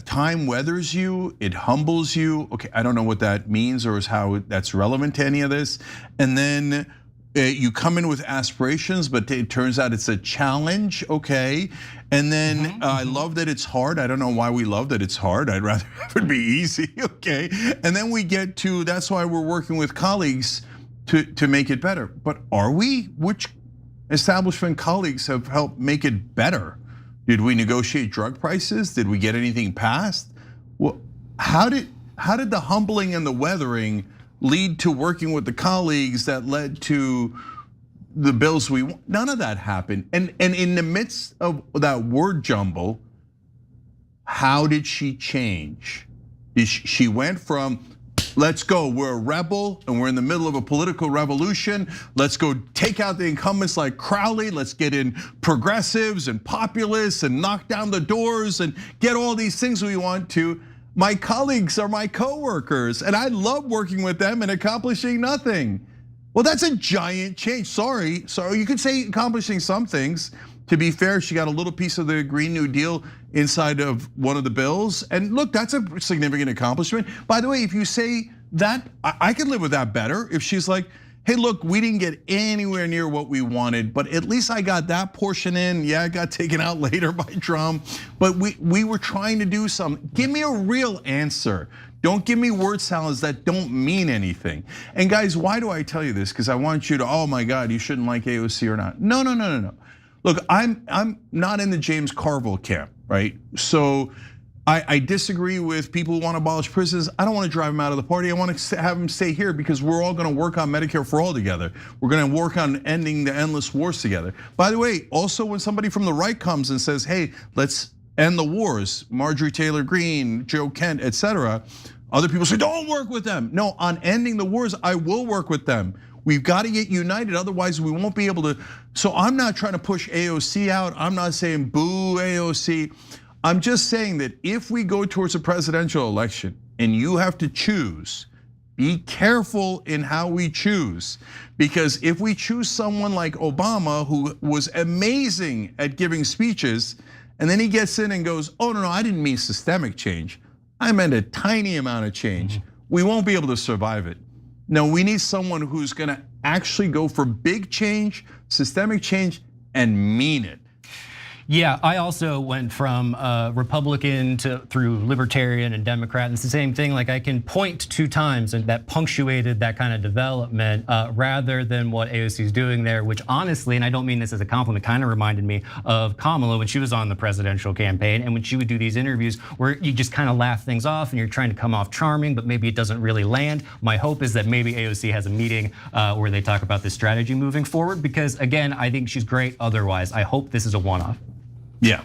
time weathers you, it humbles you. Okay, I don't know what that means or is how that's relevant to any of this. And then you come in with aspirations, but it turns out it's a challenge, okay? And then I love that it's hard. I don't know why we love that it's hard. I'd rather have it be easy, okay? And then we get to, that's why we're working with colleagues to make it better. But are we? Which establishment colleagues have helped make it better? Did we negotiate drug prices? Did we get anything passed? Well, how did the humbling and the weathering lead to working with the colleagues that led to the bills we want? None of that happened. And in the midst of that word jumble, how did she change? She went from, let's go, we're a rebel and we're in the middle of a political revolution. Let's go take out the incumbents like Crowley. Let's get in progressives and populists and knock down the doors and get all these things we want to. My colleagues are my coworkers and I love working with them and accomplishing nothing. Well, that's a giant change. Sorry, you could say accomplishing some things. To be fair, she got a little piece of the Green New Deal inside of one of the bills. And look, that's a significant accomplishment. By the way, if you say that, I could live with that better. If she's like, hey, look, we didn't get anywhere near what we wanted, but at least I got that portion in. Yeah, it got taken out later by Trump, but we were trying to do something. Give me a real answer. Don't give me word salads that don't mean anything. And guys, why do I tell you this? Because I want you to, oh my God, you shouldn't like AOC or not. No. Look, I'm not in the James Carville camp, right? So I disagree with people who want to abolish prisons. I don't want to drive them out of the party. I want to have them stay here because we're all going to work on Medicare for all together. We're going to work on ending the endless wars together. By the way, also when somebody from the right comes and says, hey, let's end the wars, Marjorie Taylor Greene, Joe Kent, etc., other people say, don't work with them. No, on ending the wars, I will work with them. We've got to get united, otherwise we won't be able to. So I'm not trying to push AOC out. I'm not saying boo AOC. I'm just saying that if we go towards a presidential election and you have to choose, be careful in how we choose. Because if we choose someone like Obama, who was amazing at giving speeches, and then he gets in and goes, oh no, I didn't mean systemic change. I meant a tiny amount of change. We won't be able to survive it. No, we need someone who's gonna actually go for big change, systemic change, and mean it. Yeah, I also went from Republican through Libertarian and Democrat, and it's the same thing. Like I can point to times that punctuated that kind of development, rather than what AOC is doing there. Which honestly, and I don't mean this as a compliment, kind of reminded me of Kamala when she was on the presidential campaign, and when she would do these interviews where you just kind of laugh things off, and you're trying to come off charming, but maybe it doesn't really land. My hope is that maybe AOC has a meeting where they talk about this strategy moving forward, because again, I think she's great. Otherwise, I hope this is a one-off. Yeah.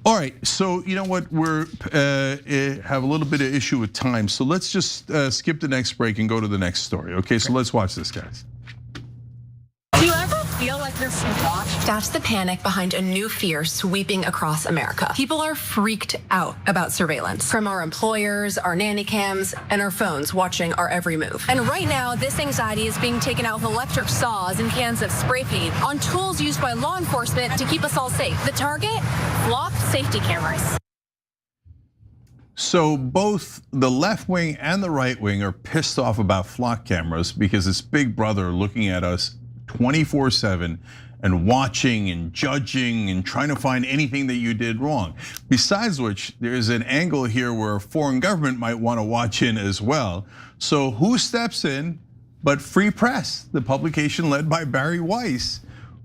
All right. So you know what? We're have a little bit of issue with time. So let's just skip the next break and go to the next story. Okay. So let's watch this, guys. Do you ever feel like you're watched? That's the panic behind a new fear sweeping across America. People are freaked out about surveillance from our employers, our nanny cams, and our phones watching our every move. And right now, this anxiety is being taken out with electric saws and cans of spray paint on tools used by law enforcement to keep us all safe. The target? Flock safety cameras. So both the left wing and the right wing are pissed off about flock cameras because it's Big Brother looking at us 24/7 and watching and judging and trying to find anything that you did wrong. Besides which, there's an angle here where a foreign government might want to watch in as well. So who steps in but Free Press, the publication led by Barry Weiss,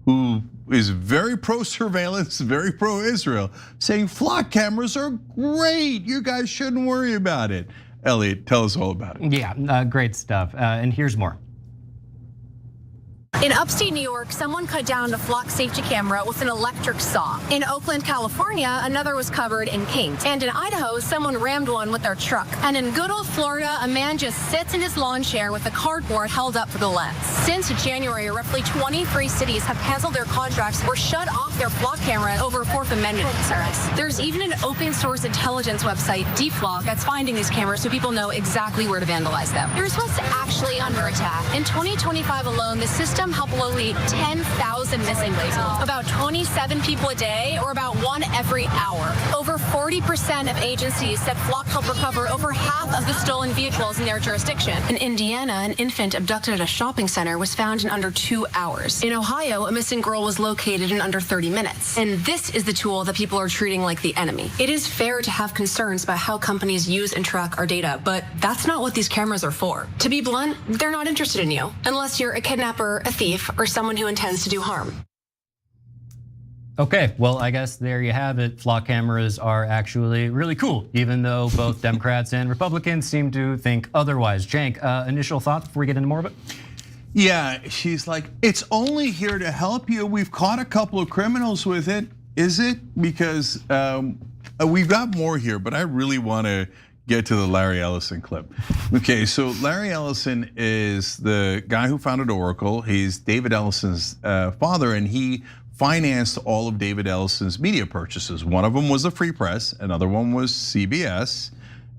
who is very pro-surveillance, very pro-Israel, saying flock cameras are great. You guys shouldn't worry about it. Elliott, tell us all about it. Yeah, great stuff. And here's more. In upstate New York, someone cut down a flock safety camera with an electric saw. In Oakland, California, another was covered in paint. And in Idaho, someone rammed one with their truck. And in good old Florida, a man just sits in his lawn chair with a cardboard held up for the lens. Since January, roughly 23 cities have canceled their contracts or shut off their flock camera over Fourth Amendment concerns. There's even an open source intelligence website, Deflock, that's finding these cameras so people know exactly where to vandalize them. They're supposed to actually under attack. In 2025 alone, the system helped locate 10,000 missing people, about 27 people a day, or about one every hour. Over 40% of agencies said Flock helped recover over half of the stolen vehicles in their jurisdiction. In Indiana, an infant abducted at a shopping center was found in under 2 hours. In Ohio, a missing girl was located in under 30 minutes. And this is the tool that people are treating like the enemy. It is fair to have concerns about how companies use and track our data, but that's not what these cameras are for. To be blunt, they're not interested in you, unless you're a kidnapper, a thief, or someone who intends to do harm. Okay, well, I guess there you have it. Flock cameras are actually really cool, even though both Democrats and Republicans seem to think otherwise. Cenk, initial thoughts before we get into more of it? Yeah, she's like, it's only here to help you. We've caught a couple of criminals with it. Is it? Because we've got more here, but I really want to get to the Larry Ellison clip. Okay, so Larry Ellison is the guy who founded Oracle. He's David Ellison's father, and he financed all of David Ellison's media purchases. One of them was the Free Press, another one was CBS,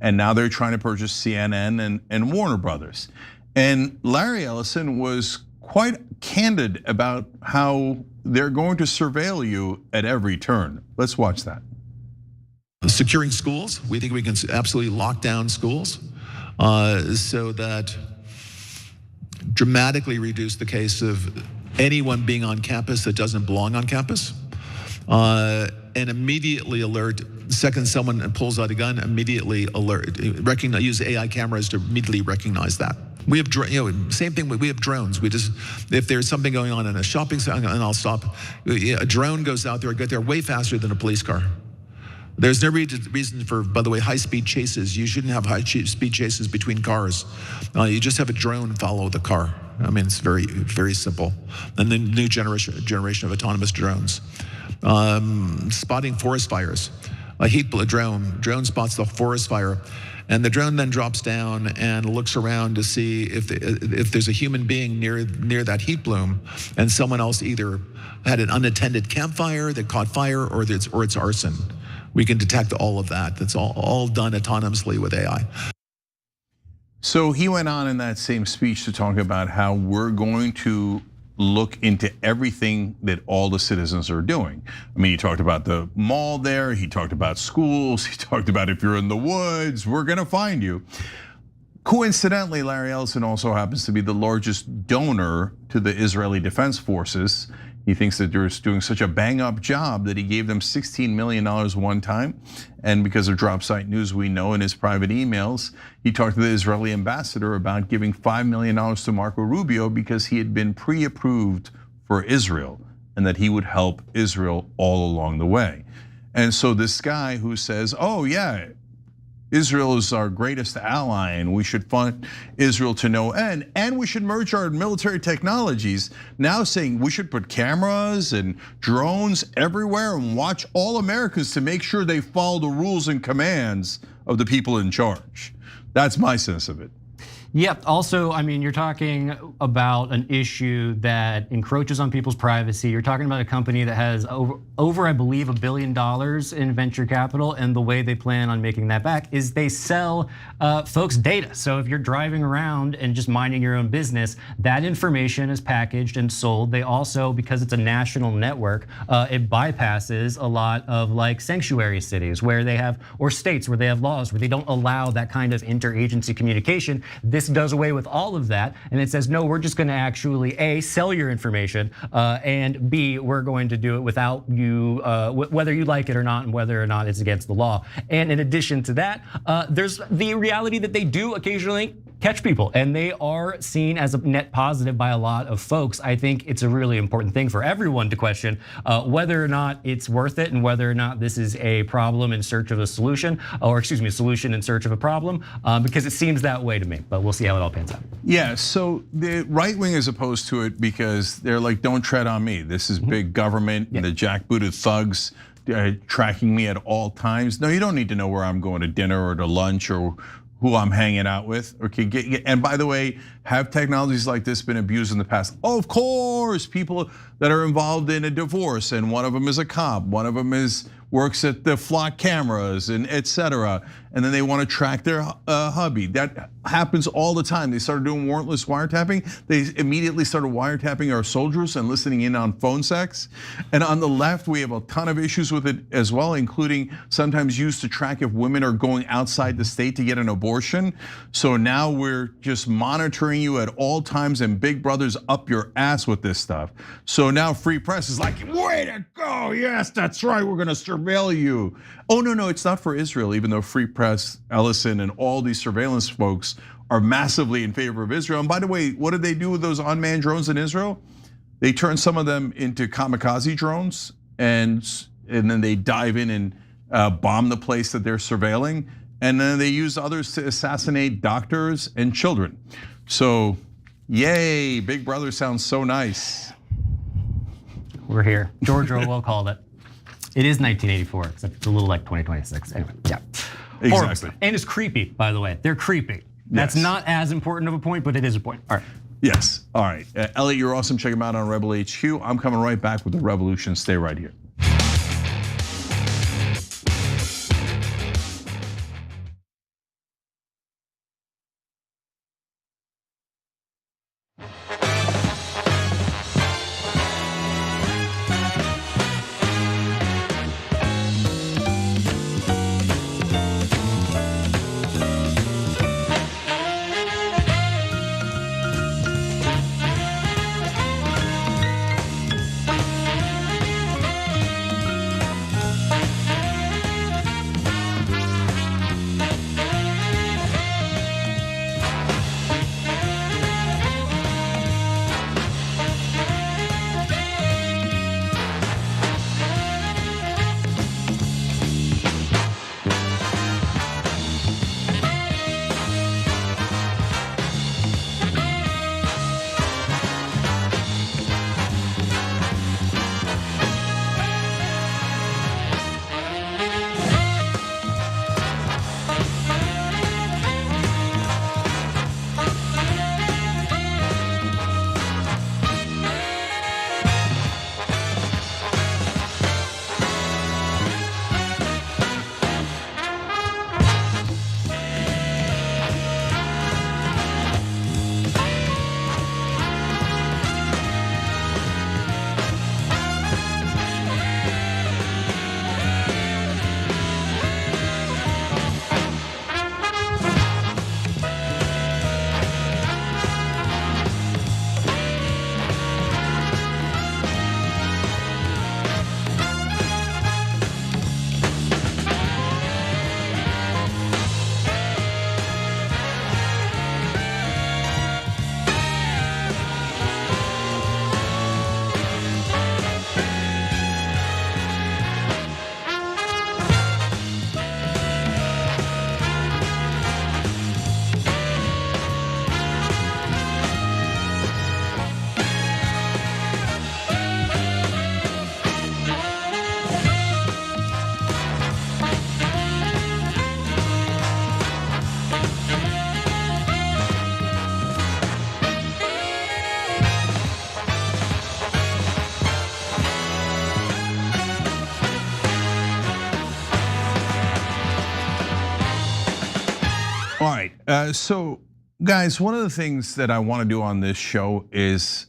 and now they're trying to purchase CNN and Warner Brothers. And Larry Ellison was quite candid about how they're going to surveil you at every turn. Let's watch that. Securing schools, we think we can absolutely lock down schools so that dramatically reduce the case of anyone being on campus that doesn't belong on campus, and immediately alert. Second, someone pulls out a gun, immediately alert. Recognize, use AI cameras to immediately recognize that. We have, same thing. We have drones. We just, if there's something going on in a shopping center, and I'll stop. A drone goes out there, get there way faster than a police car. There's no reason for, by the way, high-speed chases. You shouldn't have high-speed chases between cars. You just have a drone follow the car. I mean, it's very, very simple. And the new generation of autonomous drones. Spotting forest fires. A drone spots the forest fire, and the drone then drops down and looks around to see if there's a human being near that heat plume, and someone else either had an unattended campfire that caught fire, or it's arson. We can detect all of that. That's all done autonomously with AI. So he went on in that same speech to talk about how we're going to look into everything that all the citizens are doing. I mean, he talked about the mall there, he talked about schools, he talked about if you're in the woods, we're gonna find you. Coincidentally, Larry Ellison also happens to be the largest donor to the Israeli Defense Forces. He thinks that they're doing such a bang up job that he gave them $16 million one time. And because of Drop Site News, we know in his private emails, he talked to the Israeli ambassador about giving $5 million to Marco Rubio because he had been pre-approved for Israel and that he would help Israel all along the way. And so this guy who says, oh yeah, Israel is our greatest ally and we should fund Israel to no end, and we should merge our military technologies, now saying we should put cameras and drones everywhere and watch all Americans to make sure they follow the rules and commands of the people in charge. That's my sense of it. Yep. Also, I mean, you're talking about an issue that encroaches on people's privacy. You're talking about a company that has over I believe, $1 billion in venture capital, and the way they plan on making that back is they sell folks' data. So if you're driving around and just minding your own business, that information is packaged and sold. They also, because it's a national network, it bypasses a lot of like sanctuary cities where they have, or states where they have laws where they don't allow that kind of interagency communication. This does away with all of that, and it says, no, we're just gonna actually A, sell your information, and B, we're going to do it without you, whether you like it or not, and whether or not it's against the law. And in addition to that, there's the reality that they do occasionally catch people, and they are seen as a net positive by a lot of folks. I think it's a really important thing for everyone to question whether or not it's worth it and whether or not this is a problem in search of a solution, or excuse me, a solution in search of a problem, because it seems that way to me, but we'll see how it all pans out. Yeah, so the right wing is opposed to it because they're like, don't tread on me. This is big government, and the jackbooted thugs tracking me at all times. No, you don't need to know where I'm going to dinner or to lunch or who I'm hanging out with. Okay, and by the way, have technologies like this been abused in the past? Of course, people that are involved in a divorce, and one of them is a cop, one of them works at the flock cameras and etc. And then they want to track their hubby. That happens all the time. They started doing warrantless wiretapping. They immediately started wiretapping our soldiers and listening in on phone sex. And on the left, we have a ton of issues with it as well, including sometimes used to track if women are going outside the state to get an abortion. So now we're just monitoring you at all times, and Big Brother's up your ass with this stuff. So now Free Press is like, way to go, yes, that's right, we're gonna surveil you. Oh, no, it's not for Israel, even though Free Press, Ellison, and all these surveillance folks are massively in favor of Israel. And by the way, what did they do with those unmanned drones in Israel? They turned some of them into kamikaze drones, and then they dive in and bomb the place that they're surveilling. And then they use others to assassinate doctors and children. So, yay, Big Brother sounds so nice. We're here. George Orwell called it. It is 1984, except it's a little like 2026. Anyway, yeah. Exactly. And it's creepy, by the way. They're creepy. That's not as important of a point, but it is a point. All right. Yes, all right. Elliott, you're awesome. Check him out on Rebel HQ. I'm coming right back with the revolution. Stay right here. All right, so guys, one of the things that I want to do on this show is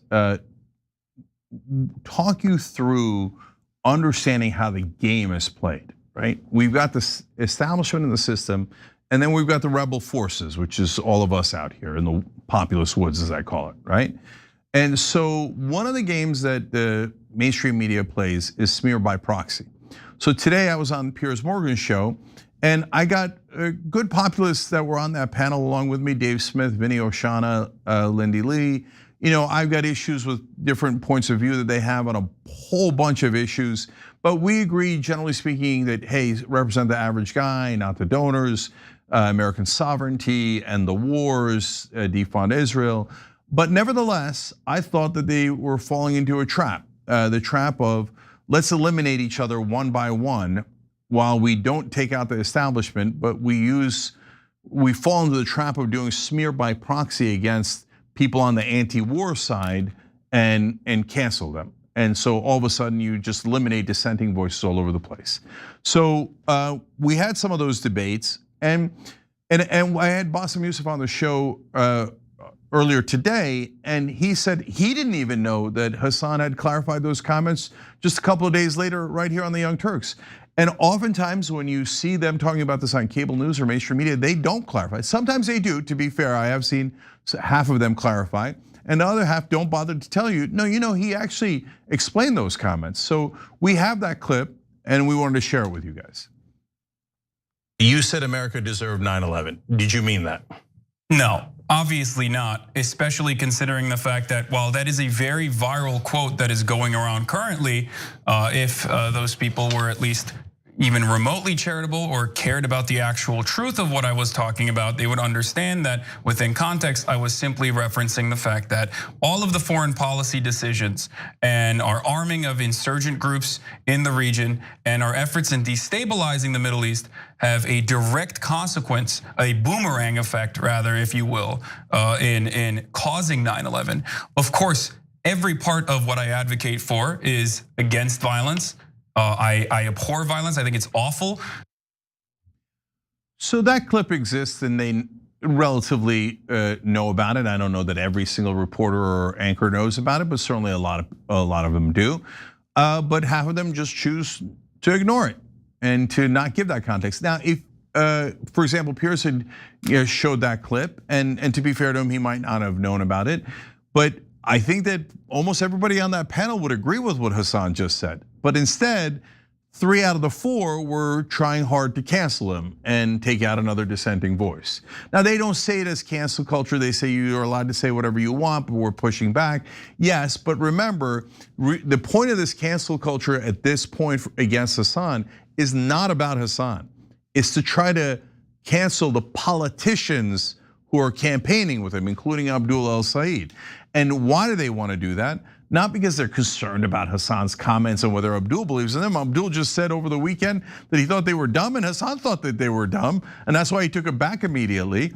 talk you through understanding how the game is played, right? We've got this establishment in the system, and then we've got the rebel forces, which is all of us out here in the populous woods, as I call it, right? And so one of the games that the mainstream media plays is smear by proxy. So today I was on Piers Morgan's show, And I got good populists that were on that panel along with me: Dave Smith, Vinny Oshana, Lindy Lee. I've got issues with different points of view that they have on a whole bunch of issues. But we agree, generally speaking, that, hey, represent the average guy, not the donors, American sovereignty and the wars, defund Israel. But nevertheless, I thought that they were falling into a trap, the trap of let's eliminate each other one by one while we don't take out the establishment, but we fall into the trap of doing smear by proxy against people on the anti-war side and cancel them. And so all of a sudden you just eliminate dissenting voices all over the place. So we had some of those debates, and I had Bassem Youssef on the show earlier today, and he said he didn't even know that Hasan had clarified those comments just a couple of days later right here on the Young Turks. And oftentimes when you see them talking about this on cable news or mainstream media, they don't clarify. Sometimes they do, to be fair. I have seen half of them clarify, and the other half don't bother to tell you, no, he actually explained those comments. So we have that clip, and we wanted to share it with you guys. You said America deserved 9/11. Did you mean that? No, obviously not, especially considering the fact that while that is a very viral quote that is going around currently, if those people were at least even remotely charitable or cared about the actual truth of what I was talking about, they would understand that within context, I was simply referencing the fact that all of the foreign policy decisions and our arming of insurgent groups in the region and our efforts in destabilizing the Middle East have a direct consequence, a boomerang effect rather, if you will, in causing 9/11. Of course, every part of what I advocate for is against violence. I abhor violence. I think it's awful. So that clip exists, and they relatively know about it. I don't know that every single reporter or anchor knows about it, but certainly a lot of them do. But half of them just choose to ignore it and to not give that context. Now, if for example, Piers had showed that clip, and to be fair to him, he might not have known about it, but I think that almost everybody on that panel would agree with what Hasan just said. But instead, 3 out of the 4 were trying hard to cancel him and take out another dissenting voice. Now, they don't say it as cancel culture. They say you are allowed to say whatever you want, but we're pushing back. Yes, but remember, the point of this cancel culture at this point against Hasan is not about Hasan. It's to try to cancel the politicians who are campaigning with him, including Abdul El-Sayed. And why do they want to do that? Not because they're concerned about Hasan's comments and whether Abdul believes in them. Abdul just said over the weekend that he thought they were dumb, and Hasan thought that they were dumb, and that's why he took it back immediately.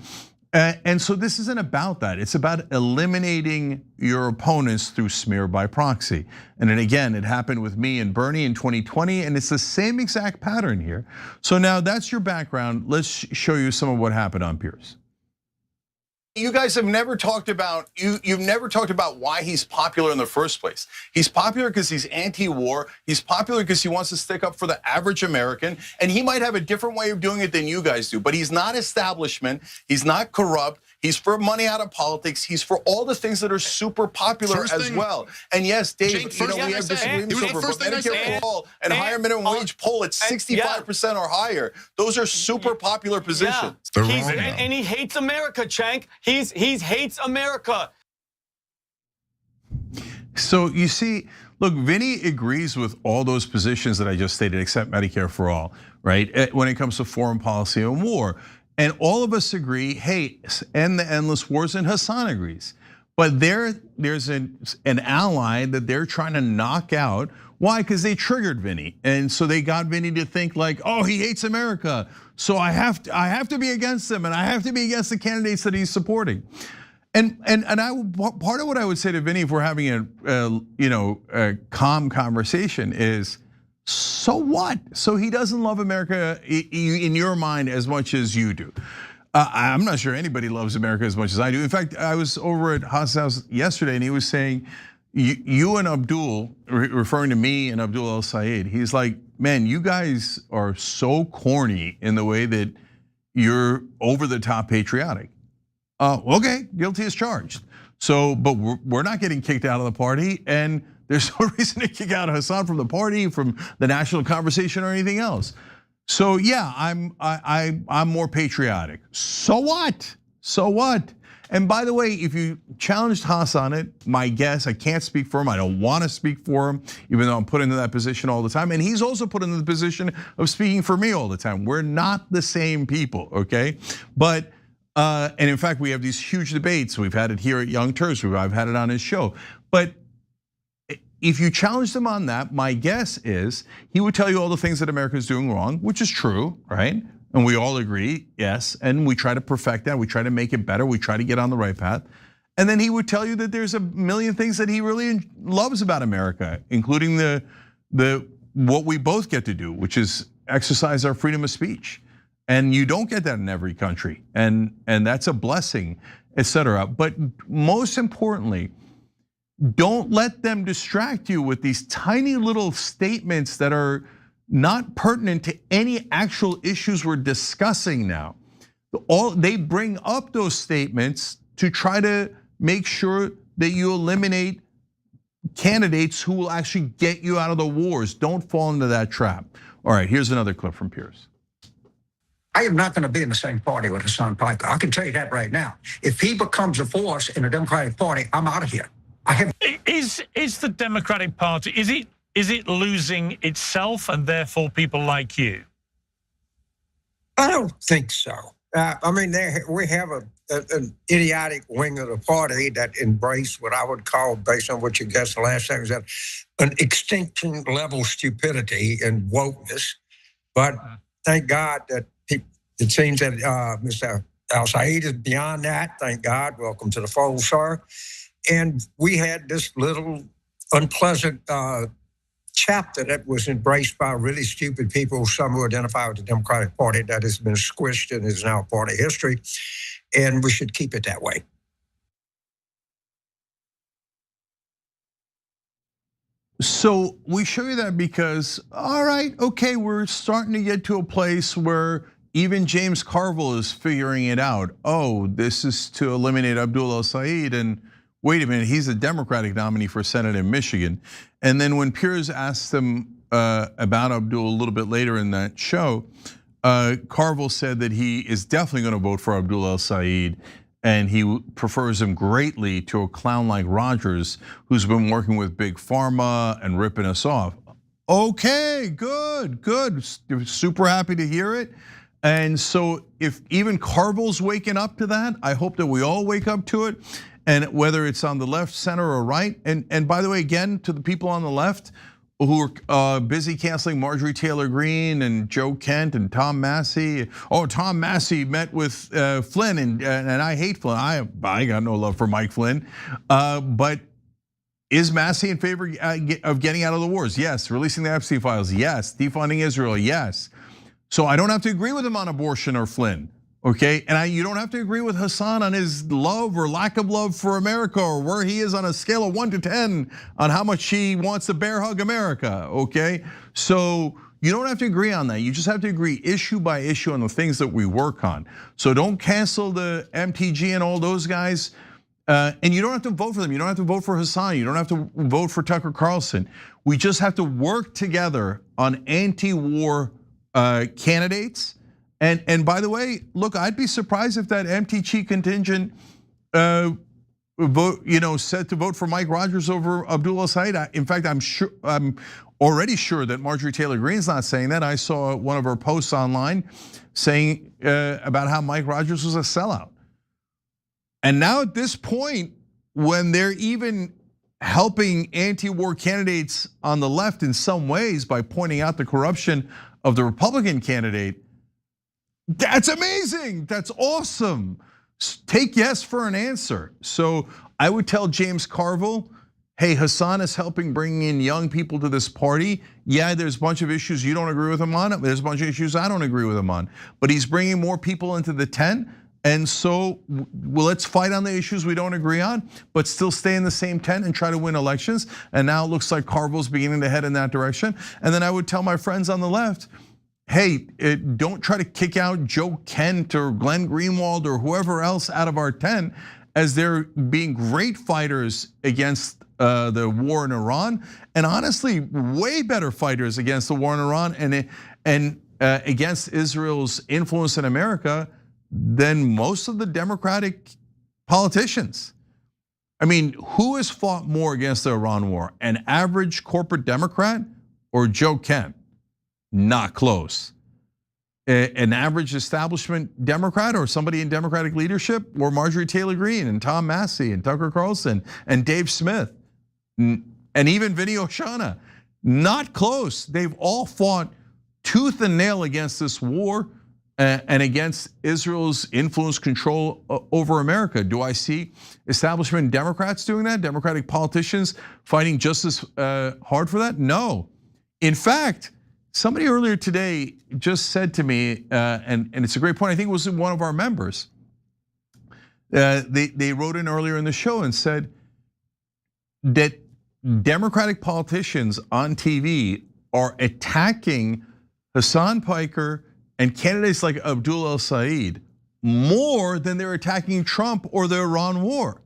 And so this isn't about that. It's about eliminating your opponents through smear by proxy. And then again, it happened with me and Bernie in 2020, and it's the same exact pattern here. So now that's your background. Let's show you some of what happened on Piers. You guys have never talked about, you've never talked about why he's popular in the first place. He's popular because he's anti-war. He's popular because he wants to stick up for the average American, and he might have a different way of doing it than you guys do, but he's not establishment, he's not corrupt, he's for money out of politics, he's for all the things that are super popular as well. And yes, Dave, we have disagreements over, but Medicare for all and higher minimum wage poll at 65% or higher. Those are super popular positions. And he hates America, Cenk. He hates America. So you see, look, Vinny agrees with all those positions that I just stated, except Medicare for all, right? When it comes to foreign policy and war. And all of us agree, hey, end the endless wars, and Hasan agrees. But there's an ally that they're trying to knock out. Why? Because they triggered Vinny. And so they got Vinny to think like, oh, he hates America. So I have to be against him, and I have to be against the candidates that he's supporting. And part of what I would say to Vinny, if we're having a calm conversation, is so what? So he doesn't love America in your mind as much as you do. I'm not sure anybody loves America as much as I do. In fact, I was over at Hasan's house yesterday, and he was saying, you and Abdul, referring to me and Abdul El-Sayed, he's like, man, you guys are so corny in the way that you're over the top patriotic. Okay, guilty as charged. So, but we're not getting kicked out of the party, and there's no reason to kick out Hasan from the party, from the national conversation, or anything else. So yeah, I'm more patriotic. So what? So what? And by the way, if you challenged Haas on it, my guess, I can't speak for him. I don't want to speak for him, even though I'm put into that position all the time. And he's also put into the position of speaking for me all the time. We're not the same people, okay? But, and in fact, we have these huge debates. We've had it here at Young Turks. I've had it on his show. But if you challenged him on that, my guess is he would tell you all the things that America is doing wrong, which is true, right? And we all agree, yes, and we try to perfect that, we try to make it better, we try to get on the right path. And then he would tell you that there's a million things that he really loves about America, including the what we both get to do, which is exercise our freedom of speech. And you don't get that in every country, and that's a blessing, etc. But most importantly, don't let them distract you with these tiny little statements that are not pertinent to any actual issues we're discussing now. They bring up those statements to try to make sure that you eliminate candidates who will actually get you out of the wars. Don't fall into that trap. All right, here's another clip from Piers. I am not going to be in the same party with Hasan Piker. I can tell you that right now. If he becomes a force in the Democratic Party, I'm out of here. Is the Democratic Party, is it losing itself and therefore people like you? I don't think so. I mean, we have an idiotic wing of the party that embraced what I would call, based on what you guessed the last time, that an extinction level stupidity and wokeness. But thank God that it seems that Mr. Al-Said is beyond that. Thank God. Welcome to the fold, sir. And we had this little unpleasant chapter that was embraced by really stupid people, some who identify with the Democratic Party, that has been squished and is now part of history. And we should keep it that way. So we show you that because, all right, okay, we're starting to get to a place where even James Carville is figuring it out. Oh, this is to eliminate Abdul El-Sayed, and wait a minute, he's a Democratic nominee for Senate in Michigan. And then when Piers asked him about Abdul a little bit later in that show, Carville said that he is definitely going to vote for Abdul El-Sayed, and he prefers him greatly to a clown like Rogers, who's been working with Big Pharma and ripping us off. Okay, good. Super happy to hear it. And so if even Carville's waking up to that, I hope that we all wake up to it. And whether it's on the left, center, or right. And by the way, again, to the people on the left who are busy canceling Marjorie Taylor Greene and Joe Kent and Tom Massey. Oh, Tom Massey met with Flynn, and I hate Flynn. I got no love for Mike Flynn. But is Massey in favor of getting out of the wars? Yes. Releasing the Epstein files? Yes. Defunding Israel? Yes. So I don't have to agree with him on abortion or Flynn. Okay, and you don't have to agree with Hasan on his love or lack of love for America, or where he is on a scale of 1 to 10 on how much he wants to bear hug America, okay? So you don't have to agree on that. You just have to agree issue by issue on the things that we work on. So don't cancel the MTG and all those guys. And you don't have to vote for them. You don't have to vote for Hasan. You don't have to vote for Tucker Carlson. We just have to work together on anti-war candidates. And by the way, look, I'd be surprised if that MTG contingent vote, said to vote for Mike Rogers over Abdul El-Sayed. In fact, I'm already sure that Marjorie Taylor Greene's not saying that. I saw one of her posts online saying about how Mike Rogers was a sellout. And now at this point, when they're even helping anti-war candidates on the left in some ways by pointing out the corruption of the Republican candidate, that's amazing. That's awesome. Take yes for an answer. So I would tell James Carville, hey, Hasan is helping bring in young people to this party. Yeah, there's a bunch of issues you don't agree with him on. There's a bunch of issues I don't agree with him on. But he's bringing more people into the tent. And so let's fight on the issues we don't agree on, but still stay in the same tent and try to win elections. And now it looks like Carville's beginning to head in that direction. And then I would tell my friends on the left, hey, don't try to kick out Joe Kent or Glenn Greenwald or whoever else out of our tent, as they're being great fighters against the war in Iran, and honestly, way better fighters against the war in Iran. And against Israel's influence in America than most of the Democratic politicians. I mean, who has fought more against the Iran war? An average corporate Democrat or Joe Kent? Not close. An average establishment Democrat or somebody in Democratic leadership, or Marjorie Taylor Greene and Tom Massey and Tucker Carlson and Dave Smith and even Vinny Oshana? Not close. They've all fought tooth and nail against this war and against Israel's influence control over America. Do I see establishment Democrats doing that? Democratic politicians fighting just as hard for that? No. In fact, somebody earlier today just said to me, and it's a great point, I think it was one of our members. They wrote in earlier in the show and said that Democratic politicians on TV are attacking Hasan Piker and candidates like Abdul El-Sayed more than they're attacking Trump or the Iran war.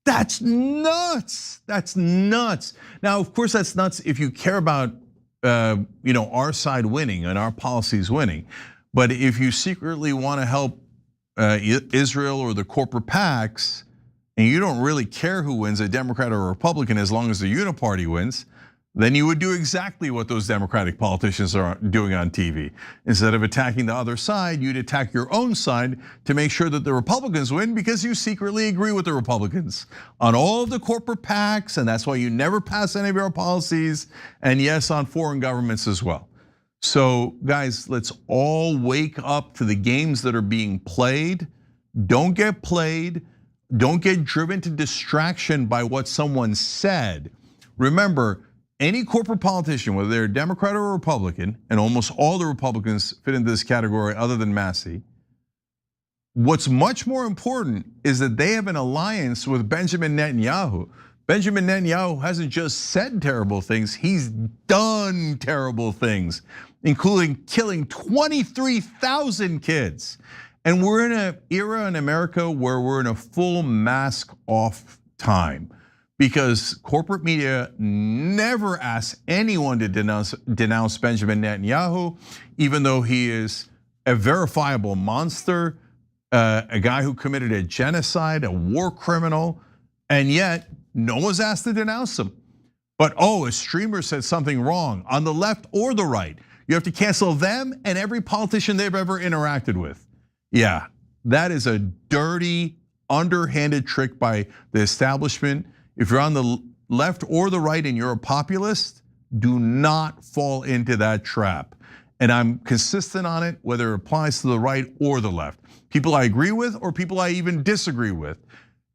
That's nuts. That's nuts. Now, of course, that's nuts if you care about our side winning and our policies winning. But if you secretly want to help Israel or the corporate PACs, and you don't really care who wins, a Democrat or a Republican, as long as the uniparty wins, then you would do exactly what those Democratic politicians are doing on TV. Instead of attacking the other side, you'd attack your own side to make sure that the Republicans win, because you secretly agree with the Republicans on all of the corporate PACs, and that's why you never pass any of your policies, and yes, on foreign governments as well. So guys, let's all wake up to the games that are being played. Don't get played. Don't get driven to distraction by what someone said. Remember, any corporate politician, whether they're a Democrat or a Republican, and almost all the Republicans fit into this category other than Massey, what's much more important is that they have an alliance with Benjamin Netanyahu. Benjamin Netanyahu hasn't just said terrible things, he's done terrible things, including killing 23,000 kids. And we're in an era in America where we're in a full mask off time, because corporate media never asks anyone to denounce Benjamin Netanyahu, even though he is a verifiable monster, a guy who committed a genocide, a war criminal, and yet no one's asked to denounce him. But a streamer said something wrong on the left or the right, you have to cancel them and every politician they've ever interacted with. Yeah, that is a dirty, underhanded trick by the establishment. If you're on the left or the right and you're a populist, do not fall into that trap. And I'm consistent on it, whether it applies to the right or the left. People I agree with or people I even disagree with.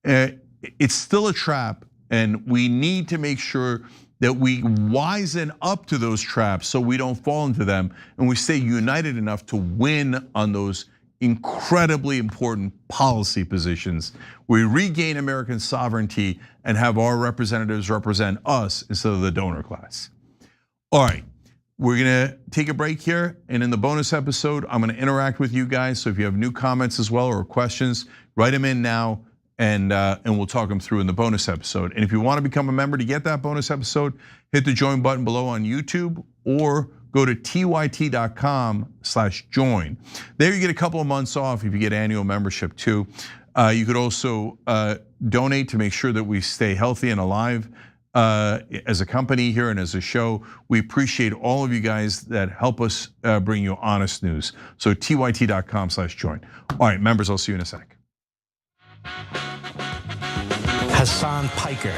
It's still a trap, and we need to make sure that we wisen up to those traps so we don't fall into them, and we stay united enough to win on those incredibly important policy positions. We regain American sovereignty and have our representatives represent us instead of the donor class. All right, we're gonna take a break here, and in the bonus episode, I'm gonna interact with you guys. So if you have new comments as well or questions, write them in now, and we'll talk them through in the bonus episode. And if you want to become a member to get that bonus episode, hit the join button below on YouTube or go to tyt.com/join. There you get a couple of months off if you get annual membership too. You could also donate to make sure that we stay healthy and alive as a company here and as a show. We appreciate all of you guys that help us bring you honest news. So tyt.com/join. All right, members, I'll see you in a sec. Hasan Piker.